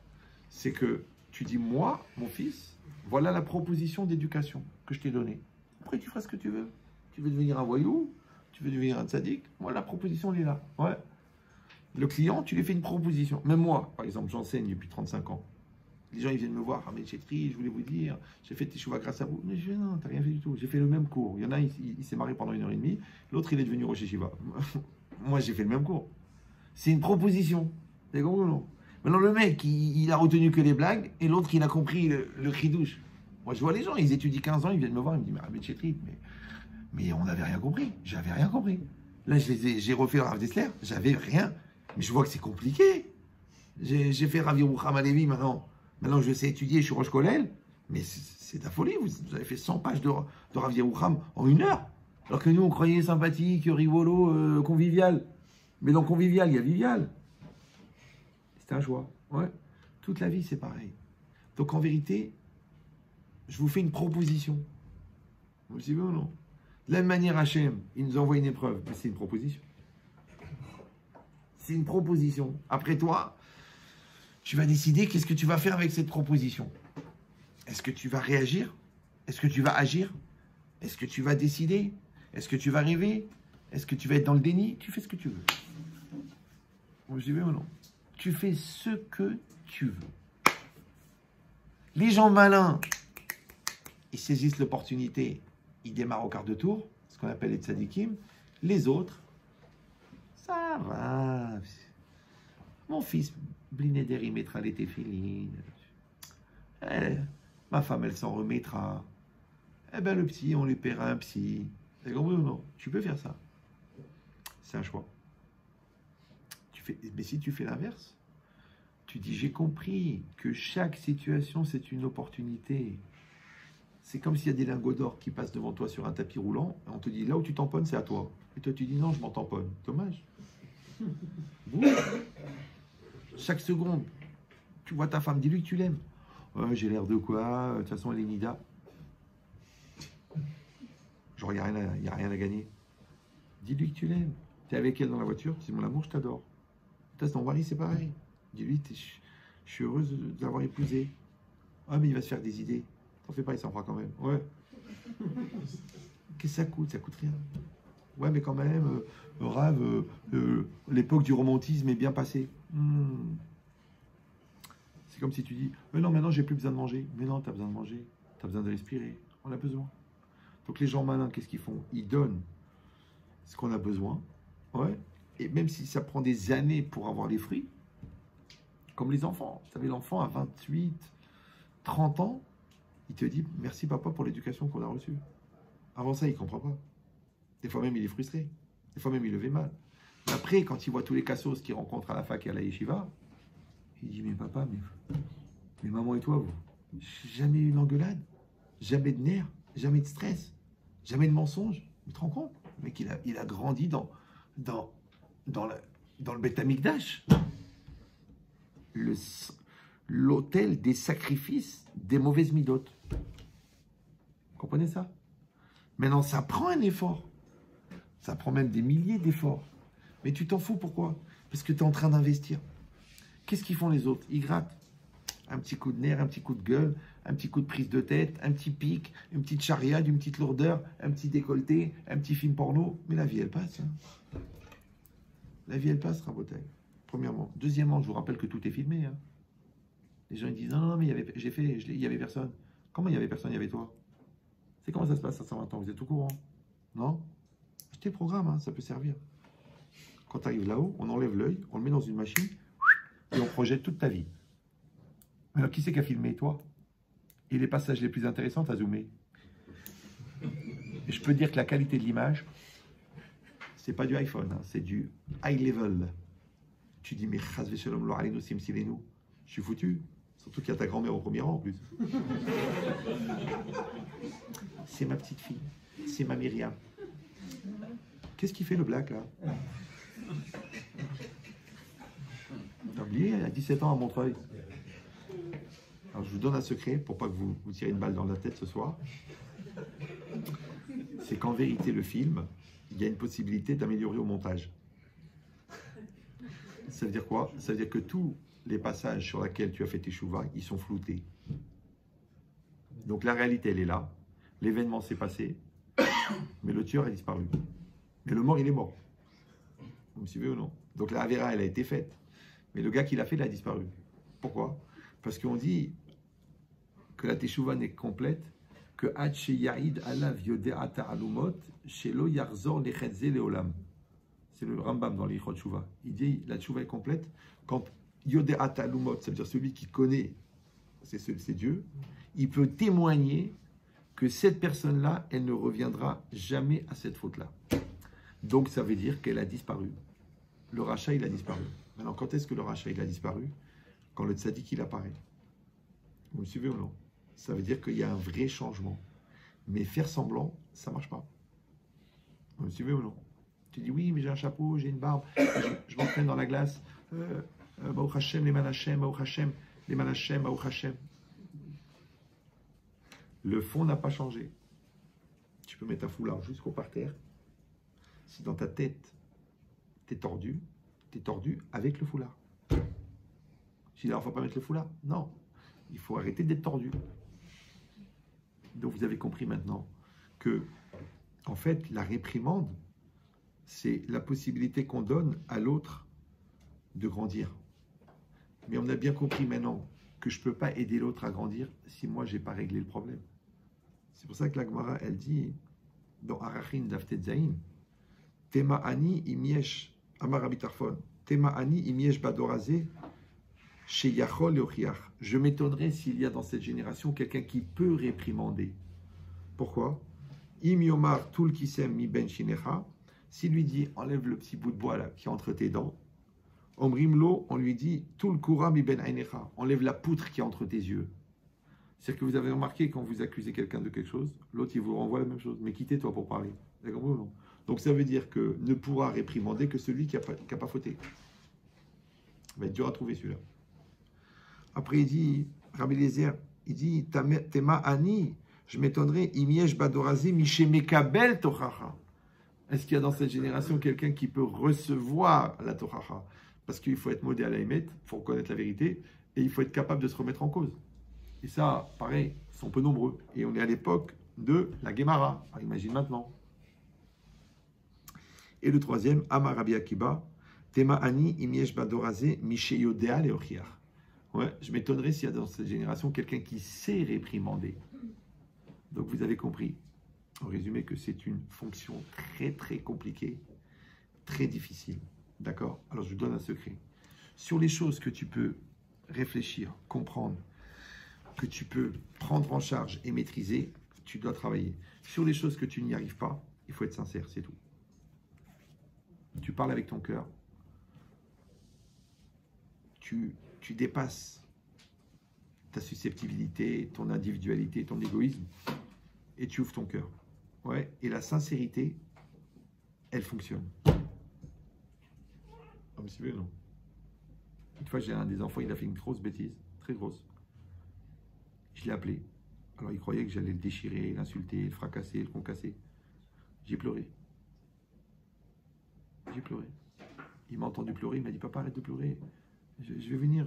Speaker 1: C'est que tu dis, moi, mon fils, voilà la proposition d'éducation que je t'ai donnée. Après, tu feras ce que tu veux. Tu veux devenir un voyou, tu veux devenir un tzaddik, voilà, la proposition, elle est là. Ouais. Le client, tu lui fais une proposition. Même moi, par exemple, j'enseigne depuis 35 ans. Les gens, ils viennent me voir, ah mais Chetri, je voulais vous dire, j'ai fait teshuva grâce à vous. Mais je dis, non, t'as rien fait du tout. J'ai fait le même cours. Il y en a, il s'est marié pendant 1h30. L'autre, il est devenu Rosh Yeshiva. Moi, j'ai fait le même cours. C'est une proposition. C'est compris ou non? Maintenant, le mec, il a retenu que les blagues, et l'autre, il a compris le chidouche. Moi, je vois les gens, ils étudient 15 ans, ils viennent me voir, ils me disent, mais Chetri, mais on n'avait rien compris. J'avais rien compris. Là, j'ai refait le Rav Dessler, j'avais rien. Mais je vois que c'est compliqué. J'ai fait Rav Yerucham Alevi maintenant. Maintenant, je sais étudier, je suis Rosh Kollel, mais c'est de la folie. Vous avez fait 100 pages de Rav Yerucham en 1 heure. Alors que nous, on croyait sympathique, rigolo, convivial. Mais dans convivial, il y a vivial. C'est un choix. Ouais. Toute la vie, c'est pareil. Donc, en vérité, je vous fais une proposition. Vous suivez ou non? De la même manière, Hachem, il nous envoie une épreuve. Mais c'est une proposition. C'est une proposition. Après toi, tu vas décider qu'est-ce que tu vas faire avec cette proposition. Est-ce que tu vas réagir? Est-ce que tu vas agir? Est-ce que tu vas décider? Est-ce que tu vas rêver? Est-ce que tu vas être dans le déni? Tu fais ce que tu veux. Vous suivez ou non? Tu fais ce que tu veux. Les gens malins, ils saisissent l'opportunité, ils démarrent au quart de tour, ce qu'on appelle les tzadikim. Les autres, ça va. Mon fils, Blineder, il mettra les téfilines. Ma femme, elle s'en remettra. Eh ben, le petit, on lui paiera un psy. T'as compris ou non? Tu peux faire ça. C'est un choix. Mais si tu fais l'inverse, tu dis, j'ai compris que chaque situation, c'est une opportunité. C'est comme s'il y a des lingots d'or qui passent devant toi sur un tapis roulant, et on te dit, là où tu tamponnes, c'est à toi. Et toi, tu dis, non, je m'en tamponne. Dommage. Chaque seconde, tu vois ta femme, dis-lui que tu l'aimes. J'ai l'air de quoi? De toute façon, elle est nida. Genre, il n'y a rien à gagner. Dis-lui que tu l'aimes. Tu es avec elle dans la voiture, tu dis, mon amour, je t'adore. Ton mari, c'est pareil. Dis-lui, je suis heureuse de l'avoir épousé. Ah, mais il va se faire des idées. T'en fais pas, il s'en fera quand même. Ouais. Qu'est-ce que ça coûte? Ça coûte rien. Ouais, mais quand même, Rav, l'époque du romantisme est bien passée. C'est comme si tu dis, mais non, maintenant j'ai plus besoin de manger. Mais non, tu as besoin de manger. Tu as besoin de respirer. On a besoin. Donc les gens malins, qu'est-ce qu'ils font? Ils donnent ce qu'on a besoin. Ouais. Et même si ça prend des années pour avoir les fruits, comme les enfants. Vous savez, l'enfant à 28, 30 ans, il te dit, merci papa pour l'éducation qu'on a reçue. Avant ça, il ne comprend pas. Des fois même, il est frustré. Des fois même, il le fait mal. Mais après, quand il voit tous les cassos qu'il rencontre à la fac et à la yeshiva, il dit, mais papa, mais maman et toi, vous, jamais une engueulade, jamais de nerfs, jamais de stress, jamais de mensonge. Tu te rends compte? Le mec, il a grandi dans le Beth Amikdash. L'autel des sacrifices des mauvaises midotes. Vous comprenez ça? Maintenant, ça prend un effort. Ça prend même des milliers d'efforts. Mais tu t'en fous, pourquoi? Parce que tu es en train d'investir. Qu'est-ce qu'ils font les autres? Ils grattent. Un petit coup de nerf, un petit coup de gueule, un petit coup de prise de tête, un petit pic, une petite chariade, une petite lourdeur, un petit décolleté, un petit film porno. Mais la vie, elle passe. Hein. La vie, elle passe, Rabotaille. Premièrement. Deuxièmement, je vous rappelle que tout est filmé. Hein. Les gens ils disent non, mais il y avait personne. Comment il y avait personne? Il y avait toi. C'est comment ça se passe à 120 ans? Vous êtes au courant? Non? Achetez le programme, hein, ça peut servir. Quand tu arrives là-haut, on enlève l'œil, on le met dans une machine et on projette toute ta vie. Alors, qui c'est qui a filmé? Toi. Et les passages les plus intéressants, t'as zoomé. Et je peux dire que la qualité de l'image, c'est pas du iPhone, hein, c'est du high level. Tu dis, mais chazve shalom lo alenu simsilenu. Je suis foutu. Surtout qu'il y a ta grand-mère au premier rang en plus. C'est ma petite fille. C'est ma Myriam. Qu'est-ce qu'il fait le black là? T'as oublié, il a 17 ans à Montreuil. Alors je vous donne un secret pour pas que vous tirez une balle dans la tête ce soir. C'est qu'en vérité le film, il y a une possibilité d'améliorer au montage. Ça veut dire quoi? Ça veut dire que tous les passages sur lesquels tu as fait tes chouvas, ils sont floutés. Donc la réalité, elle est là. L'événement s'est passé, mais le tueur a disparu. Mais le mort, il est mort. Vous me suivez ou non? Donc la Avera, elle a été faite. Mais le gars qui l'a fait, il a disparu. Pourquoi? Parce qu'on dit que la teshuva n'est complète que Hache Yaïd Alav Yodeata Alumot Shelo Yarzor Lechetze Leolam. C'est le Rambam dans l'Ichot Teshuva. Il dit la teshuva est complète quand Yodeata Alumot, ça veut dire celui qui connaît, c'est Dieu, il peut témoigner que cette personne-là, elle ne reviendra jamais à cette faute-là. Donc ça veut dire qu'elle a disparu. Le rachat, il a disparu. Maintenant, quand est-ce que le rachat, il a disparu? Quand le tzaddik, il apparaît. Vous me suivez ou non? Ça veut dire qu'il y a un vrai changement. Mais faire semblant, ça ne marche pas. Vous me suivez ou non? Tu dis, oui, mais j'ai un chapeau, j'ai une barbe, je m'entraîne dans la glace. Baruch Hashem, les Manachem, Baruch Hashem, les Manachem, Baruch Hashem. Le fond n'a pas changé. Tu peux mettre un foulard jusqu'au parterre. Si dans ta tête, t'es tordu avec le foulard. Je dis, alors, il ne faut pas mettre le foulard. Non, il faut arrêter d'être tordu. Donc, vous avez compris maintenant que, en fait, la réprimande, c'est la possibilité qu'on donne à l'autre de grandir. Mais on a bien compris maintenant que je ne peux pas aider l'autre à grandir si moi, je n'ai pas réglé le problème. C'est pour ça que la Gemara, elle dit, dans Arachin Daftet Zain, Tema ani imiesh, Amar Rabbi Tarfon, Tema ani imiesh badorazé, chez Yachol et Ochiach. Je m'étonnerais s'il y a dans cette génération quelqu'un qui peut réprimander. Pourquoi? Im yomar tul kisem mi ben shinecha. S'il lui dit, enlève le petit bout de bois là qui est entre tes dents. Omrimlo, on lui dit, tul kura mi ben ainecha. Enlève la poutre qui est entre tes yeux. C'est-à-dire que vous avez remarqué, quand vous accusez quelqu'un de quelque chose, l'autre il vous renvoie la même chose. Mais quittez-toi pour parler. D'accord ou non? Donc ça veut dire que ne pourra réprimander que celui qui n'a pas fauté. Ça va être dur à trouver celui-là. Après il dit, Rabbi Eliezer, il dit, Tema ani, je m'étonnerais, imiesh badorazi mishemekabel tochacha. Est-ce qu'il y a dans cette génération quelqu'un qui peut recevoir la tochacha? Parce qu'il faut être modé à la émet, il faut reconnaître la vérité, et il faut être capable de se remettre en cause. Et ça, pareil, ils sont peu nombreux. Et on est à l'époque de la Gemara. Alors, imagine maintenant. Et le troisième, Amar Rabbi Akiba, Tema ani imiesh badorazé misheyodea leochiach. Ouais, je m'étonnerais s'il y a dans cette génération quelqu'un qui sait réprimander. Donc vous avez compris, en résumé, que c'est une fonction très très compliquée, très difficile. D'accord? Alors je vous donne un secret. Sur les choses que tu peux réfléchir, comprendre, que tu peux prendre en charge et maîtriser, tu dois travailler. Sur les choses que tu n'y arrives pas, il faut être sincère, c'est tout. Tu parles avec ton cœur. Tu dépasses ta susceptibilité, ton individualité, ton égoïsme, et tu ouvres ton cœur. Ouais, et la sincérité, elle fonctionne. Vous me suivez, non? Une fois, j'ai un des enfants, il a fait une grosse bêtise, très grosse. Je l'ai appelé. Alors, il croyait que j'allais le déchirer, l'insulter, le fracasser, le concasser. J'ai pleuré. J'ai pleuré. Il m'a entendu pleurer, il m'a dit, papa, arrête de pleurer. Je vais venir,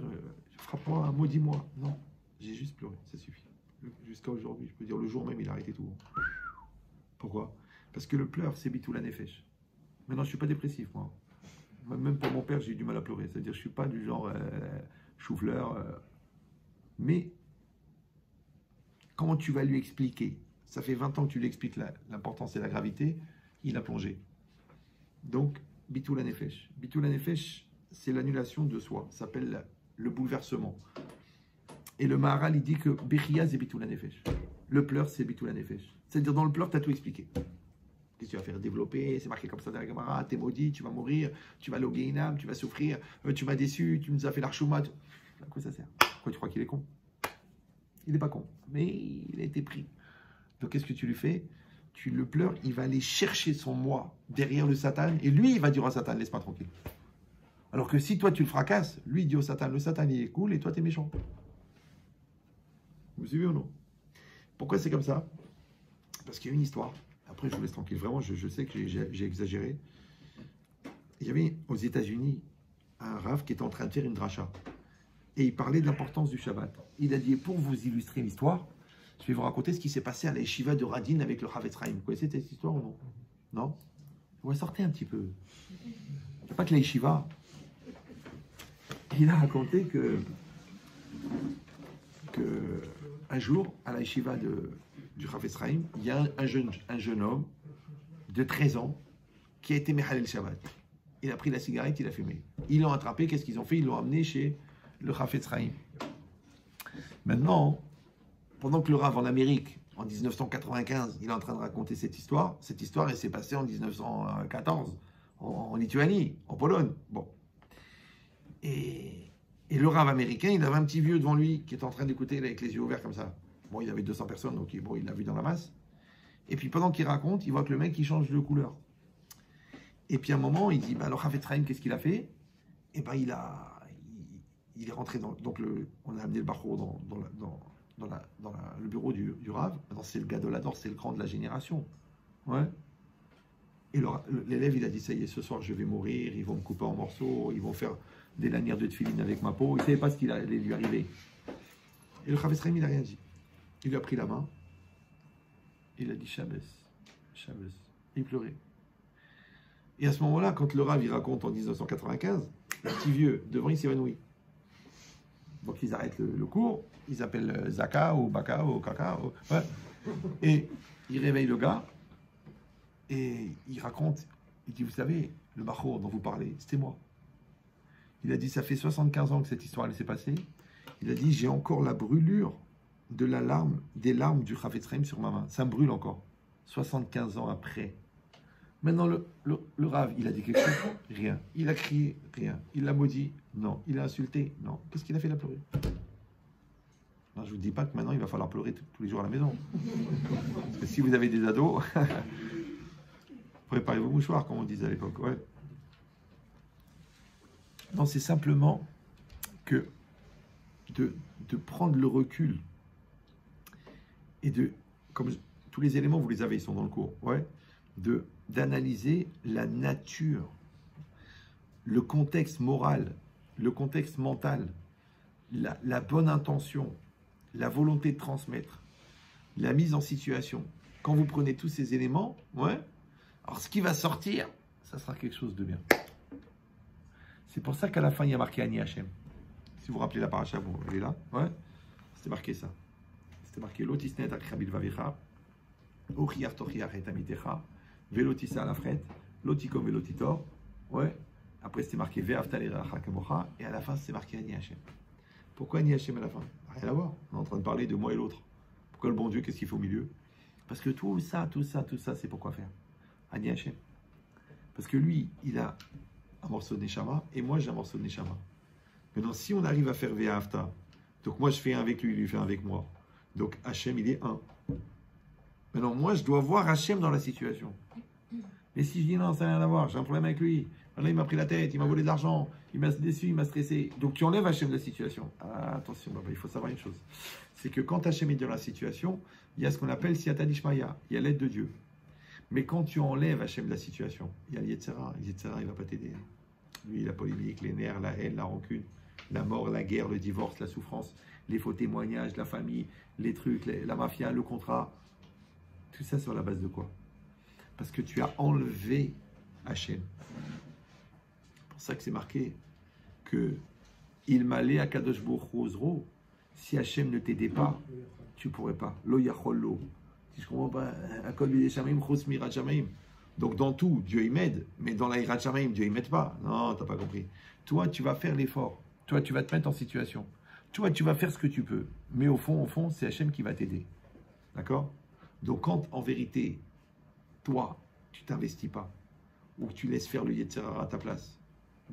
Speaker 1: frappe-moi, maudis-moi. Non, j'ai juste pleuré, ça suffit. Jusqu'à aujourd'hui, je peux dire, le jour même, il a arrêté tout. Pourquoi? Parce que le pleur, c'est bitou la nefesh. Maintenant, je ne suis pas dépressif, moi. Même pour mon père, j'ai eu du mal à pleurer. C'est-à-dire, je ne suis pas du genre chou-fleur. Mais, comment tu vas lui expliquer? Ça fait 20 ans que tu lui expliques l'importance et la gravité. Il a plongé. Donc, bitou la nefesh. Bitou la nefesh, c'est l'annulation de soi. Ça s'appelle le bouleversement. Et le Maharal, il dit que Bechia, c'est bitou la nefesh. Le pleur, c'est bitou la nefesh. C'est-à-dire, dans le pleur, tu as tout expliqué. Qu'est-ce que tu vas faire? Développer, c'est marqué comme ça dans la Gemara, t'es maudit, tu vas mourir, tu vas l'ogéinam, tu vas souffrir, tu m'as déçu, tu nous as fait l'archouma. À quoi ça sert? Pourquoi tu crois qu'il est con? Il n'est pas con, mais il a été pris. Donc qu'est-ce que tu lui fais? Tu le pleures, il va aller chercher son moi derrière le Satan, et lui, il va dire au Satan, laisse-moi tranquille. Alors que si toi, tu le fracasses, lui, il dit au Satan, le Satan, il est cool, et toi, tu es méchant. Vous suivez ou non? Pourquoi c'est comme ça? Parce qu'il y a une histoire. Après, je vous laisse tranquille. Vraiment, je sais que j'ai exagéré. Il y avait aux États-Unis un Rav qui était en train de faire une dracha. Et il parlait de l'importance du Shabbat. Il a dit, pour vous illustrer l'histoire, je vais vous raconter ce qui s'est passé à la yeshiva de Radin avec le Chavetz Chaim. Vous connaissez cette histoire ou non? Non? Ouais, sortez un petit peu. Il n'y a pas que la yeshiva. Il a raconté que un jour, à la yeshiva du Chavetz Chaim, il y a un jeune homme de 13 ans qui a été Mechalel Shabbat. Il a pris la cigarette, il a fumé. Ils l'ont attrapé, qu'est-ce qu'ils ont fait? Ils l'ont amené chez le Chavetz Chaim. Maintenant, pendant que le Rav en Amérique, en 1995, il est en train de raconter cette histoire, elle s'est passée en 1914, en Lituanie, en Pologne. Bon. Et le Rav américain, il avait un petit vieux devant lui qui était en train d'écouter avec les yeux ouverts comme ça. Bon, il y avait 200 personnes, donc bon, il l'a vu dans la masse. Et puis pendant qu'il raconte, il voit que le mec, il change de couleur. Et puis à un moment, il dit, bah, alors Chavetz Chaim, qu'est-ce qu'il a fait? Et ben il est rentré dans... Donc on a amené le Bachor dans le bureau du Rav. Maintenant, c'est le Gadolador, c'est le grand de la génération. Ouais. Et l'élève, il a dit, ça y est, ce soir, je vais mourir, ils vont me couper en morceaux, ils vont faire des lanières de tefilin avec ma peau. Il ne savait pas ce qu'il allait lui arriver. Et le Chavetz Chaim, il n'a rien dit. Il lui a pris la main. Il a dit, Shabbos. Il pleurait. Et à ce moment-là, quand le Rav, il raconte en 1995, le petit vieux, devant, il s'évanouit. Donc, ils arrêtent le cours. Ils appellent Zaka ou Baka ou Kaka. Ouais. Et il réveille le gars. Et il raconte. Il dit, vous savez, le Bachor dont vous parlez, c'était moi. Il a dit, ça fait 75 ans que cette histoire s'est passée. Il a dit, j'ai encore la brûlure des larmes du Chavetz Chaim sur ma main. Ça me brûle encore. 75 ans après. Maintenant, le Rav, il a dit quelque chose? Rien. Il a crié? Rien. Il l'a maudit? Non. Il a insulté? Non. Qu'est-ce qu'il a fait? Il a pleuré. Non, je ne vous dis pas que maintenant, il va falloir pleurer tous les jours à la maison. Parce que si vous avez des ados, préparez vos mouchoirs, comme on disait à l'époque. Ouais. Non, c'est simplement que de prendre le recul et comme tous les éléments, vous les avez, ils sont dans le cours, ouais, d'analyser la nature, le contexte moral, le contexte mental, la bonne intention, la volonté de transmettre, la mise en situation. Quand vous prenez tous ces éléments, ouais, alors ce qui va sortir, ça sera quelque chose de bien. C'est pour ça qu'à la fin, il y a marqué Ani Hashem. Si vous vous rappelez la paracha, vous elle est là, ouais, c'était marqué ça. C'était marqué Lotisnet akrabil vavicha, ochiar tochiar et amitecha, velotisa la fret, lotikom velotitor, ouais. Après, c'était marqué Ve'afta l'iracha kamocha, et à la fin, c'est marqué Ani Hashem. Pourquoi Ani Hashem à la fin? Rien à voir. On est en train de parler de moi et l'autre. Pourquoi le bon Dieu, qu'est-ce qu'il fait au milieu? Parce que tout ça, c'est pour quoi faire? Ani Hashem. Parce que lui, il a un morceau de Neshama, et moi, j'ai un morceau de Neshama. Maintenant, si on arrive à faire Ve'afta, donc moi, je fais un avec lui, lui fait un avec moi. Donc Hashem, il est un. Maintenant, moi, je dois voir Hashem dans la situation. Mais si je dis non, ça n'a rien à voir, j'ai un problème avec lui. Là, il m'a pris la tête, il m'a volé de l'argent, il m'a déçu, il m'a stressé. Donc tu enlèves Hashem de la situation. Ah, attention, il faut savoir une chose. C'est que quand Hashem est dans la situation, il y a ce qu'on appelle Siyata Dishmaya, il y a l'aide de Dieu. Mais quand tu enlèves Hachem de la situation, il y a le Yetzera. Le Yetzera, il ne va pas t'aider. Lui, la polémique, les nerfs, la haine, la rancune, la mort, la guerre, le divorce, la souffrance, les faux témoignages, la famille, les trucs, la mafia, le contrat. Tout ça sur la base de quoi? Parce que tu as enlevé Hachem. C'est pour ça que c'est marqué que il m'allait à Kadosh Baruch Hu Ozro. Si Hachem ne t'aidait pas, tu ne pourrais pas. Lo yachol lo. Si je comprends pas, Akol bidei shamayim chos mirat shamayim. Donc dans tout, Dieu il m'aide, mais dans la hirat shamayim, Dieu il m'aide pas. Non, t'as pas compris. Toi, tu vas faire l'effort. Toi, tu vas te mettre en situation. Toi, tu vas faire ce que tu peux. Mais au fond, c'est Hachem qui va t'aider. D'accord? Donc quand, en vérité, toi, tu t'investis pas, ou que tu laisses faire le Yetzirah à ta place,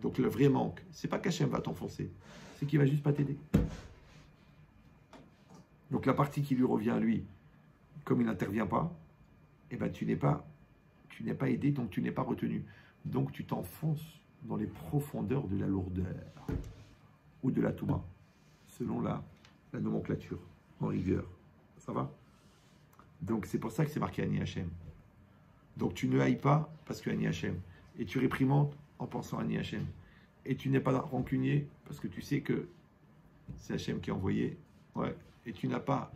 Speaker 1: donc le vrai manque, c'est pas qu'Hachem va t'enfoncer, c'est qu'il va juste pas t'aider. Donc la partie qui lui revient à lui, comme il n'intervient pas, eh ben tu n'es pas aidé, donc tu n'es pas retenu. Donc tu t'enfonces dans les profondeurs de la lourdeur ou de la touma, selon la nomenclature, en rigueur. Ça va? Donc c'est pour ça que c'est marqué Ani Hachem. Donc tu ne haïs pas parce que Ani Hachem. Et tu réprimandes en pensant à Ani Hachem. Et tu n'es pas rancunier parce que tu sais que c'est Hachem qui a envoyé. Ouais. Et tu n'as pas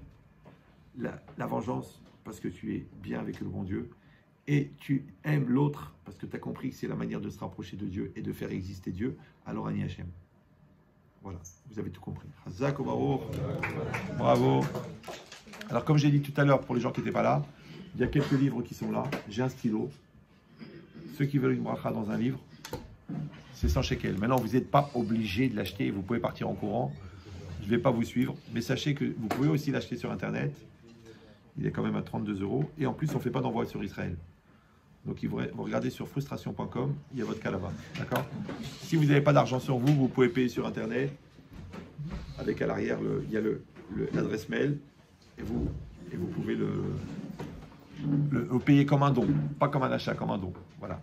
Speaker 1: la vengeance parce que tu es bien avec le bon Dieu. Et tu aimes l'autre parce que tu as compris que c'est la manière de se rapprocher de Dieu et de faire exister Dieu. Alors Ani Hachem. Voilà, vous avez tout compris. Hazak ou Baruch. Bravo. Alors comme j'ai dit tout à l'heure, pour les gens qui n'étaient pas là, il y a quelques livres qui sont là. J'ai un stylo. Ceux qui veulent une bracha dans un livre, c'est 100 shekels. Maintenant, vous n'êtes pas obligé de l'acheter. Vous pouvez partir en courant. Je ne vais pas vous suivre. Mais sachez que vous pouvez aussi l'acheter sur Internet. Il est quand même à 32 €. Et en plus, on ne fait pas d'envoi sur Israël. Donc, vous regardez sur frustration.com. Il y a votre cas là-bas. D'accord? Si vous n'avez pas d'argent sur vous, vous pouvez payer sur Internet. Avec à l'arrière, il y a l'adresse mail. Et vous pouvez le payer comme un don. Pas comme un achat, comme un don. Voilà.